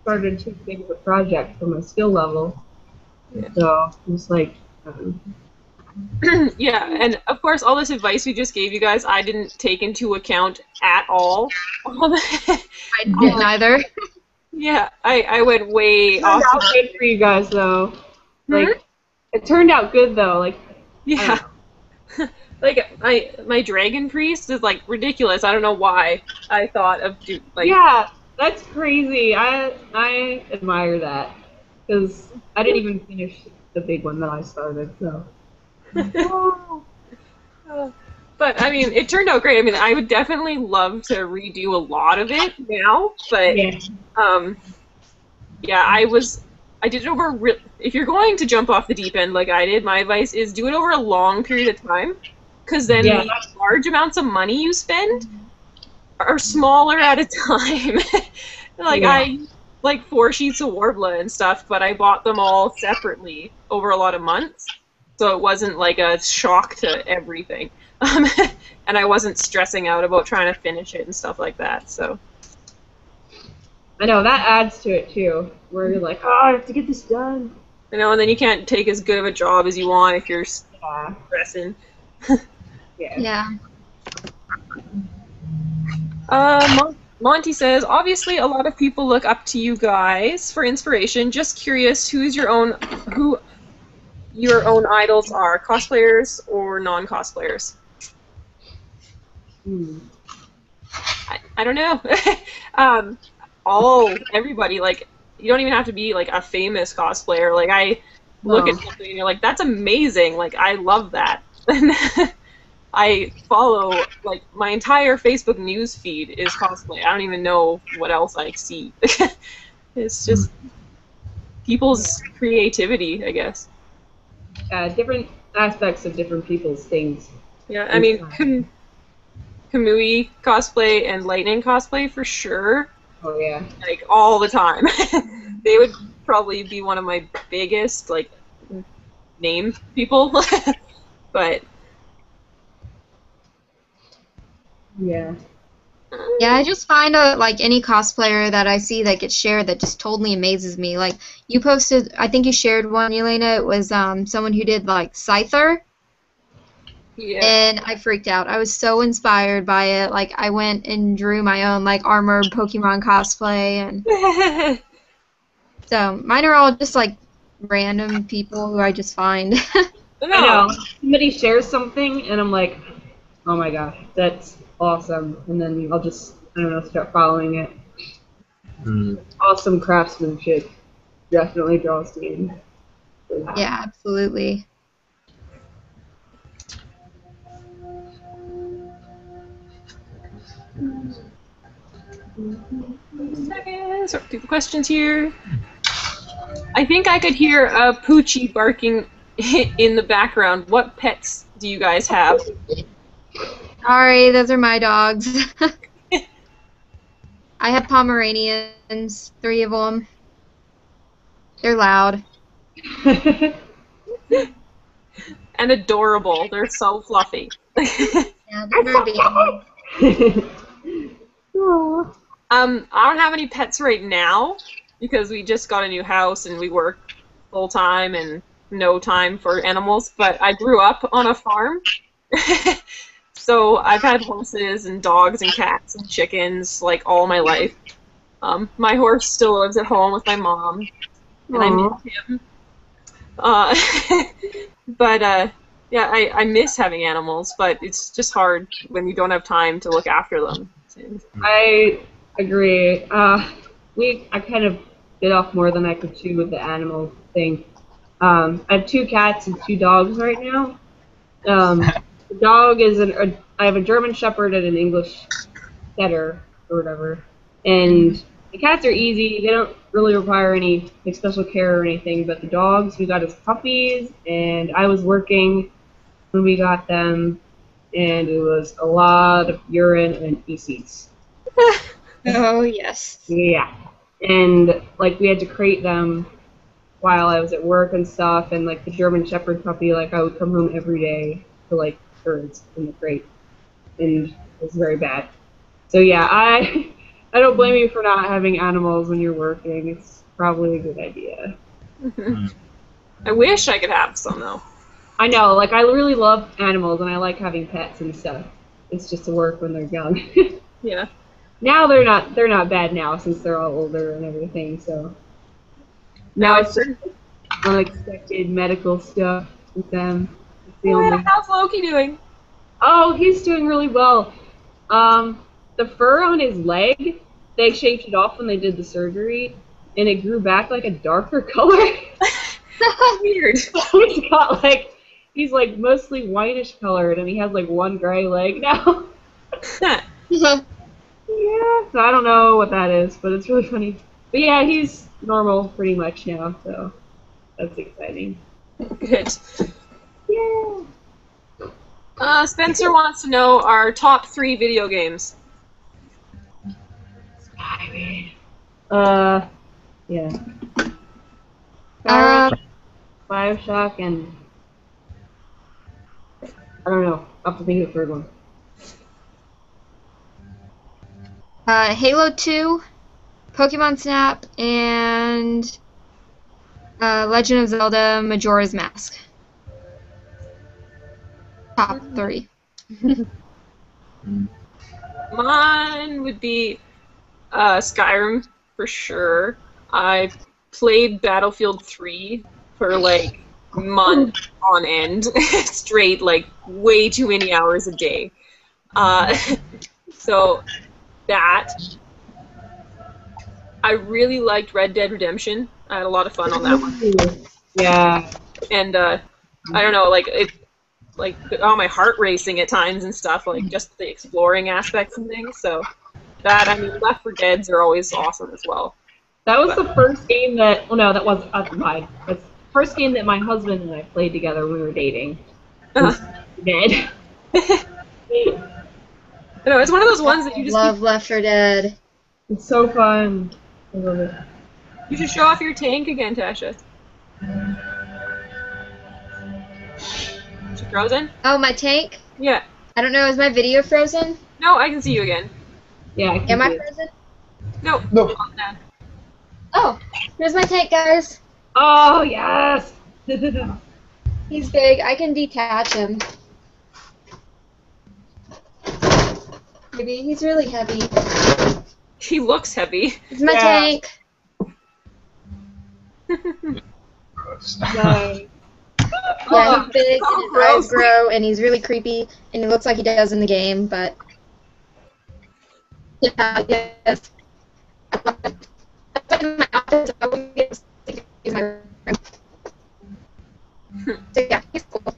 started too big of a project for my skill level. Yeah. So I'm just like. Yeah, and of course, all this advice we just gave you guys, I didn't take into account at all. I didn't either. Yeah, I went way off. It turned out good for you guys, though. Like, it turned out good, though. Like, yeah. Like, my Dragon Priest is, like, ridiculous. I don't know why I thought of, like... Yeah, that's crazy. I admire that. Because I didn't even finish the big one that I started, so... But I mean, it turned out great. I mean, I would definitely love to redo a lot of it now, but yeah, I did it over. If you're going to jump off the deep end like I did, my advice is do it over a long period of time, because then the large amounts of money you spend are smaller at a time. Like I like 4 sheets of Warbler and stuff, but I bought them all separately over a lot of months. So it wasn't like a shock to everything. And I wasn't stressing out about trying to finish it and stuff like that, so. I know, that adds to it too, where you're like, oh, I have to get this done. You know, and then you can't take as good of a job as you want if you're stressing. Yeah. Monty says, obviously a lot of people look up to you guys for inspiration. Just curious, who your own idols are, cosplayers or non-cosplayers? I don't know. Everybody, like, you don't even have to be like a famous cosplayer. Like, I look at something and you're like, that's amazing. Like, I love that. I follow, like, my entire Facebook news feed is cosplay. I don't even know what else I see. It's just people's creativity, I guess. Different aspects of different people's things. Yeah, I mean, Kamui cosplay and Lightning cosplay for sure. Oh, yeah. Like, all the time. They would probably be one of my biggest, like, name people. But yeah. Yeah, I just find like any cosplayer that I see that gets shared that just totally amazes me. Like you posted, I think you shared one, Yelaina. It was someone who did like Scyther. yeah. And I freaked out. I was so inspired by it. Like I went and drew my own like armored Pokemon cosplay, and so mine are all just like random people who I just find. I know. Somebody shares something, and I'm like, oh my gosh, that's awesome. And then I'll just, I don't know, start following it. Awesome craftsmanship definitely draws me in. Yeah, absolutely. Sort through the questions here. I think I could hear a Poochie barking in the background. What pets do you guys have? Sorry, those are my dogs. I have Pomeranians, 3 of them. They're loud. And adorable. They're so fluffy. Yeah, they're very big. I don't have any pets right now because we just got a new house and we work full time and no time for animals. But I grew up on a farm, so I've had horses and dogs and cats and chickens like all my life. My horse still lives at home with my mom, and I miss him. But yeah, I miss having animals, but it's just hard when you don't have time to look after them. I agree. I kind of bit off more than I could chew with the animal thing. I have 2 cats and 2 dogs right now. The dog is I have a German Shepherd and an English Setter or whatever. And the cats are easy. They don't really require any like special care or anything. But the dogs, we got as puppies, and I was working when we got them, and it was a lot of urine and feces. Oh, yes. Yeah. And, like, we had to crate them while I was at work and stuff, and, like, the German Shepherd puppy, like, I would come home every day to, like, birds in the crate, and it was very bad. So, yeah, I don't blame you for not having animals when you're working. It's probably a good idea. I wish I could have some, though. I know, like, I really love animals, and I like having pets and stuff. It's just to work when they're young. Yeah. Now they're not bad now since they're all older and everything, so. Now it's just unexpected medical stuff with them. How's Loki doing? Oh, he's doing really well. The fur on his leg, they shaved it off when they did the surgery, and it grew back like a darker color. Weird. He's like mostly whitish colored, and he has like 1 gray leg now. Yeah, so I don't know what that is, but it's really funny. But yeah, he's normal pretty much now, so that's exciting. Good. Yeah. Spencer wants to know our top 3 video games. SKYRIM. Yeah. SKYRIM, BioShock, and I don't know. I'll have to think of the 3rd one. Halo 2, Pokemon Snap, and Legend of Zelda Majora's Mask. Top 3. Mine would be Skyrim, for sure. I played Battlefield 3 for, like, months on end. Straight, like, way too many hours a day. So, that. I really liked Red Dead Redemption. I had a lot of fun on that one. Yeah. And, I don't know, like, all my heart racing at times and stuff, like, just the exploring aspects and things, so... That, I mean, Left 4 Deads are always awesome as well. That was the first game that, well, no, that was mine. That's the first game that my husband and I played together when we were dating. Was Dead. No, it's one of those ones that you just love Left 4 Dead. It's so fun. I love it. You should show off your tank again, Tasha. Is she frozen? Oh, my tank? Yeah. I don't know, is my video frozen? No, I can see you again. Yeah, Am I frozen? No. No. Oh, here's my tank, guys. Oh, yes! He's big. I can detach him. Maybe he's really heavy. He looks heavy. It's my Yeah. tank. Gross. Nice. Yeah, he's big, Oh, and his gross. eyes grow, and he's really creepy, and he looks like he does in the game, but... Yeah, yes. In my office, I wouldn't get to use my room. So yeah, he's cool.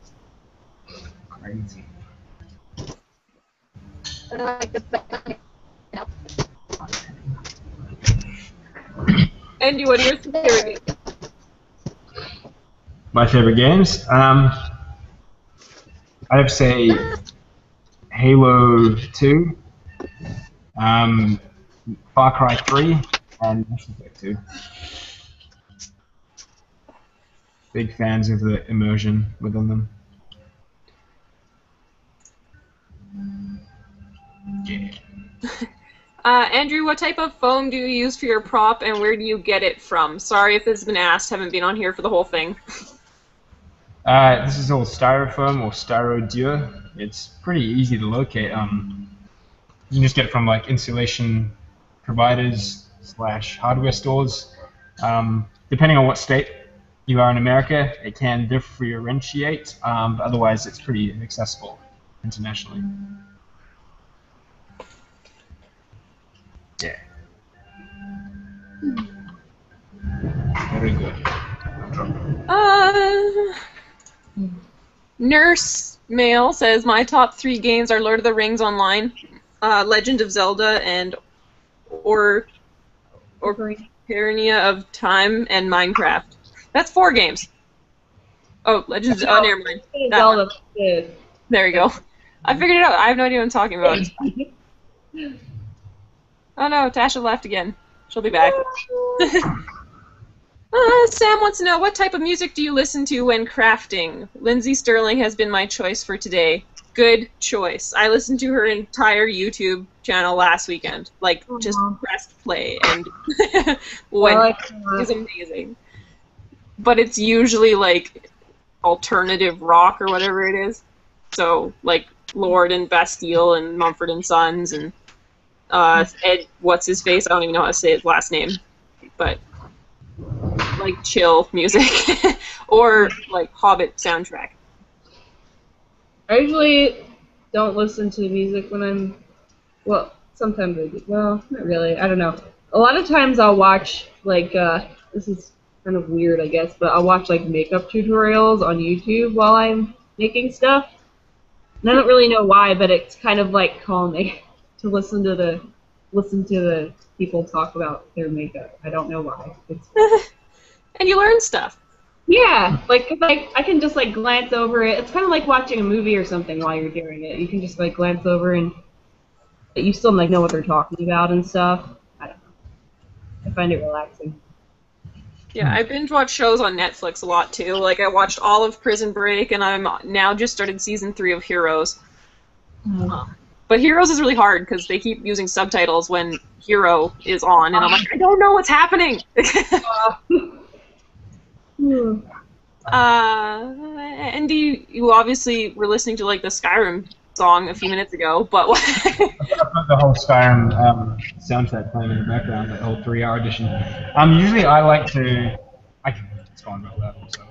Crazy. I don't like this, but, no. Andy, what are your favorite games? My favorite games? I have to say Halo 2, Far Cry 3, and Mass Effect 2. Big fans of the immersion within them. Yeah. Andrew, what type of foam do you use for your prop, and where do you get it from? Sorry if this has been asked, haven't been on here for the whole thing. This is all styrofoam or styrodur. It's pretty easy to locate. You can just get it from like insulation providers / hardware stores. Depending on what state you are in America, it can differentiate, but otherwise it's pretty accessible internationally. Yeah. Very good. Nurse Mail says, my top 3 games are Lord of the Rings Online, Legend of Zelda, and Ocarina of Time, and Minecraft. That's 4 games. Oh, Legends. Oh, never mind. That one. There you go. I figured it out. I have no idea what I'm talking about. Oh no, Tasha left again. She'll be back. Sam wants to know, what type of music do you listen to when crafting? Lindsay Sterling has been my choice for today. Good choice. I listened to her entire YouTube channel last weekend. Like, just pressed play, and it was amazing. But it's usually, like, alternative rock or whatever it is. So, like, Lord and Bastille and Mumford and Sons and Ed, what's-his-face? I don't even know how to say his last name. But... like chill music or like Hobbit soundtrack. I usually don't listen to music when I'm, well, sometimes I do. Well, not really. I don't know. A lot of times I'll watch, like, this is kind of weird, I guess, but I'll watch, like, makeup tutorials on YouTube while I'm making stuff. And I don't really know why, but it's kind of, like, calming to listen to the people talk about their makeup. I don't know why. It's and you learn stuff. Yeah, like I can just like glance over it. It's kind of like watching a movie or something while you're doing it. You can just like glance over and you still like know what they're talking about and stuff. I don't know. I find it relaxing. Yeah, I binge watch shows on Netflix a lot too. Like I watched all of Prison Break, and I'm now just started season 3 of Heroes. But Heroes is really hard because they keep using subtitles when Hero is on, and I'm like, I don't know what's happening. Andy, you obviously were listening to like the Skyrim song a few minutes ago, but I've got the whole Skyrim soundtrack playing in the background, that whole 3-hour edition. Usually I like to... It's gone real loud, so...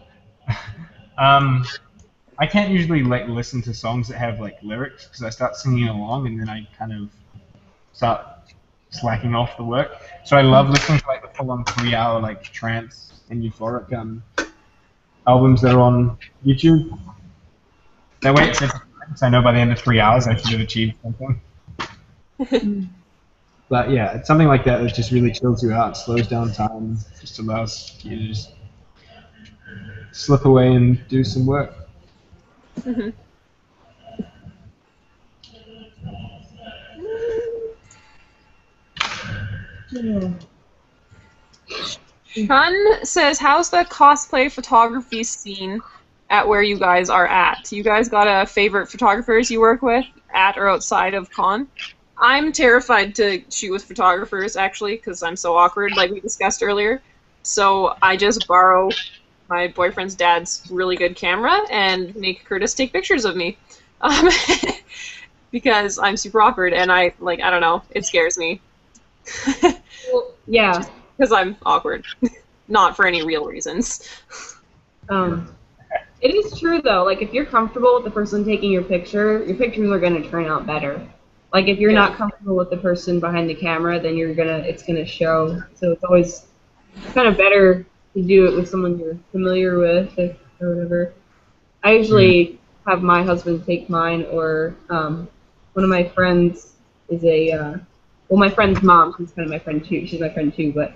I can't usually like listen to songs that have like lyrics because I start singing along and then I kind of start slacking off the work. So I love listening to like the full-on 3-hour like trance and euphoric albums that are on YouTube. That way it's I know by the end of 3 hours I should have achieved something. But yeah, it's something like that just really chills you out, slows down time, just allows you to just slip away and do some work. Chun says, how's the cosplay photography scene at where you guys are at? You guys got a favorite photographers you work with at or outside of con? I'm terrified to shoot with photographers, actually, because I'm so awkward, like we discussed earlier. So I just borrow my boyfriend's dad's really good camera and make Curtis take pictures of me. Because I'm super awkward and I don't know, it scares me. Well, yeah. Because I'm awkward. Not for any real reasons. It is true, though. Like, if you're comfortable with the person taking your pictures are going to turn out better. Like, if you're not comfortable with the person behind the camera, then it's gonna show. So it's always kind of better to do it with someone you're familiar with or whatever. I usually have my husband take mine, or one of my friends is my friend's mom, she's kind of my friend too. She's my friend too, but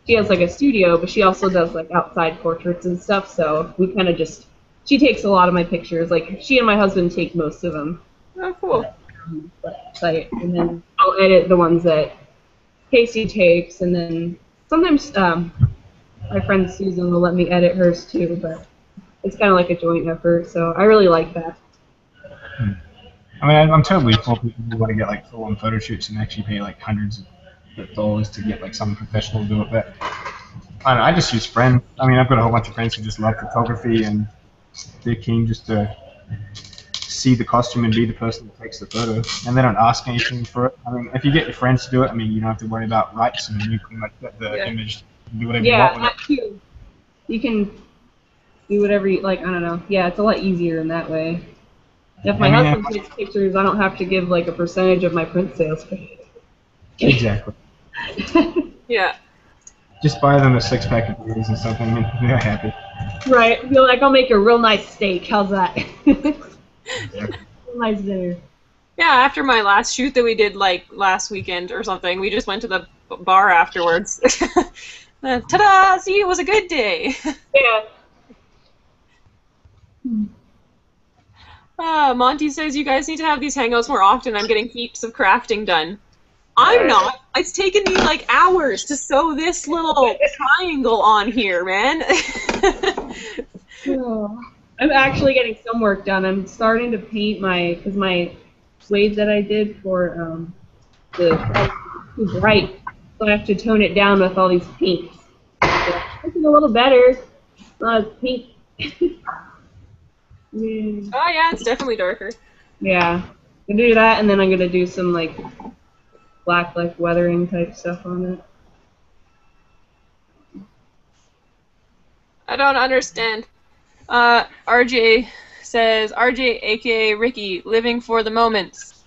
she has like a studio, but she also does like outside portraits and stuff. So we kind of she takes a lot of my pictures. Like she and my husband take most of them. Oh, cool. Site, and then I'll edit the ones that Casey takes, and then sometimes my friend Susan will let me edit hers too, but it's kind of like a joint effort, so I really like that. I mean, I'm totally for people who want to get like full-on photo shoots and actually pay like hundreds of dollars to get like some professional to do it, but I don't know, I just use friends. I mean, I've got a whole bunch of friends who just love photography and they're keen just to see the costume and be the person that takes the photo, and they don't ask anything for it. I mean, if you get your friends to do it, I mean, you don't have to worry about rights, and you can like get the image and do whatever you want with that too. You can do whatever you like. I don't know. Yeah, it's a lot easier in that way. If my husband takes pictures, I don't have to give like a percentage of my print sales. Exactly. Yeah. Just buy them a 6-pack of beers and something, and they're happy. Right. Feel like I'll make a real nice steak. How's that? Nice dinner. Yeah, after my last shoot that we did like last weekend or something, we just went to the bar afterwards. Ta-da! See, it was a good day. Yeah. Monty says you guys need to have these hangouts more often. I'm getting heaps of crafting done. I'm not. It's taken me like hours to sew this little triangle on here, man. I'm actually getting some work done. I'm starting to paint because my wave that I did for the too bright, so I have to tone it down with all these pinks. It's looking a little better. Not as pink. Yeah. Oh yeah, it's definitely darker. Yeah, I'm gonna do that, and then I'm gonna do some like black like weathering type stuff on it. I don't understand. RJ says, RJ, aka Ricky, living for the moments.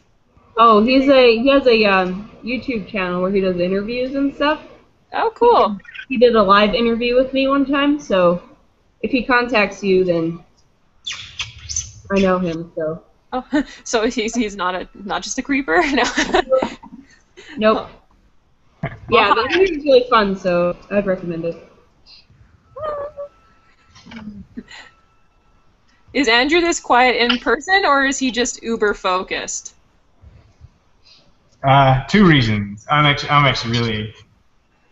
Oh, he has a YouTube channel where he does interviews and stuff. Oh, cool. He did a live interview with me one time, so if he contacts you, then I know him. So. Oh, so he's not just a creeper? No. Nope. Yeah, the interview's really fun, so I'd recommend it. Is Andrew this quiet in person, or is he just uber focused? 2 reasons. I'm actually really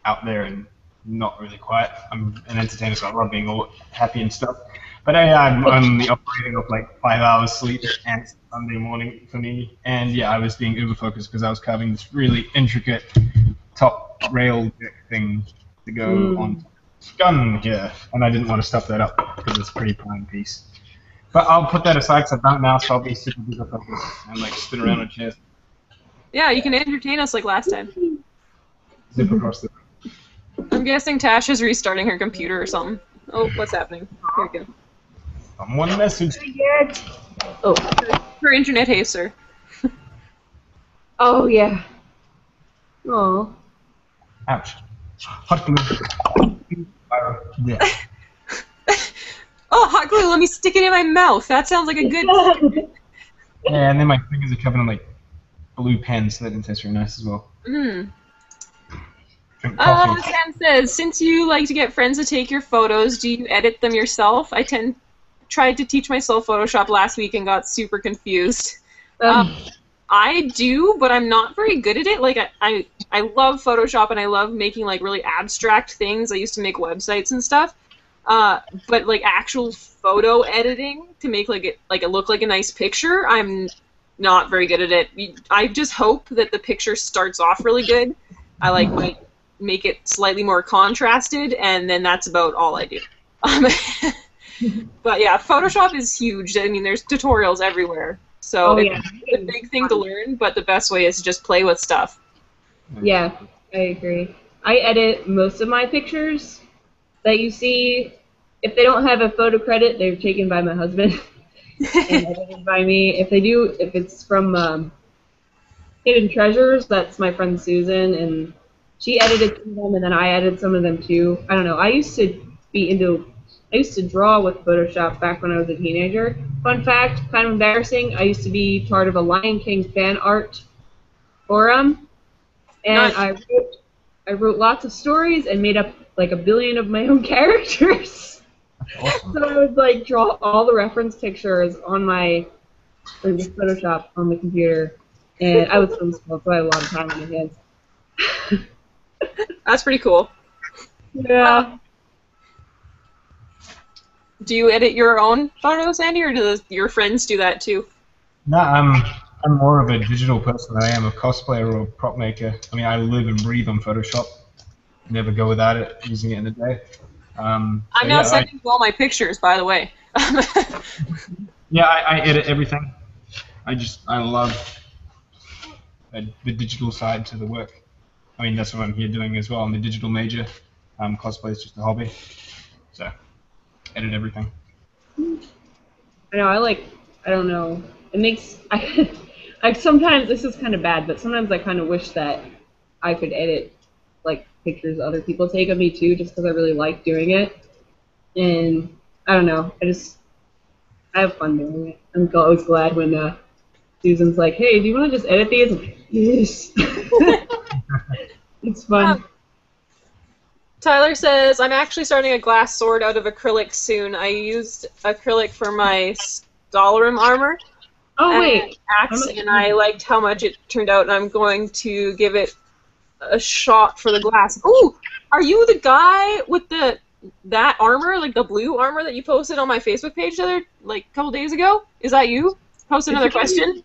out there and not really quiet. I'm an entertainer, so I love being all happy and stuff. But I'm only operating off like 5 hours sleep and Sunday morning for me. And yeah, I was being uber focused because I was carving this really intricate top rail thing to go on gun here, and I didn't want to stuff that up because it's a pretty prime piece. But I'll put that aside because I don't now, so I'll be super duper focused and like spin around on chairs. Yeah, you can entertain us like last time. Zip across the I'm guessing Tasha's restarting her computer or something. Oh, what's happening? Here we go. Someone message. Oh. Her internet hates her. Oh yeah. Oh. Ouch. Hot glue. Yeah. Oh, hot glue, let me stick it in my mouth. That sounds like a good... Yeah, and then my fingers are covered in like blue pens, so that tastes really nice as well. Mm. Drink coffee. Sam says, since you like to get friends to take your photos, do you edit them yourself? I tried to teach myself Photoshop last week and got super confused. I do, but I'm not very good at it. Like, I love Photoshop and I love making like really abstract things. I used to make websites and stuff. But like actual photo editing to make it look like a nice picture, I'm not very good at it. I just hope that the picture starts off really good. I might make it slightly more contrasted, and then that's about all I do. But yeah, Photoshop is huge. I mean, there's tutorials everywhere, so it's a big thing to learn. But the best way is to just play with stuff. Yeah, I agree. I edit most of my pictures that you see. If they don't have a photo credit, they're taken by my husband and edited by me. If they do, if it's from Hidden Treasures, that's my friend Susan, and she edited some of them, and then I edited some of them too. I don't know. I used to draw with Photoshop back when I was a teenager. Fun fact, kind of embarrassing, I used to be part of a Lion King fan art forum, and I wrote lots of stories and made up like 1 billion of my own characters. Awesome. So I would like draw all the reference pictures on my Photoshop on the computer, and I was so small, so I had a lot of time on my hands. That's pretty cool. Yeah. Do you edit your own photos, Andy, or do your friends do that too? No, I'm more of a digital person than I am a cosplayer or a prop maker. I mean, I live and breathe on Photoshop. Never go without it, using it in a day. I'm now sending you all my pictures, by the way. Yeah, I edit everything. I love the digital side to the work. I mean, that's what I'm here doing as well. I'm a digital major. Cosplay is just a hobby. So, edit everything. I know, I don't know. It makes, I sometimes, this is kind of bad, but sometimes I kind of wish that I could edit, like, pictures other people take of me too, just because I really like doing it. And, I don't know, I have fun doing it. I'm always glad when Susan's like, hey, do you want to just edit these? I'm like, yes. It's fun. Tyler says, I'm actually starting a glass sword out of acrylic soon. I used acrylic for my SKYRIM armor. Oh, wait. Axe, and I liked how much it turned out, and I'm going to give it a shot for the glass. Ooh, are you the guy with that armor, like the blue armor that you posted on my Facebook page a couple days ago? Is that you? Post another question.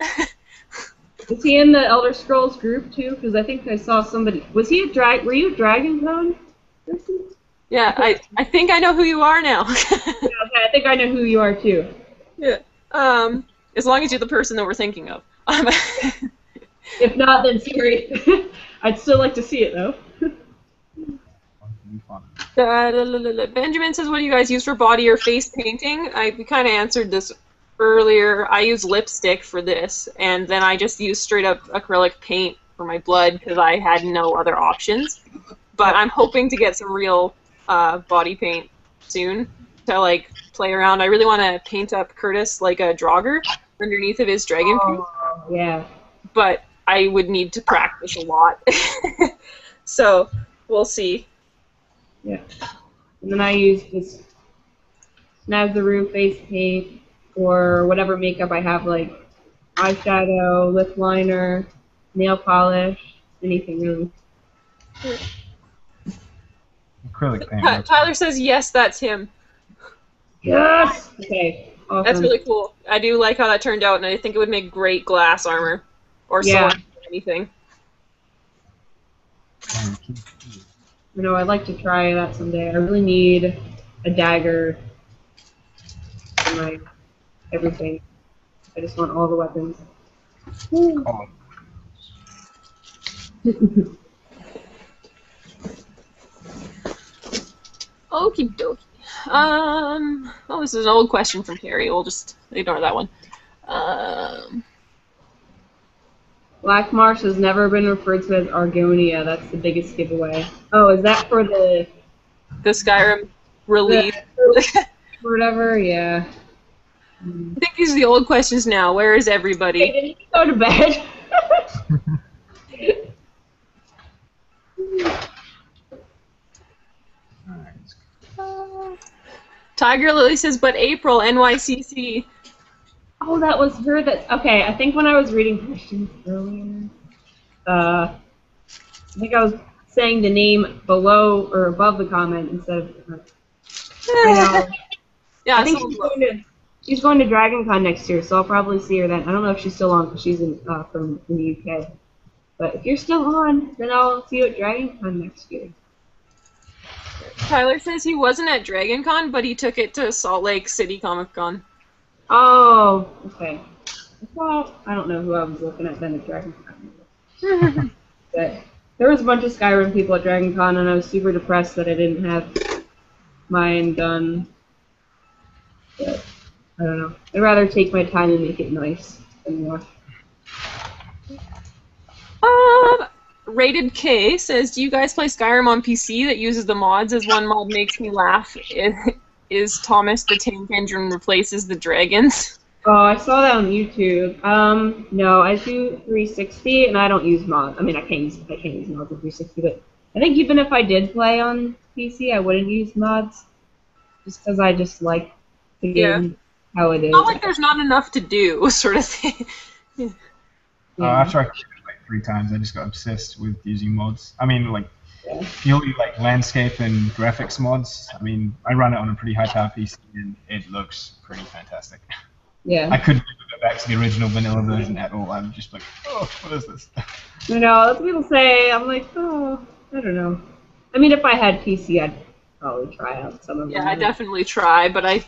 Is he in the Elder Scrolls group too? Because I think I saw somebody. Was he were you a Dragon Code person? Yeah, I think I know who you are now. Yeah, okay, I think I know who you are too. Yeah. As long as you're the person that we're thinking of. If not, then sorry. I'd still like to see it though. Benjamin says, what do you guys use for body or face painting? We kind of answered this earlier. I use lipstick for this, and then I just use straight up acrylic paint for my blood because I had no other options. But I'm hoping to get some real body paint soon to play around. I really want to paint up Curtis like a Draugr underneath of his dragon proof. Oh, yeah. But I would need to practice a lot. So we'll see. Yeah. And then I use this Nazaroo face paint or whatever makeup I have, like eyeshadow, lip liner, nail polish, anything really. Acrylic paint. Tyler says, yes, that's him. Yes! Okay, awesome. That's really cool. I do like how that turned out, and I think it would make great glass armor. Or sword, or anything. You know, I'd like to try that someday. I really need a dagger for my everything. I just want all the weapons. Oh, Okie dokie. Oh, this is an old question from Terry. We'll just ignore that one. Black Marsh has never been referred to as Argonia. That's the biggest giveaway. Oh, is that for the Skyrim release. whatever? Yeah. I think these are the old questions now. Where is everybody? Hey, did you go to bed? Tiger Lily says, but April, NYCC. Oh, that was her. That okay. I think when I was reading questions earlier, I think I was saying the name below or above the comment instead of. I know. Yeah, I think she's going to Dragon Con next year, so I'll probably see her then. I don't know if she's still on because she's from the UK. But if you're still on, then I'll see you at Dragon Con next year. Tyler says he wasn't at Dragon Con, but he took it to Salt Lake City Comic Con. Oh, okay. Well, I don't know who I was looking at then at Dragon Con. But there was a bunch of Skyrim people at Dragon Con, and I was super depressed that I didn't have mine done. But I don't know. I'd rather take my time and make it nice than more. Rated K says, do you guys play Skyrim on PC that uses the mods? As one mod makes me laugh. Is Thomas the Tank Engine replaces the dragons? Oh, I saw that on YouTube. No, I do 360, and I don't use mods. I mean, I can't use mods on 360, but I think even if I did play on PC, I wouldn't use mods, just because I just like the game how it is. Not like there's not enough to do, sort of thing. After I killed it like 3 times, I just got obsessed with using mods. I mean, like, purely like landscape and graphics mods. I mean, I run it on a pretty high-power PC, and it looks pretty fantastic. Yeah. I couldn't go back to the original vanilla version at all. I'm just like, oh, what is this? You know, that's what people say. I'm like, oh, I don't know. I mean, if I had PC, I'd probably try out some of them. Yeah, I definitely try, but I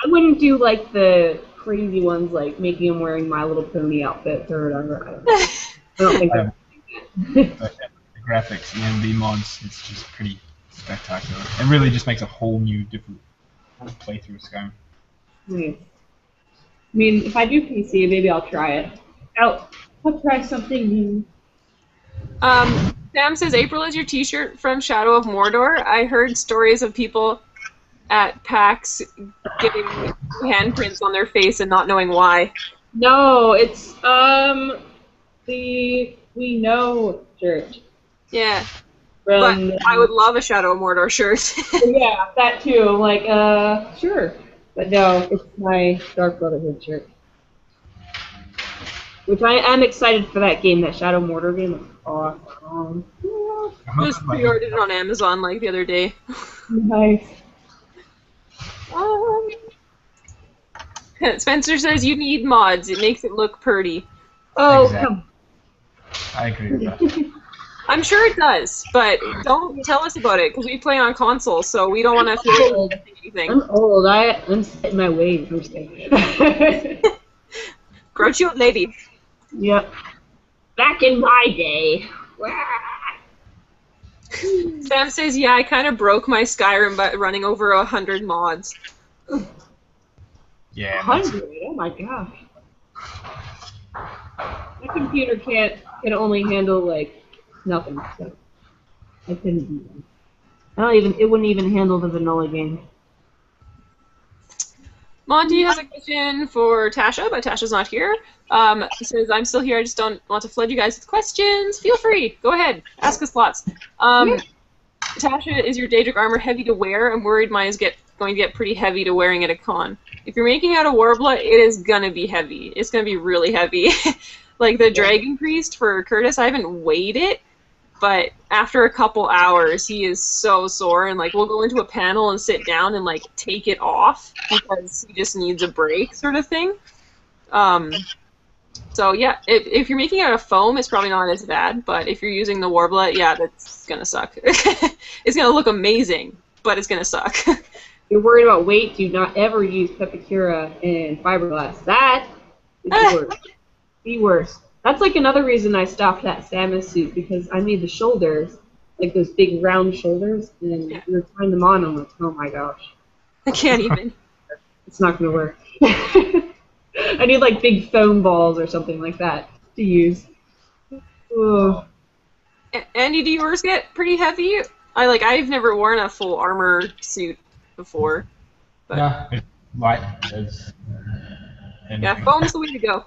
wouldn't do like the crazy ones, like making him wearing My Little Pony outfits or whatever. I don't know. I don't think that's But, the graphics and the mods, it's just pretty spectacular. It really just makes a whole new, different playthrough of Skyrim. nice. I mean, if I do PC, maybe I'll try it. I'll try something new. Sam says, April is your t-shirt from Shadow of Mordor. I heard stories of people at PAX getting handprints on their face and not knowing why. No, it's the We Know shirt. Yeah. From, but I would love a Shadow of Mordor shirt. yeah, that too. Like, sure. But no, it's my Dark Brotherhood shirt. Which I am excited for that game, that Shadow Mordor game. It's awesome. Just pre-ordered it on Amazon like the other day. Nice. Spencer says you need mods. It makes it look pretty. Oh, Exactly. come. I agree with that. I'm sure it does, but don't tell us about it because we play on console, so we don't want to feel anything. I'm old. I'm set in my ways. I'm saying. Grouchy old lady. Yep. Back in my day. Sam says, yeah, I kind of broke my Skyrim by running over 100 mods. Yeah. 100? Oh my gosh. My computer can only handle like nothing. So I couldn't do that. It wouldn't even handle the vanilla game. Monty has a question for Tasha, but Tasha's not here. He says, I'm still here, I just don't want to flood you guys with questions. Feel free. Go ahead. Ask us lots. Tasha, is your Daedric armor heavy to wear? I'm worried mine is going to get pretty heavy to wearing at a con. If you're making out a Warbler, it is going to be heavy. It's going to be really heavy. Like the Dragon Priest for Curtis, I haven't weighed it, but after a couple hours, he is so sore, and like we'll go into a panel and sit down and like take it off because he just needs a break, sort of thing. So yeah, if you're making out of foam, it's probably not as bad, but if you're using the Warbler, yeah, that's gonna suck. It's gonna look amazing, but it's gonna suck. you're worried about weight, do not ever use Pepicura and fiberglass. That is the worst. The worst. That's like another reason I stopped that Samus suit, because I made the shoulders, like those big round shoulders, and we were trying them on, and I'm like, oh my gosh. I can't even. It's not going to work. I need like big foam balls or something like that to use. Ugh. Andy, do yours get pretty heavy? I've never worn a full armor suit before. But Yeah, it's light as yeah, foam's the way to go.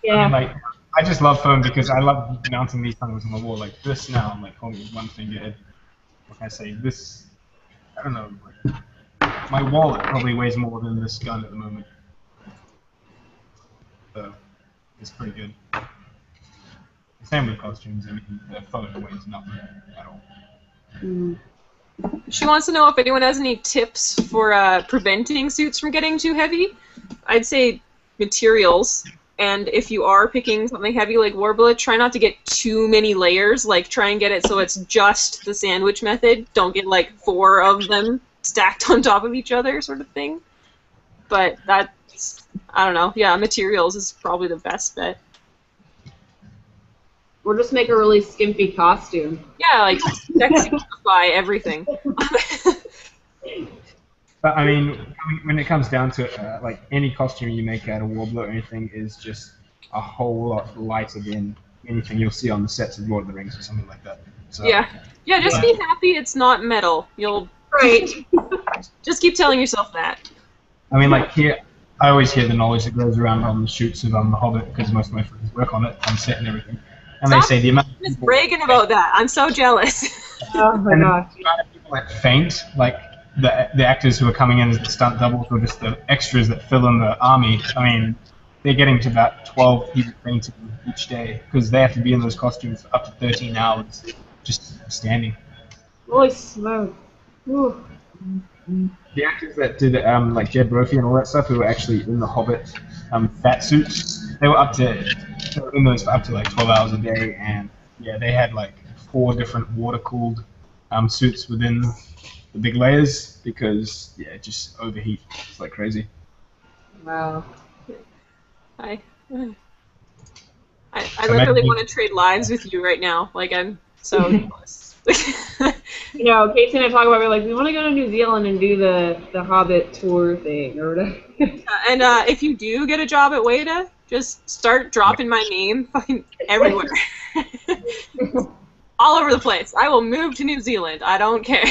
Yeah. I just love foam because I love mounting these things on the wall like this now. I'm like holding one finger in. Like I say, this, I don't know, my wallet probably weighs more than this gun at the moment. So, it's pretty good. Same with costumes, I mean, the foam weighs nothing at all. She wants to know if anyone has any tips for preventing suits from getting too heavy. I'd say materials, and if you are picking something heavy like Warbler, try not to get too many layers. Like, try and get it so it's just the sandwich method. Don't get like 4 of them stacked on top of each other, sort of thing. But that's, I don't know. Yeah, materials is probably the best bet. Or just make a really skimpy costume. Yeah, like sexify everything. But I mean, when it comes down to it, like any costume you make out of Warbler or anything is just a whole lot lighter than anything you'll see on the sets of Lord of the Rings or something like that. So, yeah, just be happy it's not metal. You'll just keep telling yourself that. I mean, like here, I always hear the knowledge that goes around on the shoots of The Hobbit because most of my friends work on it, on set and everything. And Stop they say the amount of just bragging about that. I'm so jealous. Oh my gosh. the amount of people that faint, like the actors who are coming in as the stunt doubles or just the extras that fill in the army, I mean, they're getting to about 12 people fainting each day because they have to be in those costumes for up to 13 hours just standing. Holy smoke. Ooh. The actors that did like Jed Brophy and all that stuff who were actually in the Hobbit fat suits, they were in those for up to like 12 hours a day, and yeah, they had like 4 different water-cooled suits within the big layers because yeah, it just overheat. It's like crazy. Wow. I literally want to trade lives with you right now. Like, I'm so jealous. You know, Casey and I talk about, we're like, we want to go to New Zealand and do the Hobbit tour thing or whatever. And if you do get a job at Weta, just start dropping my name fucking everywhere. All over the place. I will move to New Zealand. I don't care.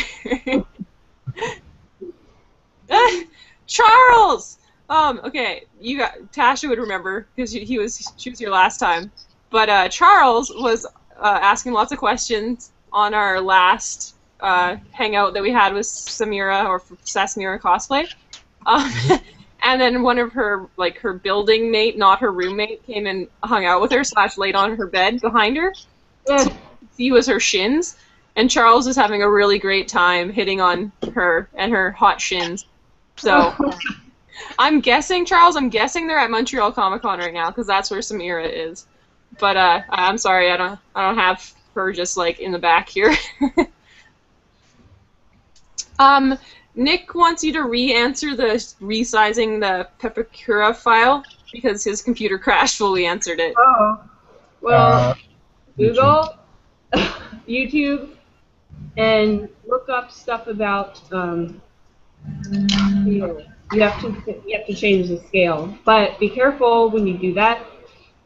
Charles! Okay, Tasha would remember because she was here last time. But Charles was asking lots of questions on our last hangout that we had with Samira, or Samira Cosplay. And then one of her, like, her building mate, not her roommate, came and hung out with her / laid on her bed behind her. So he was her shins, and Charles is having a really great time hitting on her and her hot shins. So I'm guessing, Charles, they're at Montreal Comic Con right now because that's where Samira is. But I'm sorry, I don't have her just like in the back here. Nick wants you to re-answer the resizing the Pepicura file because his computer crashed while we answered it. Oh. Well, Google, YouTube, and look up stuff about scale. You have to change the scale, but be careful when you do that,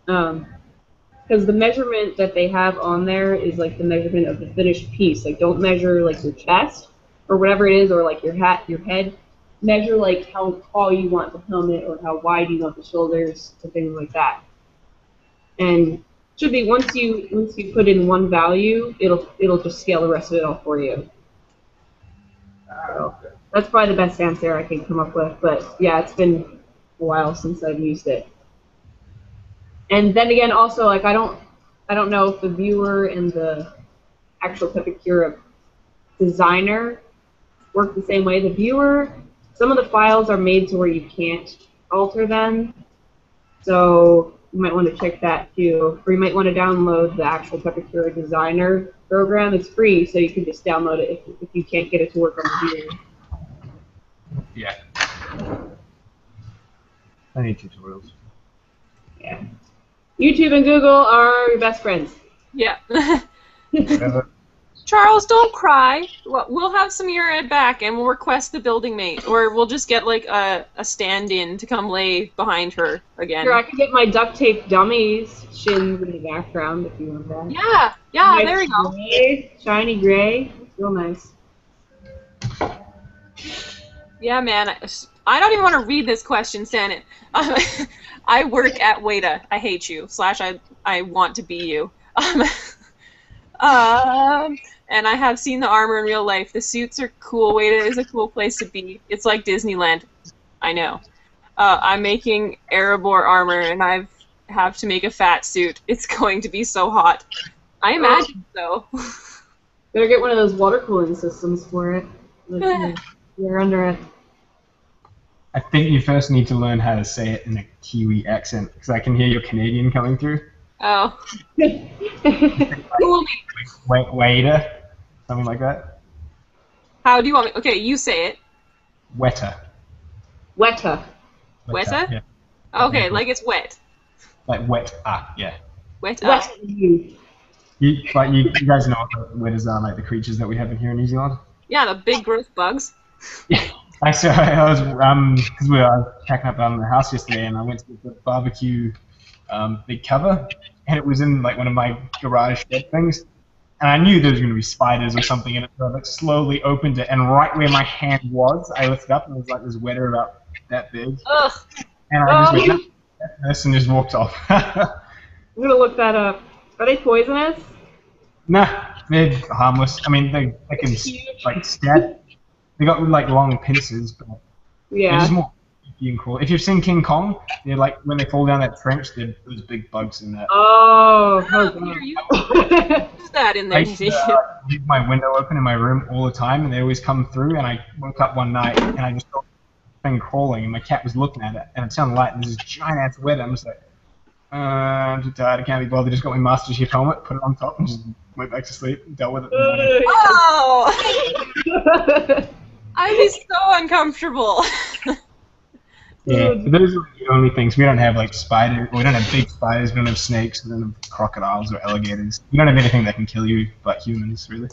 because the measurement that they have on there is like the measurement of the finished piece. Like, don't measure like your chest or whatever it is, or like your head. Measure like how tall you want the helmet or how wide you want the shoulders or things like that. And should be once you put in one value, it'll just scale the rest of it all for you. So that's probably the best answer I can come up with. But yeah, it's been a while since I've used it. And then again, also, like, I don't know if the viewer and the actual Pepicura designer work the same way. The viewer, some of the files are made to where you can't alter them, so you might want to check that too. Or you might want to download the actual Pepicura designer program. It's free, so you can just download it if you can't get it to work on the viewer. Yeah. I need tutorials. Yeah. YouTube and Google are your best friends. Yeah. Whatever. Charles, don't cry. We'll have Samira back, and we'll request the building mate, or we'll just get like a stand-in to come lay behind her again. Sure, I can get my duct tape dummies shins in the background if you want that. Yeah, yeah, Nice there we go. gray, shiny gray. It's real nice. Yeah, man. I don't even want to read this question, Stan. I work at Weta. I hate you. / I want to be you. And I have seen the armor in real life. The suits are cool. Weta is a cool place to be. It's like Disneyland. I know. I'm making Erebor armor, and I have to make a fat suit. It's going to be so hot. I imagine so. Better get one of those water cooling systems for it. You're under it. I think you first need to learn how to say it in a Kiwi accent, because I can hear your Canadian coming through. Oh. Cool. Waiter, something like that. How do you want me? Okay, you say it. Wetter. Weta. Weta? Yeah. Okay, like it's wet. Like wet. Yeah. Wet. You guys know what wetters are, like the creatures that we have in here in New Zealand. Yeah, the big gross bugs. Yeah. Actually, I was because we were packing up the house yesterday, and I went to the barbecue big cover, and it was in like one of my garage shed things, and I knew there was going to be spiders or something in it, so I like, slowly opened it, and right where my hand was, I lifted up, and it was like this wetter about that big. Ugh. And I just went, "This," and just walked off. I'm gonna look that up. Are they poisonous? Nah, they're harmless. I mean, they can like stab. They got like long pincers, but they're just more creepy and cool. If you've seen King Kong, they're like when they fall down that trench, there's big bugs in that. Oh, What's that in there? I used to leave my window open in my room all the time, and they always come through. And I woke up one night and I just saw the thing crawling, and my cat was looking at it, and it sounded light, and there's this giant ass wet. I'm just like, I'm too tired. I can't be bothered. Just got my Master Chief helmet, put it on top, and just went back to sleep. And dealt with it. Oh! I'd be so uncomfortable. Yeah, but those are the only things. We don't have like spiders. We don't have big spiders. We don't have snakes. We don't have crocodiles or alligators. We don't have anything that can kill you but humans, really.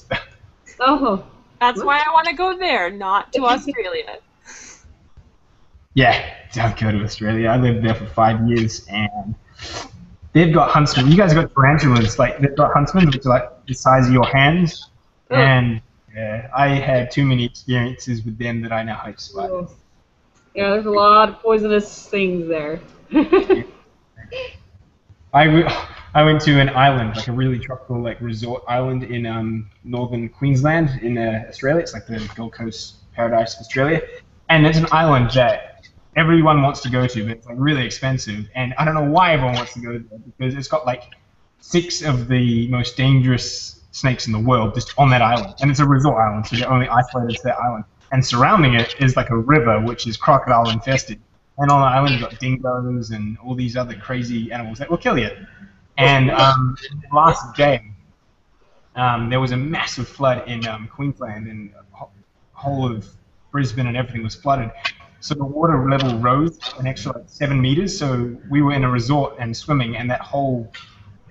Oh. That's why I want to go there, not to Australia. Yeah, don't go to Australia. I lived there for 5 years, and they've got huntsmen. You guys got tarantulas. Like they've got huntsmen which are like the size of your hands, and yeah, I had too many experiences with them that I now hate spiders. Yeah, there's a lot of poisonous things there. I went to an island, like a really tropical like resort island in northern Queensland in Australia. It's like the Gold Coast paradise of Australia, and it's an island that everyone wants to go to, but it's like really expensive. And I don't know why everyone wants to go there, because it's got like 6 of the most dangerous snakes in the world just on that island, and it's a resort island, so you're only isolated to that island. And surrounding it is like a river which is crocodile infested. And on the island you've got dingoes and all these other crazy animals that will kill you. And the last day, there was a massive flood in Queensland, and the whole of Brisbane and everything was flooded. So the water level rose an extra like 7 meters. So we were in a resort and swimming, and that whole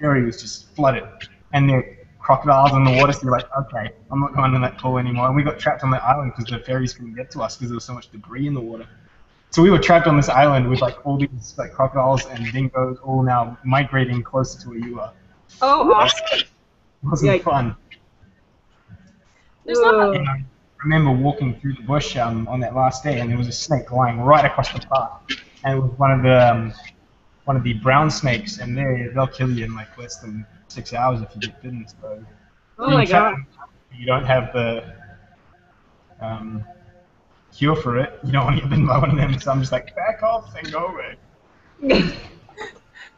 area was just flooded. And there crocodiles in the water, so you're like, okay, I'm not going in that pool anymore. And we got trapped on that island because the ferries couldn't get to us because there was so much debris in the water. So we were trapped on this island with like all these like crocodiles and dingoes all now migrating closer to where you are. Oh, awesome. It wasn't fun. There's not And I remember walking through the bush on that last day, and there was a snake lying right across the path, and it was one of the brown snakes, and they'll kill you in like less than 6 hours if you get bitten. So Oh my god. you don't have the cure for it. You don't want to get bitten by one of them. So I'm just like, back off and go away.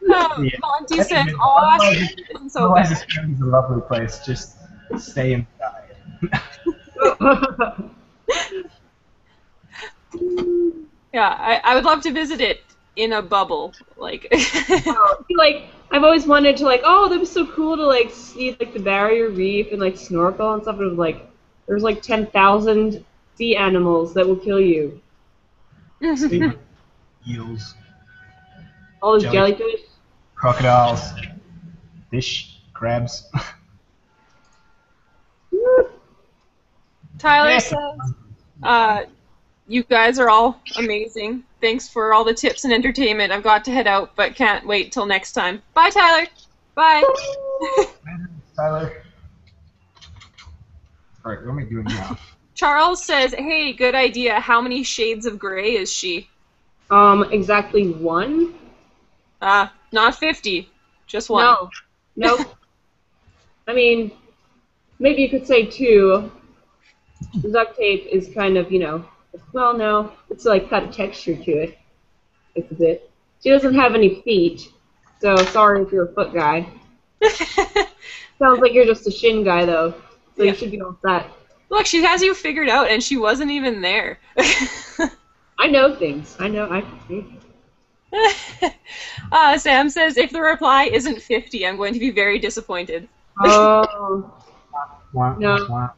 Monty says, "Oh, isn't so Otherwise, bad." Australia's a lovely place. Just stay inside. Yeah, I would love to visit it in a bubble, like. Like I've always wanted to like, oh, that was so cool to like see like the barrier reef and like snorkel and stuff. It was like there's like 10,000 sea animals that will kill you. Sea eels, All those Jelly- jellyfish. crocodiles, fish, crabs. Tyler Yeah. says, you guys are all amazing. Thanks for all the tips and entertainment. I've got to head out, but can't wait till next time. Bye, Tyler. Bye. Tyler. Alright, what am I doing now? Charles says, hey, good idea. How many shades of gray is she? Exactly 1? Not 50. Just 1. No. Nope. I mean, maybe you could say 2. Duct tape is kind of, well, no, it's like got a texture to it. It's a bit. She doesn't have any feet, so sorry if you're a foot guy. Sounds like you're just a shin guy, though, so Yeah. you should be all set. Look, she has you figured out, and she wasn't even there. I know things. I know. Sam says, if the reply isn't 50, I'm going to be very disappointed. Oh. No.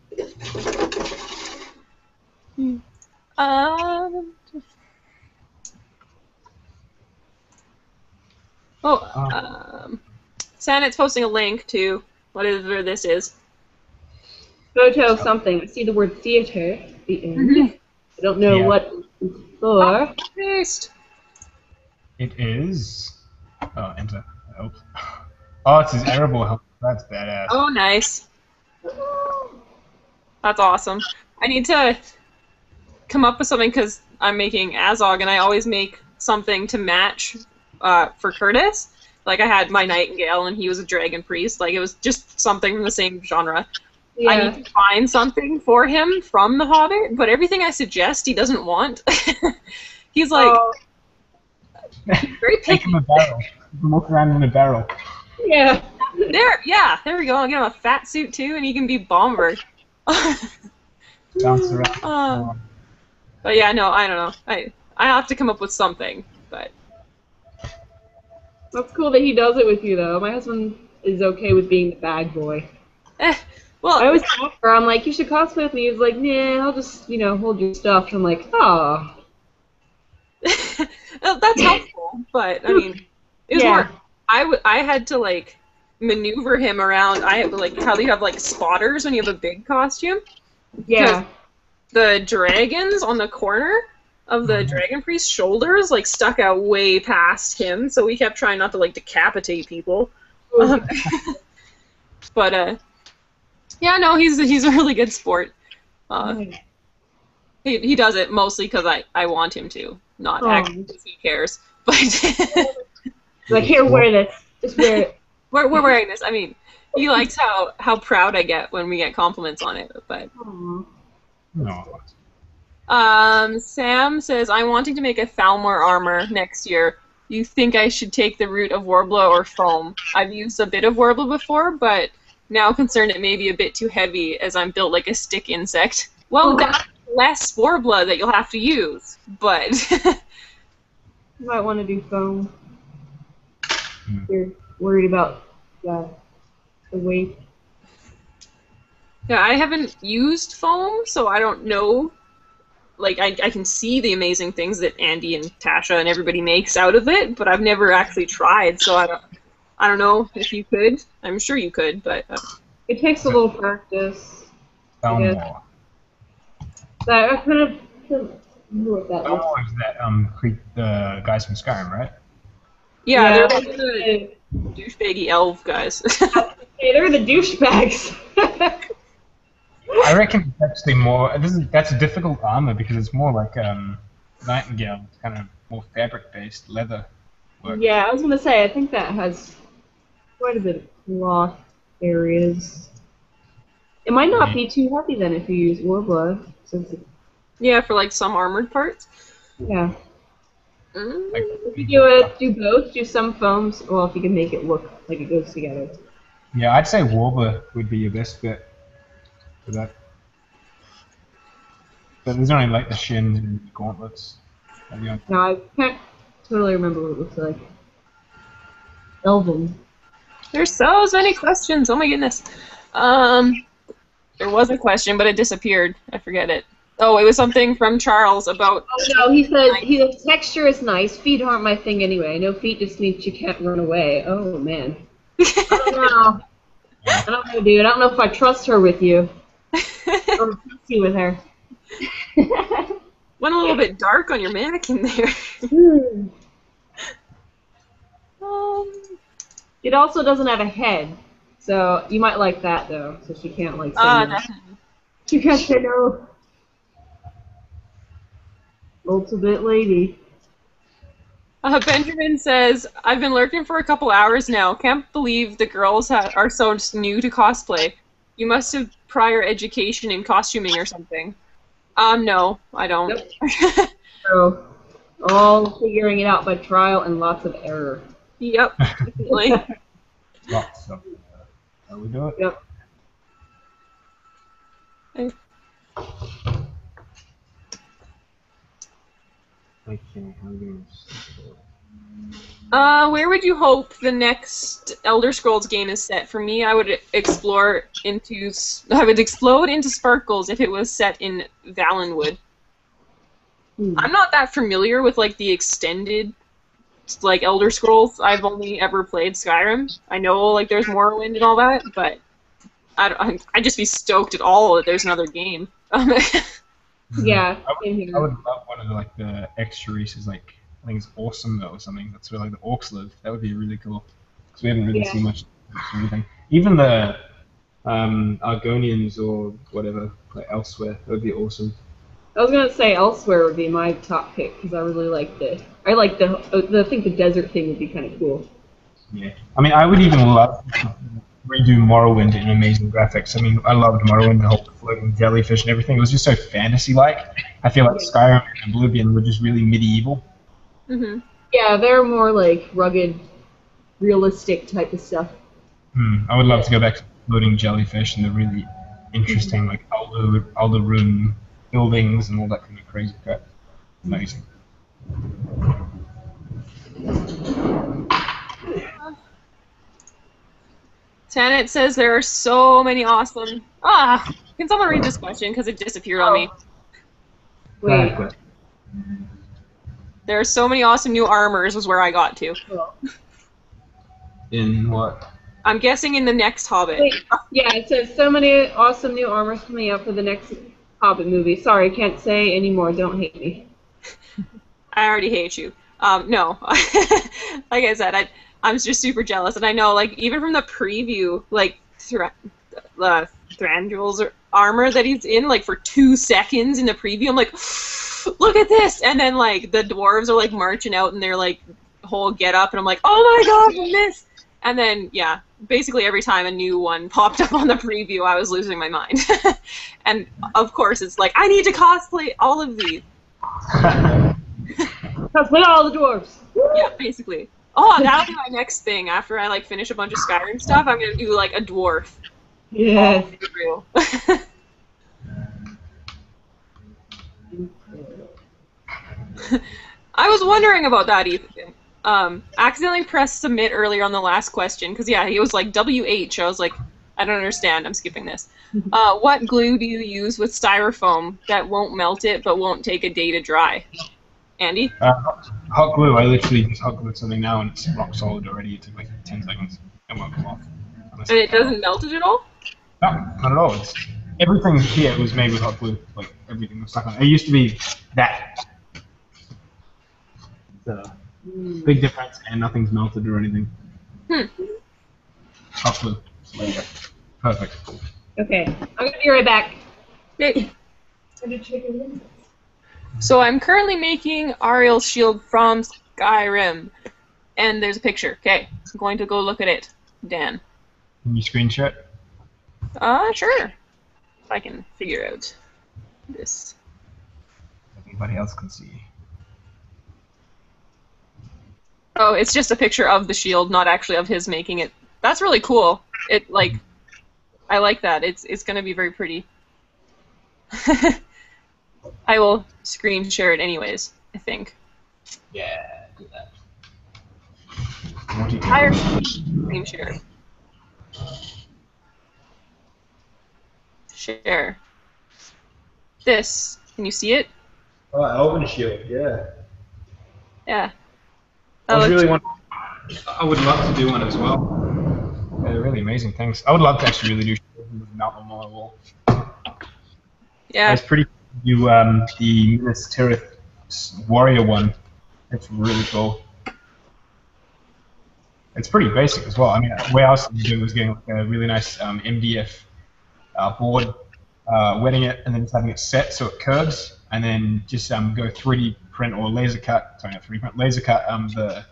Sanet's posting a link to whatever this is. Photo something. I see the word theater at the end. I don't know what it's for. Paste. It is. Oh, enter. I hope. Oh, it's his arable helmet. That's badass. Oh, nice. That's awesome. I need to come up with something because I'm making Azog, and I always make something to match for Curtis. Like, I had my Nightingale, and he was a Dragon Priest. Like, it was just something from the same genre. Yeah. I need to find something for him from The Hobbit, but everything I suggest he doesn't want. He's like, very Take picky. him a barrel. You can walk around in a barrel. Yeah. There we go. I'll get him a fat suit too, and he can be Bomber. Bounce around. But yeah, no, I don't know. I have to come up with something, but That's cool that he does it with you, though. My husband is okay with being the bag boy. well, I always ask her, I'm like, you should cosplay with me. He's like, nah, I'll just, hold your stuff. And I'm like, oh. that's helpful. But I mean, it was more. I had to like maneuver him around. I have like how do you have like spotters when you have a big costume? Yeah. The dragons on the corner of the Dragon Priest's shoulders like stuck out way past him, so we kept trying not to like decapitate people. But yeah, no, he's a really good sport. He does it mostly because I want him to, not actually because he cares. But like, here, wear this. Just wear it. we're wearing this. I mean, he likes how proud I get when we get compliments on it. But No. Sam says, I'm wanting to make a Thalmor armor next year. You think I should take the route of Worbla or foam? I've used a bit of Worbla before, but now concerned it may be a bit too heavy as I'm built like a stick insect. Well, that's less Worbla that you'll have to use, but... You might want to do foam. You're worried about the weight. Yeah, I haven't used foam, so I don't know. Like, I can see the amazing things that Andy and Tasha and everybody makes out of it, but I've never actually tried, so I don't know if you could. I'm sure you could, but... It takes a little practice. Thalmor. I kind of know what that looks Thalmor is that the guys from Skyrim, right? Yeah, Yeah. they're like the douchebaggy elf guys. Hey, they're the douchebags. I reckon it's actually more. That's a difficult armor because it's more like Nightingale. It's kind of more fabric-based leather work. Yeah, I was gonna say, I think that has quite a bit of cloth areas. It might not be too heavy then if you use Worbla, since it, Yeah, for like some armored parts. yeah. Mm. If you do both, do some foams. Well, if you can make it look like it goes together. Yeah, I'd say Warbler would be your best bet for that. But there's only like the shins and gauntlets. No, I can't totally remember what it looks like. Elven. There's so many questions. Oh my goodness. There was a question, but it disappeared. I forget it. Oh, it was something from Charles about. Oh no, he said the texture is nice. Feet aren't my thing anyway. I know feet just means you can't run away. Oh man. I don't know. I don't know, dude. I don't know if I trust her with you. Or trust you with her. Went a little bit dark on your mannequin there. It also doesn't have a head, so you might like that though. So she can't like say no. Definitely. She can't say no. Ultimate lady. Benjamin says, I've been lurking for a couple hours now. Can't believe the girls are so new to cosplay. You must have prior education in costuming or something. No, I don't. Nope. So, all figuring it out by trial and lots of error. Yep, definitely. Lots of how we do it? Yep. Okay, how are we doing this? Where would you hope the next Elder Scrolls game is set? For me, I would explode into Sparkles if it was set in Valenwood. I'm not that familiar with like the extended like Elder Scrolls. I've only ever played Skyrim. I know like there's Morrowind and all that, but I'd just be stoked at all that there's another game. Yeah. I would love one of the extra races, like I think it's Awesome though or something. That's where like the orcs live. That would be really cool because we haven't really seen much or anything. Even the Argonians or whatever like elsewhere. That would be awesome. I was gonna say Elsewhere would be my top pick because I really like I think the desert thing would be kind of cool. Yeah, I mean I would even love to redo Morrowind in amazing graphics. I mean I loved Morrowind, the whole floating jellyfish and everything. It was just so fantasy-like. I feel like Skyrim and Oblivion were just really medieval. Mm-hmm. Yeah, they're more like rugged, realistic type of stuff. I would love to go back to floating jellyfish and the really interesting like Alderun buildings and all that kind of crazy crap. Amazing. Tanet says there are so many awesome. Can someone read this question because it disappeared on me? Wait. There are so many awesome new armors was where I got to. In what? I'm guessing in the next Hobbit. Wait, yeah, it says so many awesome new armors coming out for the next Hobbit movie. Sorry, I can't say anymore. Don't hate me. I already hate you. No. Like I said, I'm just super jealous. And I know, like, even from the preview, like, Thranduil's armor that he's in, like, for 2 seconds in the preview, I'm like, look at this! And then, like, the dwarves are, like, marching out in their, like, whole get-up, and I'm like, oh my god, and this! And then, yeah, basically every time a new one popped up on the preview, I was losing my mind. And, of course, it's like, I need to cosplay all of these. Cosplay all the dwarves! Yeah, basically. Oh, that'll be my next thing. After I, like, finish a bunch of Skyrim stuff, I'm gonna do, like, a dwarf. Yes. Oh, for real. I was wondering about that, Ethan. Accidentally pressed submit earlier on the last question, because, yeah, he was like, WH. I was like, I don't understand. I'm skipping this. What glue do you use with styrofoam that won't melt it but won't take a day to dry? Andy? Hot glue. I literally just hot glued something now and it's rock solid already. It took like 10 seconds. It won't come off. And it doesn't melt it at all? No, not at all. Everything here was made with hot glue. Like everything was stuck on it. It used to be that. Big difference, and nothing's melted or anything. Hot glue. Perfect. Okay, I'm gonna be right back. Okay. So I'm currently making Ariel's shield from Skyrim, and there's a picture. Okay, I'm going to go look at it. Dan. Can you screenshot? Sure. If I can figure out this. Everybody else can see. Oh, it's just a picture of the shield, not actually of his making it. That's really cool. I like that. It's gonna be very pretty. I will screen share it anyways, I think. Yeah, do that. Higher screen share. Share. This Can you see it? Oh, Elven Shield, yeah. Yeah. I would love to do one as well. They're really amazing things. I would love to actually really do shields and mount them on my wall. Yeah. It's pretty. You the Minas Tirith warrior one. It's really cool. It's pretty basic as well. I mean, the way I was doing was getting like a really nice MDF board, wetting it, and then just having it set so it curves, and then just go 3D print or laser cut. Sorry, not 3D print. Laser cut the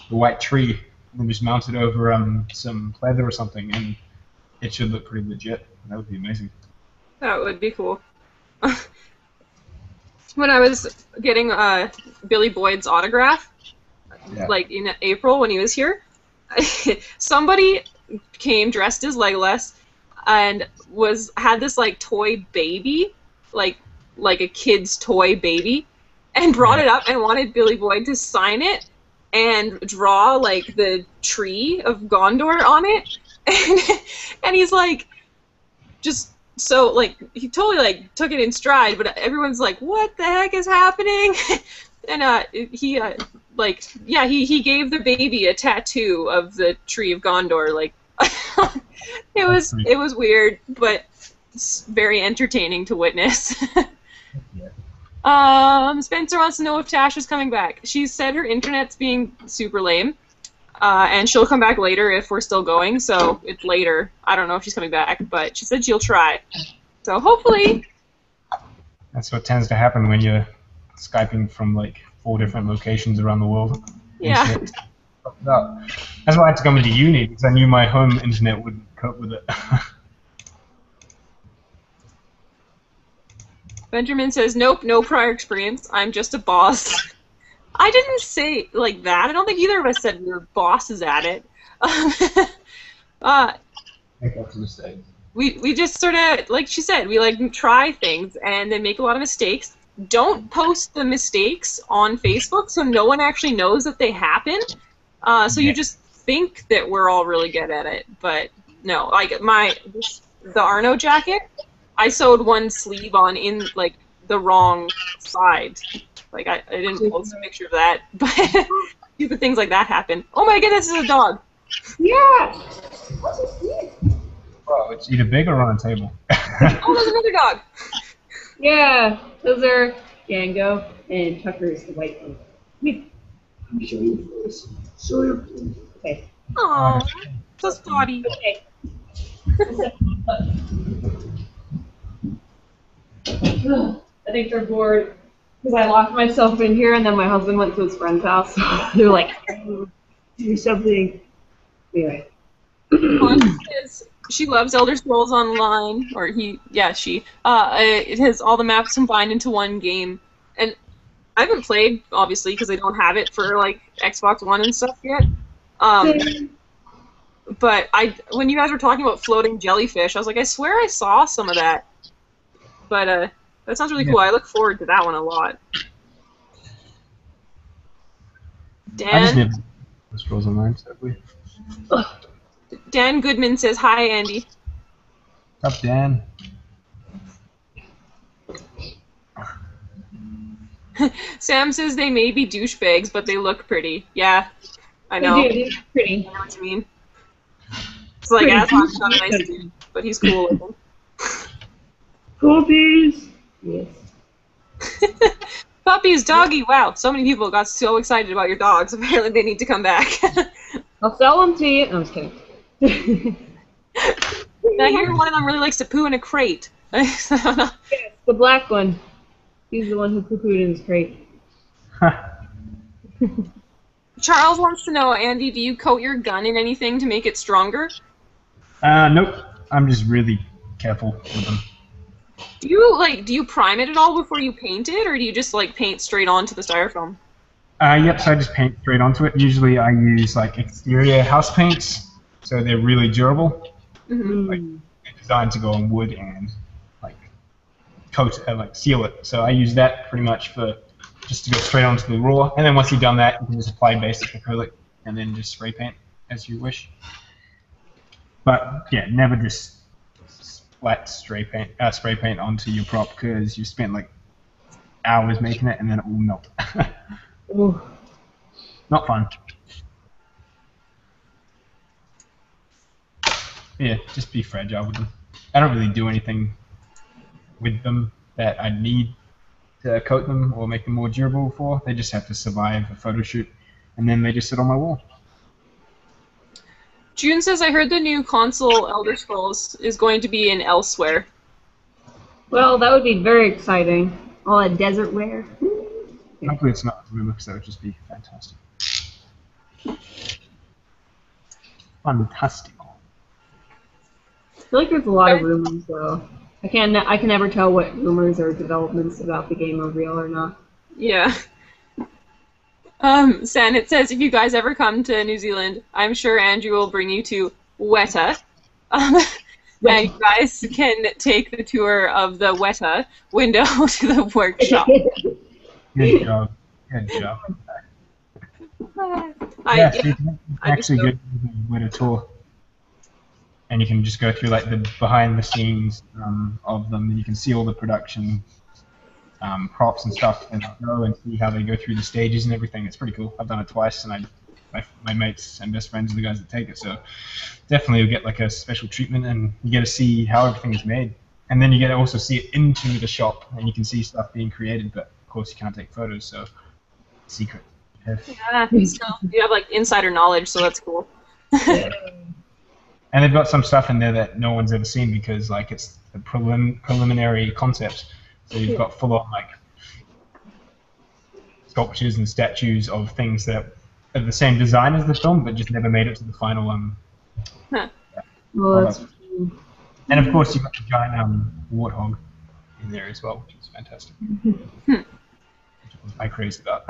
white tree, and then just mount it over some leather or something, and it should look pretty legit. That would be amazing. That would be cool. When I was getting Billy Boyd's autograph, like in April when he was here, somebody came dressed as Legolas and had this like toy baby, like a kid's toy baby, and brought it up and wanted Billy Boyd to sign it and draw like the tree of Gondor on it, and he's like, just. So, like, he totally, like, took it in stride, but everyone's like, what the heck is happening? And, he gave the baby a tattoo of the tree of Gondor, like, it was weird, but it's very entertaining to witness. Spencer wants to know if Tasha's coming back. She said her internet's being super lame. And she'll come back later if we're still going, so it's later. I don't know if she's coming back, but she said she'll try. So hopefully. That's what tends to happen when you're Skyping from like 4 different locations around the world. Yeah. That's why I had to come into uni, because I knew my home internet wouldn't cope with it. Benjamin says, nope, no prior experience. I'm just a boss. I didn't say like that. I don't think either of us said we were bosses at it. I think that's a mistake. We just sort of, like she said, we like try things and then make a lot of mistakes. Don't post the mistakes on Facebook so no one actually knows that they happen. So you just think that we're all really good at it, but no. Like the Arno jacket, I sewed one sleeve on in like the wrong side. Like, I didn't post a picture of that, but stupid things like that happen. Oh my goodness, this is a dog! Yeah! Oh, it's either big or on a table. Oh, there's another dog! Yeah, those are Django and Tucker's the white one. Let me show you this. Show you. Okay. Aww, so spotty. Okay. I think they're bored. Because I locked myself in here, and then my husband went to his friend's house. They're like, do something. Anyway. She loves Elder Scrolls Online, or she. It has all the maps combined into one game, and I haven't played, obviously, because I don't have it for like Xbox One and stuff yet. But when you guys were talking about floating jellyfish, I was like, I swear I saw some of that. But that sounds really cool. I look forward to that one a lot. Dan? Scrolls Online, sadly. Dan Goodman says, hi, Andy. What's up, Dan? Sam says they may be douchebags, but they look pretty. Yeah, I know. They do. They're pretty. I know what you mean. It's like Aslan's not a nice dude, but he's cool looking. Puppies! Yes. Puppies, doggy, wow. So many people got so excited about your dogs. Apparently they need to come back. I'll sell them to you. No, I'm just kidding. I hear one of them really likes to poo in a crate. Yes, the black one. He's the one who poo-pooed in his crate. Charles wants to know, Andy, do you coat your gun in anything to make it stronger? Nope. I'm just really careful with them. Do you prime it at all before you paint it, or do you just like paint straight onto the styrofoam? Yep, so I just paint straight onto it. Usually I use like exterior house paints, so they're really durable. Mm-hmm. Like, they're designed to go on wood and like coat and like seal it. So I use that pretty much for just to go straight onto the raw. And then once you've done that, you can just apply basic acrylic and then just spray paint as you wish. But yeah, never just flat spray paint onto your prop, because you spent like hours making it, and then it will melt. Ooh. Not fun. Yeah, just be fragile with them. I don't really do anything with them that I need to coat them or make them more durable for. They just have to survive a photo shoot, and then they just sit on my wall. June says, I heard the new console Elder Scrolls is going to be in Elsewhere. Well, that would be very exciting. All that desert wear. Hopefully it's not a rumor, because that would just be fantastic. Fantastic. I feel like there's a lot of rumors, though. I can never tell what rumors or developments about the game are real or not. Yeah. San, it says, if you guys ever come to New Zealand, I'm sure Andrew will bring you to Weta. And you guys can take the tour of the Weta window to the workshop. Good job. Good job. Yes, you can actually go with a tour. And you can just go through like the behind the scenes of them, and you can see all the production props and stuff, and go and see how they go through the stages and everything. It's pretty cool. I've done it twice, and my mates and best friends are the guys that take it, so definitely you'll get like a special treatment, and you get to see how everything is made. And then you get to also see it into the shop, and you can see stuff being created, but of course you can't take photos, so secret. Yeah, so you have like insider knowledge, so that's cool. Yeah. And they've got some stuff in there that no one's ever seen, because like it's the preliminary concepts. So you've got full on like sculptures and statues of things that are the same design as the film, but just never made it to the final. Well, that's and of course you've got the giant warthog in there as well, which is fantastic. Which was my craze about.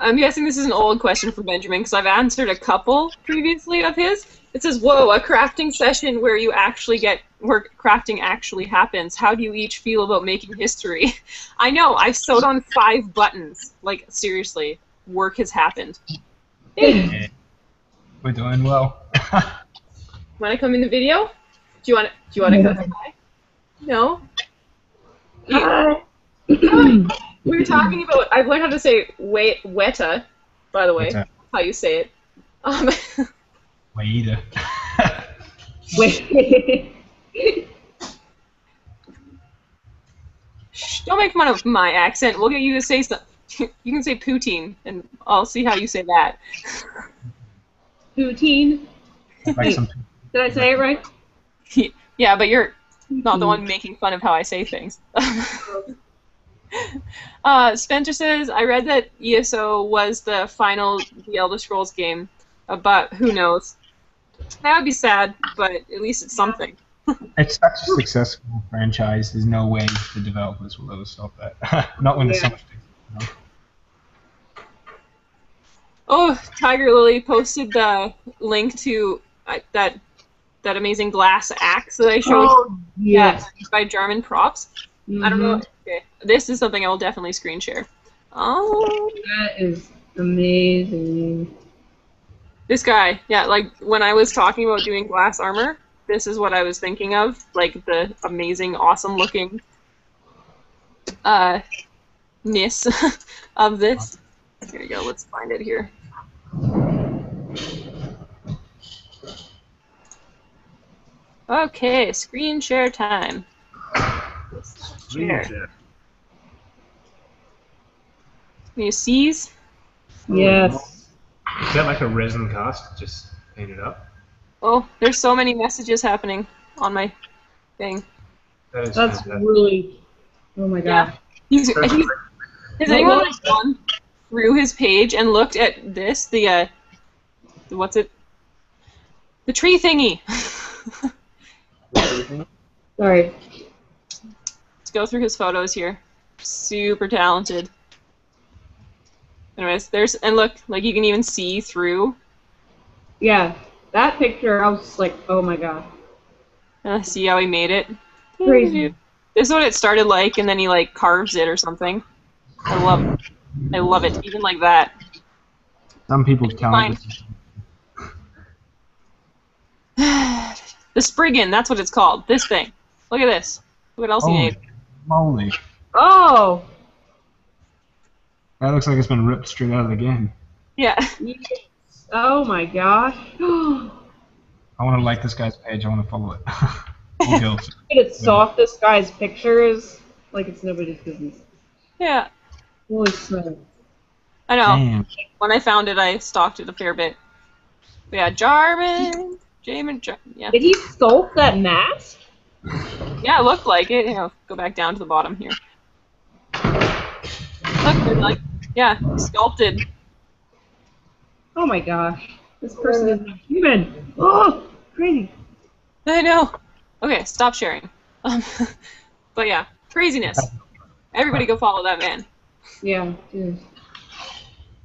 I'm guessing this is an old question for Benjamin, because I've answered a couple previously of his. It says, whoa, a crafting session where you actually where crafting actually happens. How do you each feel about making history? I know, I've sewed on 5 buttons. Like, seriously, work has happened. Yeah. We're doing well. Want to come in the video? Do you want to come by? No? Hi. We were talking about, I've learned how to say weta, by the way, Weta. how you say it. Waida. Wait. Shh, don't make fun of my accent. We'll get you to say something. You can say poutine, and I'll see how you say that. Poutine. Like some, Did I say it right? Yeah, but you're not the one making fun of how I say things. Spencer says, I read that ESO was the final The Elder Scrolls game, but who knows? That would be sad, but at least it's something. it's such a successful franchise, there's no way the developers will ever stop that. Not when there's so much data. Oh, Tiger Lily posted the link to that amazing glass axe that I showed. Oh, yes. Yeah, by German props. I don't know. Okay. This is something I will definitely screen share. Oh. That is amazing. This guy, yeah, like when I was talking about doing glass armor, this is what I was thinking of, like the amazing, awesome looking ness of this. Here you go, let's find it here. Okay, screen share time. Share. Can you seize? Yes. Is that like a resin cast? Just paint it up? Oh, there's so many messages happening on my thing. That's really. Oh my god. Yeah. Has anyone like gone through his page and looked at this? What's it? The tree thingy. Sorry. Let's go through his photos here. Super talented. Anyways, and look, like you can even see through. Yeah, that picture, I was just like, oh my god. See how he made it? Crazy. This is what it started like, and then he like carves it or something. I love it, even like that. Some people's talent is... The Spriggan, that's what it's called. This thing. Look at this. What else you Holy need? moly. Oh! That looks like it's been ripped straight out of the game. Yeah. Oh my gosh. I want to like this guy's page. I want to follow it. Full guilt. It's soft, this guy's pictures. Like it's nobody's business. Yeah. Holy smokes. I know. Damn. When I found it, I stalked it a fair bit. But yeah, Jarman, yeah. Did he sculpt that mask? Yeah, it looked like it. You know, go back down to the bottom here. Look, like, yeah, sculpted. Oh my gosh. This person is not human. Oh, crazy. I know. Okay, stop sharing. But yeah, craziness. Everybody go follow that man. Yeah, dude.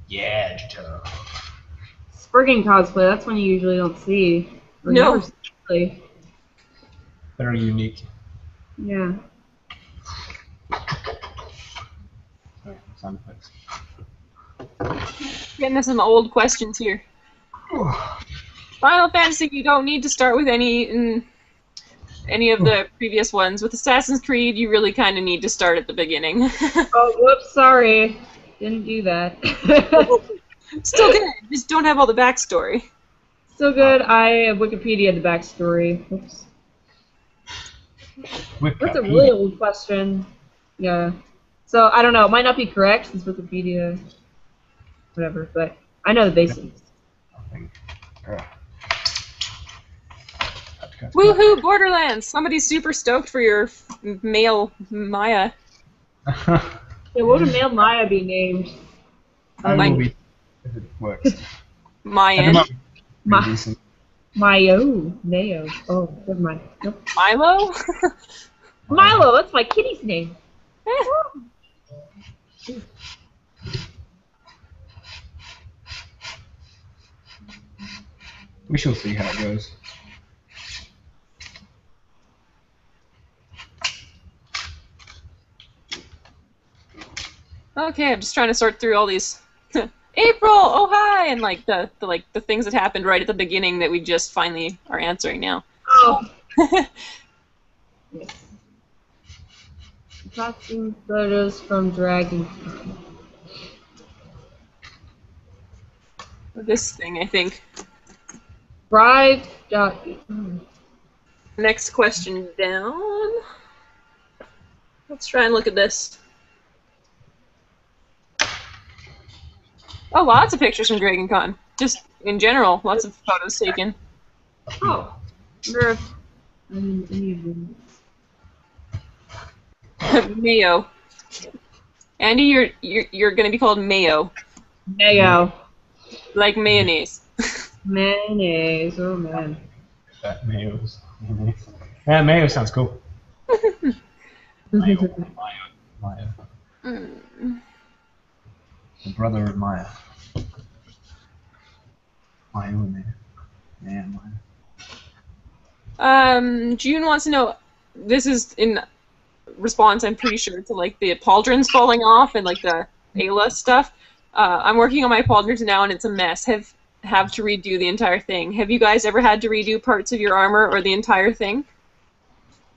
Yeah. Friggin' cosplay, that's one you usually don't see. Or No. never see, really. Very unique. Yeah. Sorry, sound effects. Getting to some old questions here. Final Fantasy, you don't need to start with any of the previous ones. With Assassin's Creed, you really kind of need to start at the beginning. Oh, whoops, sorry. Didn't do that. Still good. Just don't have all the backstory. Still good. I have Wikipedia the backstory. Oops. That's a really old question. Yeah. So, I don't know. It might not be correct since Wikipedia... Whatever, but I know the basics. Woohoo, Borderlands! Somebody's super stoked for your male Maya. Yeah, what would male Maya be named? I will be, if it works. Mayan. Mayo. Mayo. Oh, never mind. Nope. Milo? Milo, that's my kitty's name. We shall see how it goes. Okay, I'm just trying to sort through all these. April, oh hi, and like the things that happened right at the beginning that we just finally are answering now. Oh. Yes. Costume photos from Dragon. This thing, I think. Bride. Next question down. Let's try and look at this. Oh, lots of pictures from Dragon Con. Just in general, lots of photos taken. Oh. Wonder if any of them. Mayo. Andy, you're gonna be called Mayo. Mayo. Like mayonnaise. Mayonnaise. Oh man. That mayo. Yeah, mayo sounds cool. Mayo. Maya. Mm. The brother of Maya. Maya and Maya. Yeah, Maya. June wants to know, this is in response, I'm pretty sure, to like the pauldrons falling off and like the Ayla stuff. I'm working on my pauldrons now and it's a mess. Have to redo the entire thing. Have you guys ever had to redo parts of your armor or the entire thing?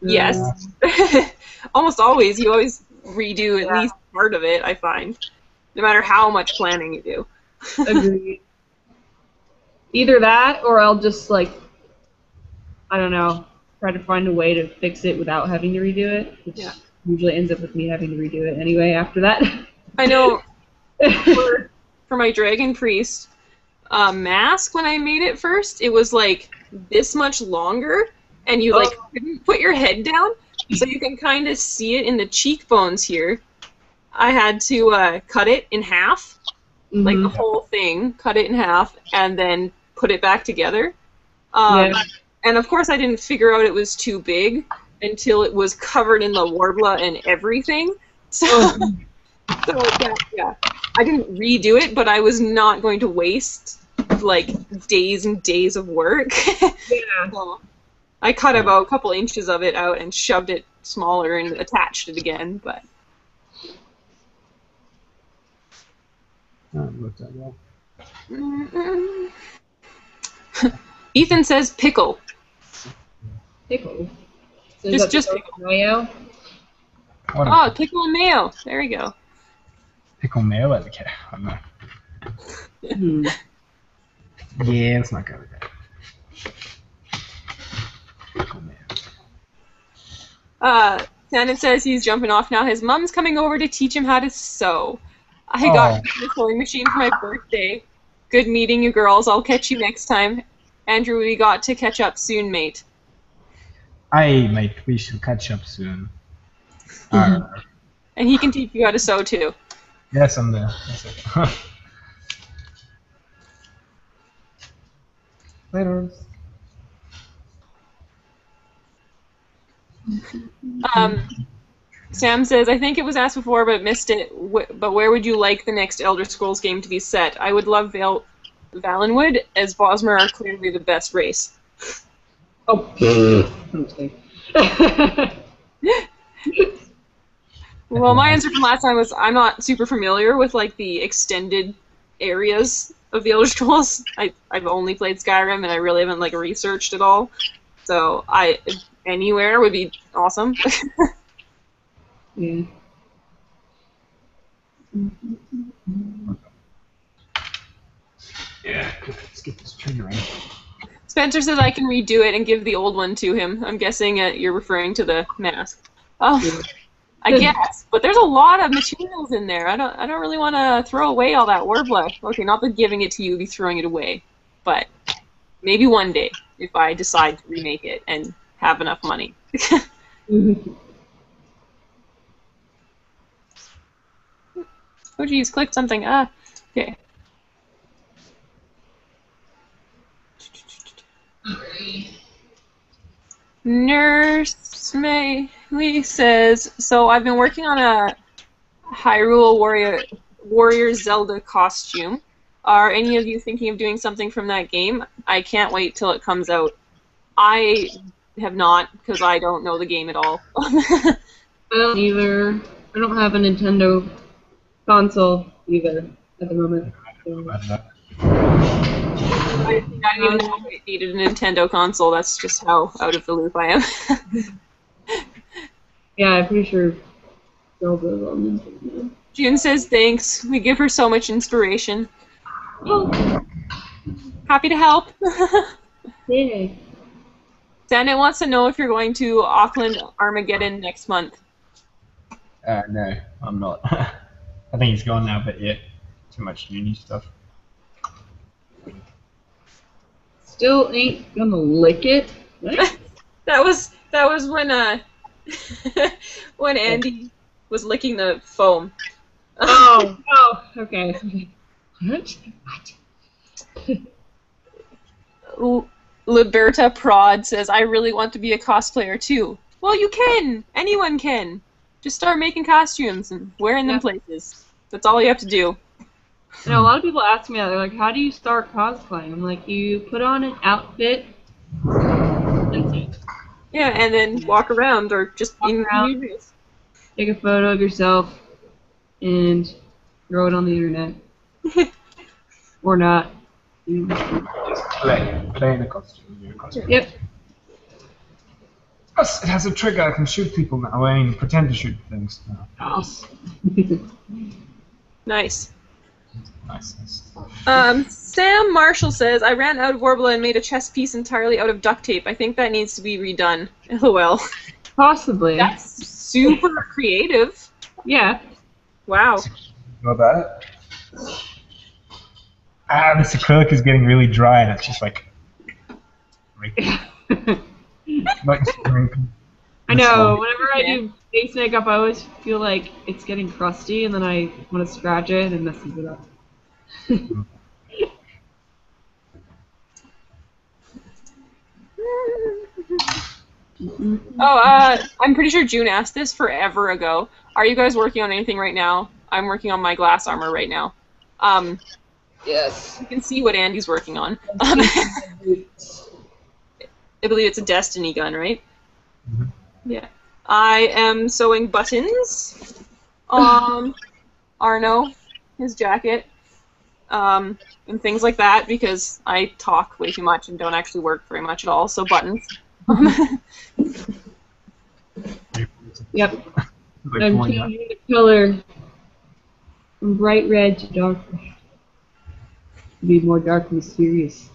Yes. Almost always. You always redo at least part of it, I find. No matter how much planning you do. Agreed. Either that or I'll just like, I don't know, try to find a way to fix it without having to redo it, which usually ends up with me having to redo it anyway after that. I know. For my Dragon Priest mask, when I made it first, it was like this much longer, and you like couldn't put your head down, so you can kind of see it in the cheekbones here. I had to cut it in half, like the whole thing, cut it in half, and then put it back together. And of course I didn't figure out it was too big until it was covered in the Warbler and everything. So, yeah. I didn't redo it, but I was not going to waste like days and days of work. So I cut about a couple inches of it out and shoved it smaller and attached it again, but Ethan says pickle. Pickle. So Just pickle mayo. What a oh, pickle and mayo. There we go. pickle mayo at the cat. I don't know. Hmm. Yeah, let's not go with that. Pickle mayo. Shannon says he's jumping off now. His mom's coming over to teach him how to sew. I Oh. got the sewing machine for my birthday. Good meeting you girls. I'll catch you next time. Andrew, we got to catch up soon, mate. Aye, mate, we should catch up soon. And he can teach you how to sew too. Yes, I'm there. That's it. Later. Sam says, I think it was asked before, but missed it. But where would you like the next Elder Scrolls game to be set? I would love Valenwood, as Bosmer are clearly the best race. Oh. Well, my answer from last time was I'm not super familiar with like the extended areas of the Elder Scrolls. I've only played Skyrim and I really haven't like researched at all. So anywhere would be awesome. Yeah. Yeah, let's get this trigger in. Spencer says I can redo it and give the old one to him. I'm guessing you're referring to the mask. Oh, I guess, but there's a lot of materials in there. I don't really want to throw away all that Warbler. Okay, not that giving it to you would be throwing it away, but maybe one day if I decide to remake it and have enough money. Oh geez, clicked something. Okay. Nurse Maylee says, so I've been working on a Hyrule Warrior Zelda costume. Are any of you thinking of doing something from that game? I can't wait till it comes out. I have not, because I don't know the game at all. I don't either. I don't have a Nintendo console either at the moment. I didn't even know it needed a Nintendo console. That's just how out of the loop I am. Yeah, I'm pretty sure Zelda's on Nintendo. June says thanks. We give her so much inspiration. Oh. Happy to help. Yay. Janet wants to know if you're going to Auckland Armageddon next month. No, I'm not. I think he's gone now, but yeah, too much uni stuff. Still ain't gonna lick it. What? That was when when Andy was licking the foam. Oh, okay. What? Liberta Prod says, I really want to be a cosplayer too. Well, you can. Anyone can. Just start making costumes and wearing them places. That's all you have to do. You know, a lot of people ask me that. They're like, how do you start cosplaying? I'm like, you put on an outfit. Yeah, and then walk around or just Take a photo of yourself and throw it on the internet. Or not. Just play in a costume. Yep. Plus, it has a trigger. I can shoot people now. I mean, pretend to shoot things now. Nice. Nice. Sam Marshall says, I ran out of Warbler and made a chess piece entirely out of duct tape. I think that needs to be redone. LOL. Possibly. That's super creative. Yeah. Wow. Know about it? This acrylic is getting really dry, and it's just like. I know. Whenever I do face makeup, I always feel like it's getting crusty, and then I want to scratch it, and it messes it up. I'm pretty sure June asked this forever ago. Are you guys working on anything right now? I'm working on my glass armor right now. Yes. You can see what Andy's working on. I believe it's a Destiny gun, right? Mm-hmm. Yeah. I am sewing buttons on Arno, his jacket, and things like that because I talk way too much and don't actually work very much at all, so buttons. Yep. Like I'm one guy. changing the color from bright red to dark red. To be more dark and mysterious.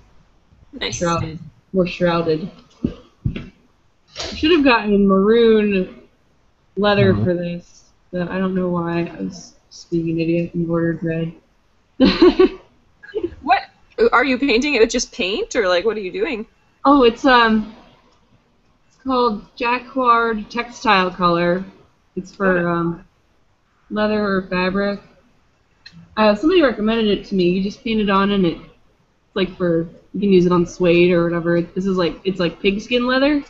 Nice. Shrouded. More shrouded. I should have gotten maroon leather for this, but I don't know why. I was just being an idiot and ordered red. What are you painting it with? Just paint, or like what are you doing? Oh, it's called Jacquard Textile Color. It's for leather or fabric. Somebody recommended it to me. You just paint it on, and it's like you can use it on suede or whatever. This is it's like pigskin leather.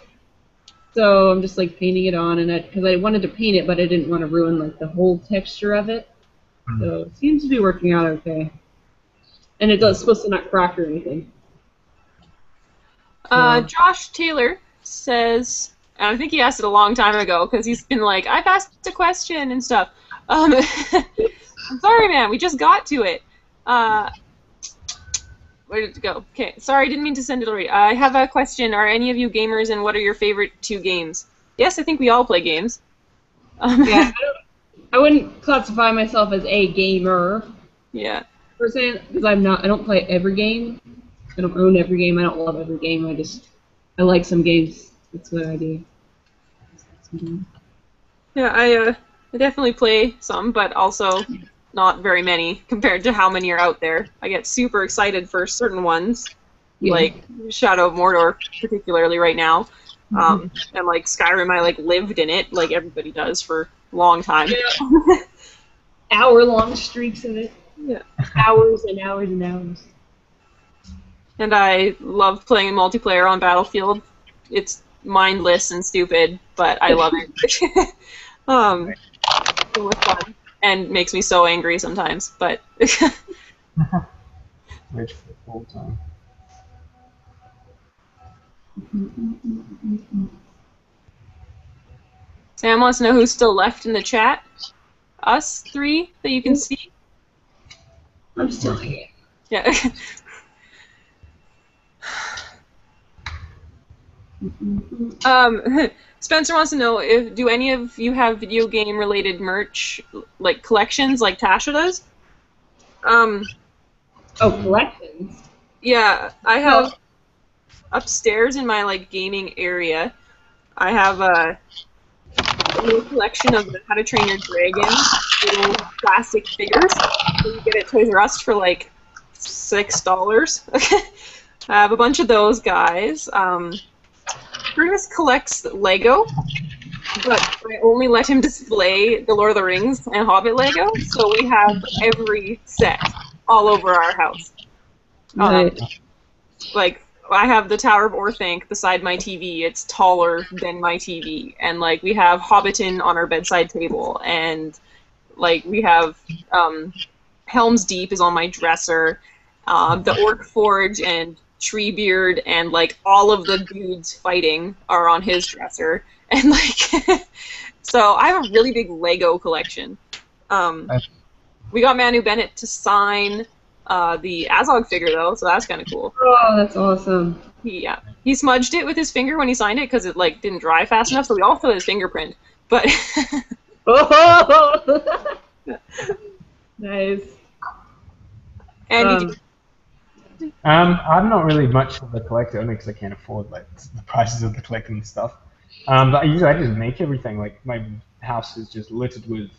So I'm just like painting it on, and because I wanted to paint it, but I didn't want to ruin like the whole texture of it. So it seems to be working out okay. And it's supposed to not crack or anything. Josh Taylor says, and I think he asked it a long time ago because he's been like, I've asked a question and stuff. I'm sorry, man, we just got to it. Where did it go? Okay, sorry, didn't mean to send it already. I have a question. Are any of you gamers, and what are your favorite 2 games? Yes, I think we all play games. Yeah, I wouldn't classify myself as a gamer. Yeah. Because I'm not. I don't play every game. I don't own every game. I don't love every game. I like some games. That's what I do. Yeah, I definitely play some, but also not very many compared to how many are out there. I get super excited for certain ones, like Shadow of Mordor, particularly right now, and like Skyrim. I like lived in it, like everybody does for a long time. Yeah. Hour-long streaks of it. Yeah. Hours and hours and hours. And I love playing multiplayer on Battlefield. It's mindless and stupid, but I love it. It was fun and makes me so angry sometimes, but Rage for the whole time. Sam wants to know who's still left in the chat. Us 3 that you can see. I'm still here. Yeah. Spencer wants to know do any of you have video game related merch, like collections, like Tasha does? Oh, collections. Yeah, I have upstairs in my like gaming area. I have a little collection of the How to Train Your Dragon little plastic figures that you get at Toys R Us for like $6. I have a bunch of those guys. Curtis collects Lego, but I only let him display the Lord of the Rings and Hobbit Lego, so we have every set all over our house. Like, I have the Tower of Orthanc beside my TV. It's taller than my TV. And, like, we have Hobbiton on our bedside table. And, like, we have Helm's Deep is on my dresser. The Orc Forge and Treebeard and, like, all of the dudes fighting are on his dresser. And, like, so I have a really big Lego collection. We got Manu Bennett to sign the Azog figure, though, so that's kind of cool. Oh, that's awesome. He smudged it with his finger when he signed it because it like didn't dry fast enough, so we all saw his fingerprint. But oh, nice. And I'm not really much of a collector, only because I can't afford like the prices of the collecting stuff. But I just make everything. Like my house is just littered with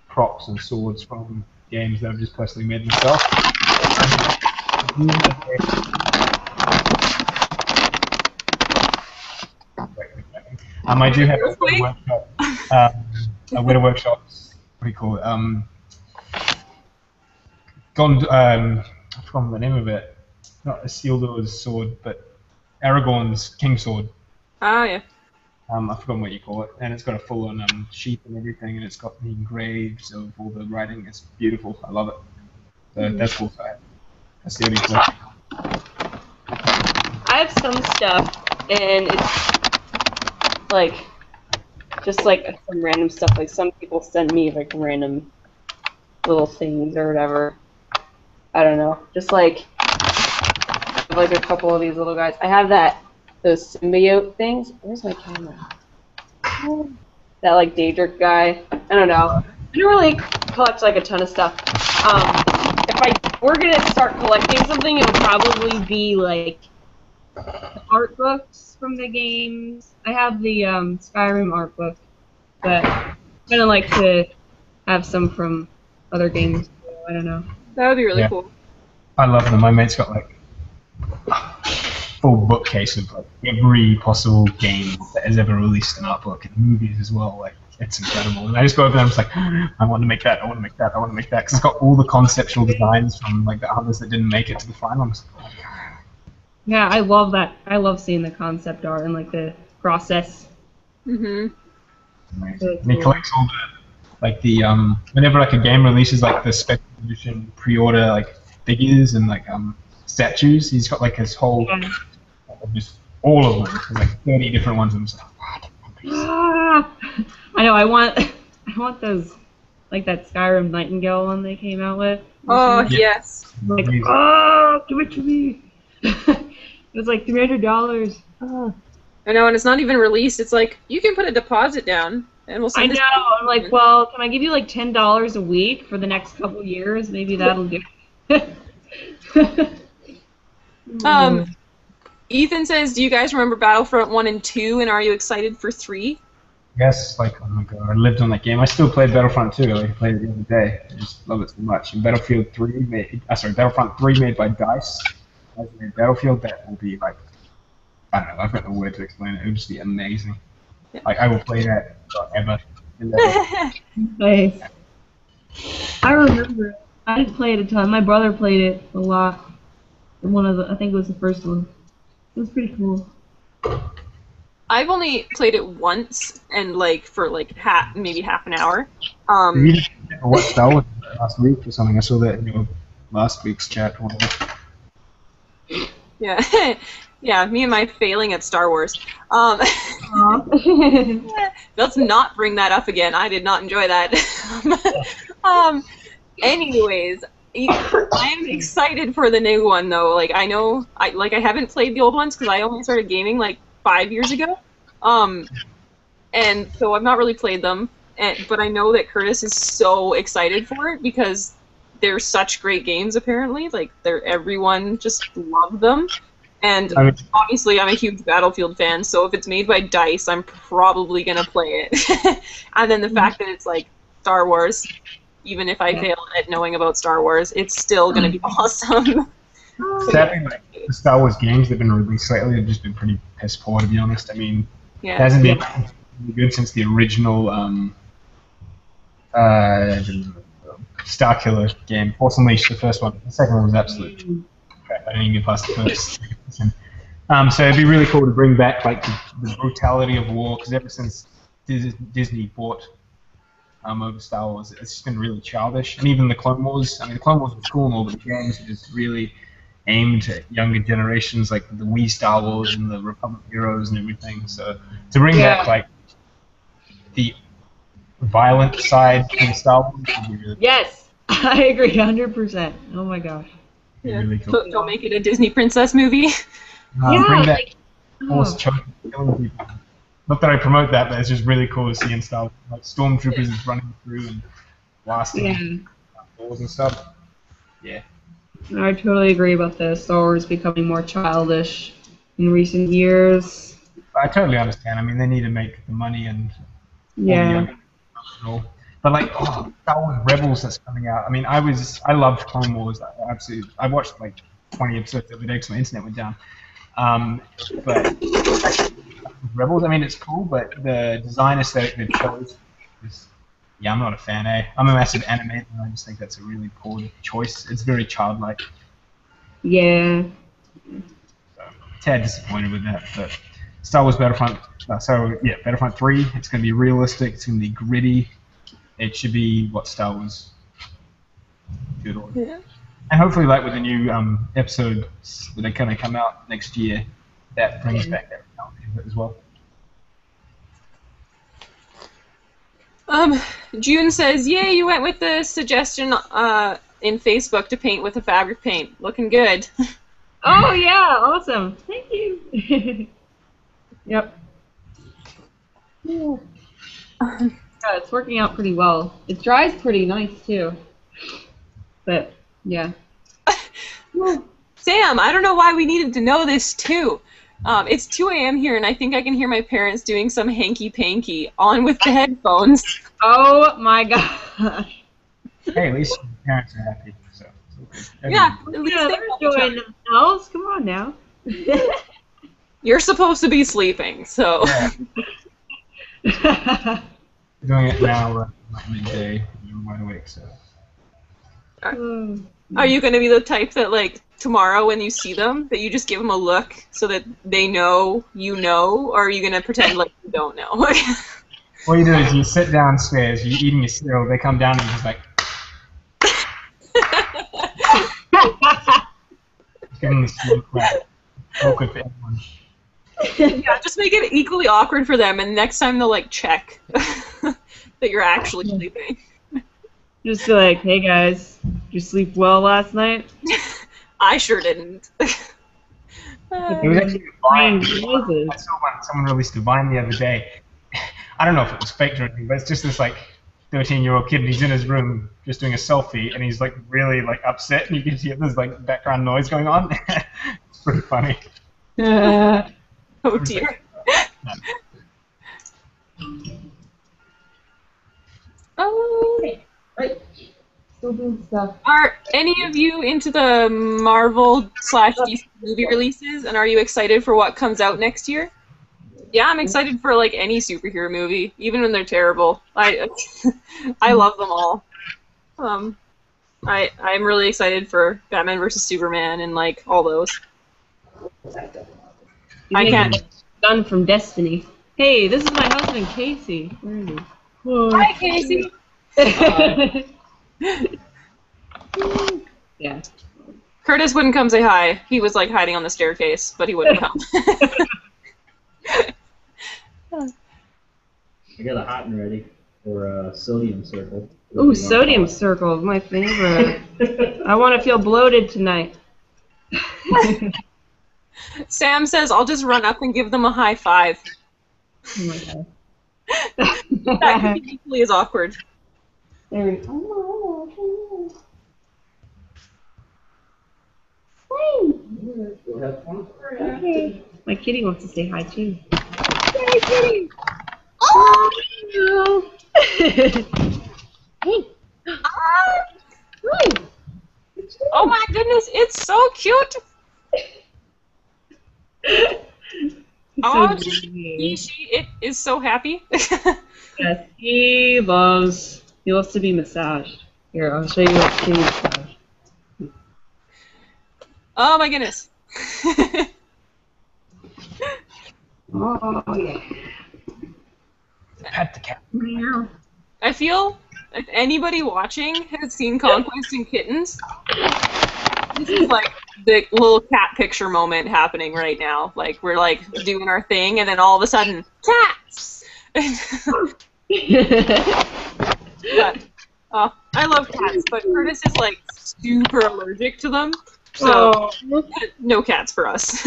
props and swords from games that I've just personally made myself. I do have a workshop. A Widow Workshops. What do you call it? I forgot the name of it. Not Isildur's sword, but Aragorn's King Sword. Ah, yeah. I forgot what you call it, and it's got a full-on sheath and everything, and it's got the engraves of all the writing. It's beautiful. I love it. So that's cool. That's the only collection. I have some stuff, and it's like just like some random stuff. Like some people send me like random little things or whatever. I don't know. Just like a couple of these little guys. I have those symbiote things. Where's my camera? Oh, that like Daedric guy. I don't know. I don't really collect like a ton of stuff. If I were gonna start collecting something, it would probably be like art books from the games. I have the Skyrim art book, but I'm gonna like to have some from other games. So I don't know. That would be really cool. I love them. My mate's got like a full bookcase of like every possible game that has ever released an art book, and movies as well. Like, it's incredible. And I just go over there and I'm just like, I want to make that, I want to make that, I want to make that. Because it's got all the conceptual designs from like the others that didn't make it to the final. I'm just like, Yeah, I love that. I love seeing the concept art and like the process. amazing. And he collects all the, like the, whenever like a game releases like the special edition pre-order like figures and like statues, he's got like his whole, just all of them. There's like 30 different ones. And I'm just like, I know. I want those, like that Skyrim Nightingale one they came out with. Oh yes. Like, oh, give it to me. It was like $300. Oh. I know, and it's not even released. It's like, you can put a deposit down, and we'll send I know. I'm like, well, can I give you like $10 a week for the next couple years? Maybe that'll do. Ethan says, do you guys remember Battlefront 1 and 2, and are you excited for 3? yes, like, oh my god, I lived on that game. I still played Battlefront 2, like I played it the other day. I just love it so much. And Battlefront 3 made by DICE. As a Battlefield, that will be like, I don't know, I've got no word to explain it. It would just be amazing. Yeah. Like, I will play that forever. Nice. I remember. I didn't play it a ton. My brother played it a lot. One of the, I think it was the first one. It was pretty cool. I've only played it once, and like for like maybe half an hour. You just watched Star Wars last week or something. I saw that in your last week's chat. Or whatever. Yeah, yeah, me and my failing at Star Wars. Let's not bring that up again. I did not enjoy that. Anyways, I am excited for the new one though. Like I know, I haven't played the old ones because I only started gaming like 5 years ago. And so I've not really played them. But I know that Curtis is so excited for it because they're such great games apparently. Like everyone just loved them. And obviously I'm a huge Battlefield fan, so if it's made by DICE, I'm probably gonna play it. And then the fact that it's like Star Wars, even if I fail at knowing about Star Wars, it's still gonna be awesome. Sadly, like, the Star Wars games that have been released lately have just been pretty piss poor, to be honest. I mean, it hasn't been good since the original Starkiller game, Force Unleashed, the first one. The second one was absolute crap. I didn't even get past the first. So it'd be really cool to bring back like the brutality of war, because ever since Disney bought over Star Wars, it's just been really childish. And even the Clone Wars, I mean, the Clone Wars was cool and all, but the games are just really aimed at younger generations, like the Wii Star Wars and the Republic Heroes and everything. So to bring back like the violent side to Star Wars would be really cool. Yes, I agree 100%. Oh my gosh. Yeah. Really cool. Don't make it a Disney princess movie. Bring back Force choking, killing people. Not that I promote that, but it's just really cool to see in Star Wars. Like stormtroopers is running through and blasting doors and stuff. Yeah. I totally agree about the Star Wars becoming more childish in recent years. I totally understand. I mean, they need to make the money and but like Star Wars Rebels that's coming out. I mean, I loved Clone Wars. I watched like 20 episodes every day because my internet went down. But Rebels, I mean, it's cool, but the design aesthetic they chose is, I'm not a fan, I'm a massive animator, and I just think that's a really poor choice. It's very childlike. Yeah. So, tad disappointed with that, but Star Wars Battlefront, Battlefront 3, it's going to be realistic, it's going to be gritty, it should be what Star Wars should order. Yeah. And hopefully, like with the new episodes that are going to come out next year, that brings back that reality of it as well. June says, "Yay, you went with the suggestion in Facebook to paint with a fabric paint. Looking good." Oh yeah, awesome! Thank you. Yep. Yeah. Yeah, it's working out pretty well. It dries pretty nice too. But yeah. Sam, I don't know why we needed to know this too. It's 2 a.m. here, and I think I can hear my parents doing some hanky-panky on with the headphones. Oh my gosh. Hey, at least your parents are happy. So it's okay. Yeah, at least Yeah, they they're know each enjoying other. themselves. Come on now. You're supposed to be sleeping, so. Yeah. Doing it now, like midday. You're wide awake, so. Are you going to be the type that, like, tomorrow when you see them, that you just give them a look so that they know you know, or are you going to pretend like you don't know? What you do is you sit downstairs, you're eating your cereal, they come down and you're just like, give them the slow clap. Awkward for everyone. Yeah, just make it equally awkward for them, and next time they'll, like, check that you're actually sleeping. Just be like, hey guys, did you sleep well last night? I sure didn't. It was actually a Vine. Noises. I saw someone released a Vine the other day. I don't know if it was faked or anything, but it's just this like 13-year-old kid, and he's in his room just doing a selfie, and he's like really like upset, and you can hear this like background noise going on. It's pretty funny. Oh dear. Oh. Right. Still doing stuff. Are any of you into the Marvel/DC movie releases, and are you excited for what comes out next year? Yeah, I'm excited for like any superhero movie, even when they're terrible. I love them all. I'm really excited for Batman vs Superman and like all those. I can't. Gun from Destiny. Hey, this is my husband Casey. Where is he? Hi, Casey. Yeah. Curtis wouldn't come say hi. He was like hiding on the staircase, but he wouldn't come. I got a hot and ready for sodium circle. Ooh, sodium circle, my favorite. I want to feel bloated tonight. Sam says, I'll just run up and give them a high five. Oh my god. That could be equally as awkward. There we go. Go have fun. Okay. My kitty wants to say hi too. Hey, kitty! Oh! Hey! Oh my goodness, it's so cute! Oh, it is so happy. Yes, he loves to be massaged. Here, I'll show you what kitty massage. Oh my goodness. Oh yeah. Pet the cat. I feel if anybody watching has seen Conquest and Kittens, this is like the little cat picture moment happening right now. Like we're like doing our thing, and then all of a sudden, cats. But, I love cats, but Curtis is like super allergic to them, so no cats for us.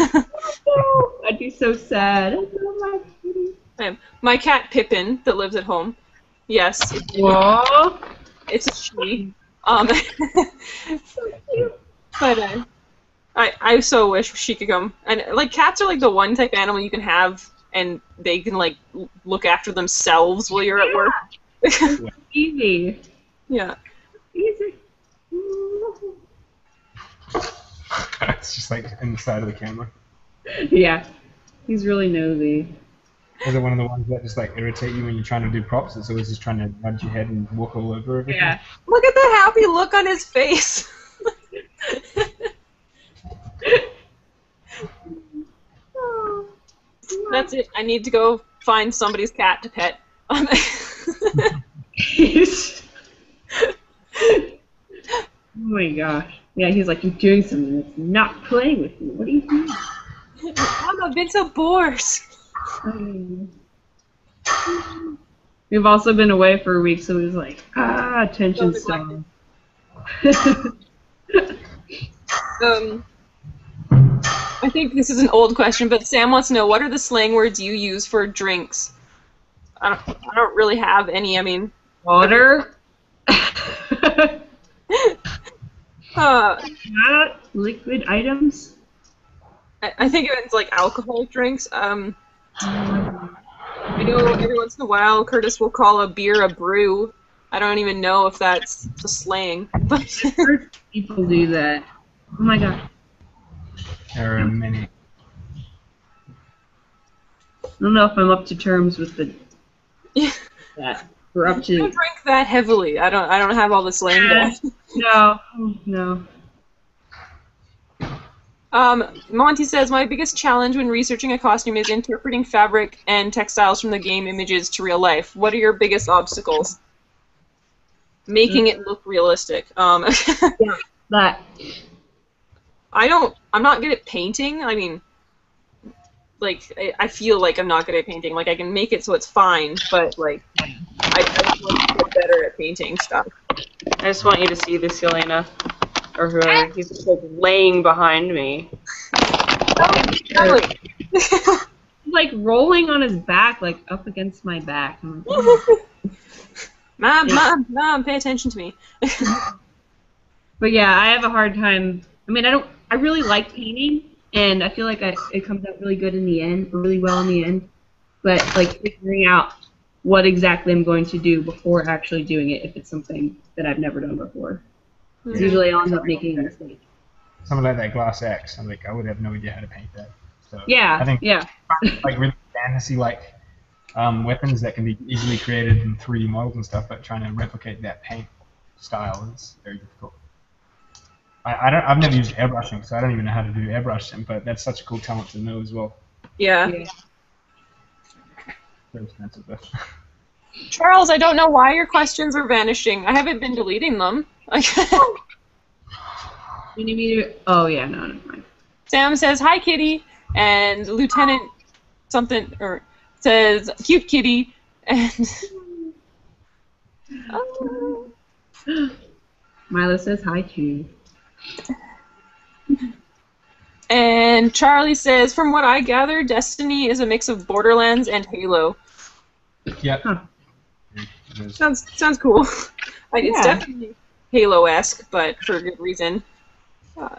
I'd be so sad. I love my kitty. My cat Pippin that lives at home. Yes, it's a she. But I so wish she could come. And like cats are like the one type of animal you can have, and they can like look after themselves while you're at work. Easy. Yeah. Easy. It's just like in the side of the camera. Yeah. He's really nosy. Is it one of the ones that just like irritate you when you're trying to do props? It's always just trying to nudge your head and walk all over everything. Yeah. Look at the happy look on his face. That's it. I need to go find somebody's cat to pet. Oh my gosh. Yeah, he's like, you're doing something that's not playing with me. What are you doing? I'm a bit of bored. We've also been away for a week, so he was like, attention span. I think this is an old question, but Sam wants to know, what are the slang words you use for drinks? I don't really have any. I mean, Water. uh, Liquid items. I think it's like alcoholic drinks. I know every once in a while Curtis will call a beer a brew. I don't even know if that's the slang, but People do that. Oh my god. There are many. I don't know if I'm up to terms with the yeah. that. We're up I to. don't drink that heavily. I don't have all the slang down. No. Monty says, my biggest challenge when researching a costume is interpreting fabric and textiles from the game images to real life. What are your biggest obstacles? Making it look realistic. Yeah, that. I'm not good at painting. I mean, like, I feel like I'm not good at painting. Like, I can make it so it's fine, but, like, I just want to get better at painting stuff. I just want you to see this, Yelaina. Or whoever. He's just like laying behind me. Like rolling on his back, like up against my back. I'm like, Mom, pay attention to me. But yeah, I have a hard time. I mean, I really like painting, and I feel like it comes out really good in the end, or really well in the end. But like figuring out what exactly I'm going to do before actually doing it, if it's something that I've never done before. Yeah. Usually I'll end up making a mistake. Something like that glass axe. I'm like, I would have no idea how to paint that. So Yeah, I think yeah. like really fantasy-like weapons that can be easily created in 3D models and stuff, but trying to replicate that paint style is very difficult. I've never used airbrushing, so I don't even know how to do airbrushing, but that's such a cool talent to know as well. Yeah. Very expensive though. Charles, I don't know why your questions are vanishing. I haven't been deleting them. You need me to? Oh yeah, no, never mind. Sam says, hi, kitty, and Lieutenant something, or says, cute kitty, and... Milo says hi too. And Charlie says, from what I gather, Destiny is a mix of Borderlands and Halo. Yep. Huh. Sounds cool. It's definitely Halo-esque, but for a good reason.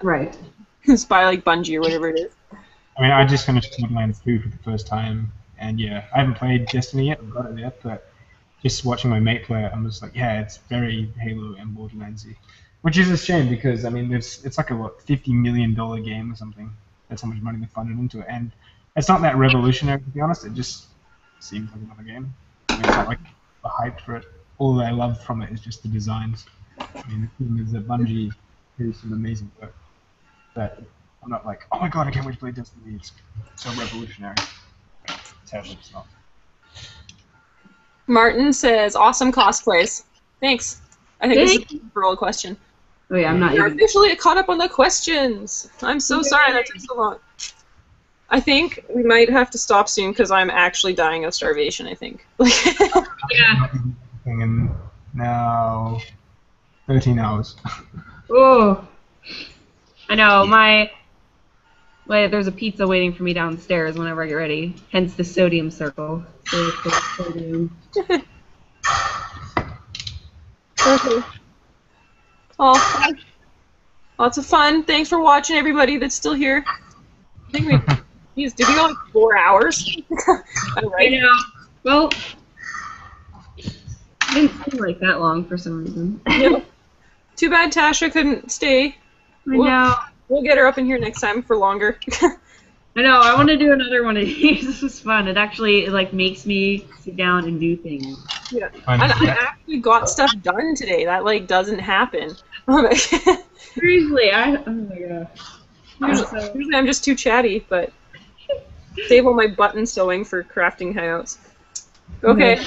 Right. It's by like Bungie or whatever it is. I mean, I just finished Borderlands 2 for the first time, and yeah, I haven't played Destiny yet, I've got it yet, but just watching my mate play it, I'm just like, yeah, it's very Halo and Borderlandsy. Which is a shame because, I mean, it's like a, what, $50 million game or something. That's how much money they funded into it, and it's not that revolutionary, to be honest, it just seems like another game. I mean, it's not like the hype for it. All I love from it is just the designs. I mean, the thing is that Bungie do some amazing work. But I'm not like, oh my god, I can't wait to play Destiny. It's so revolutionary. Sadly, it's not. Martin says, awesome cosplays. Thanks. I think this is a broad question. Oh yeah, I'm not You're even. officially caught up on the questions. I'm so sorry that took so long. I think we might have to stop soon because I'm actually dying of starvation, I think. Yeah. In now 13 hours. Oh. I know, there's a pizza waiting for me downstairs whenever I get ready. Hence the sodium circle. Sodium. Okay. Oh, lots of fun. Thanks for watching, everybody that's still here. I think did we go like 4 hours? All right. I know. Well, it didn't seem like that long for some reason. Yeah. Too bad Tasha couldn't stay. I know. We'll get her up in here next time for longer. I know. I want to do another one of these. This is fun. It actually makes me sit down and do things. Yeah. I actually got stuff done today. That doesn't happen. Seriously, oh my gosh. Usually I'm just too chatty, but save all my button sewing for crafting hangouts. Okay.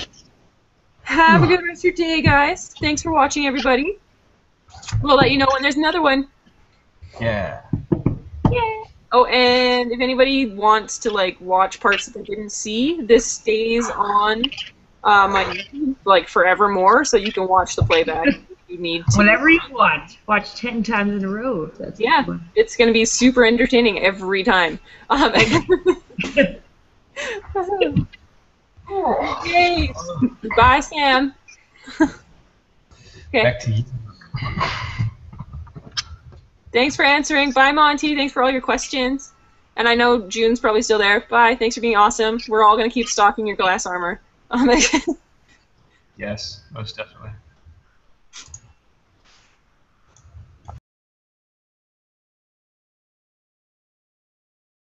Have a good rest of your day, guys. Thanks for watching, everybody. We'll let you know when there's another one. Yeah. Yeah. Oh, and if anybody wants to watch parts that they didn't see, this stays on my YouTube forevermore, so you can watch the playback if you need to. Whenever you watch 10 times in a row. That's it's gonna be super entertaining every time. Yay! Bye, Sam. Okay. Back to you. Thanks for answering. Bye, Monty. Thanks for all your questions. And I know June's probably still there. Bye. Thanks for being awesome. We're all going to keep stocking your glass armor. Yes, most definitely.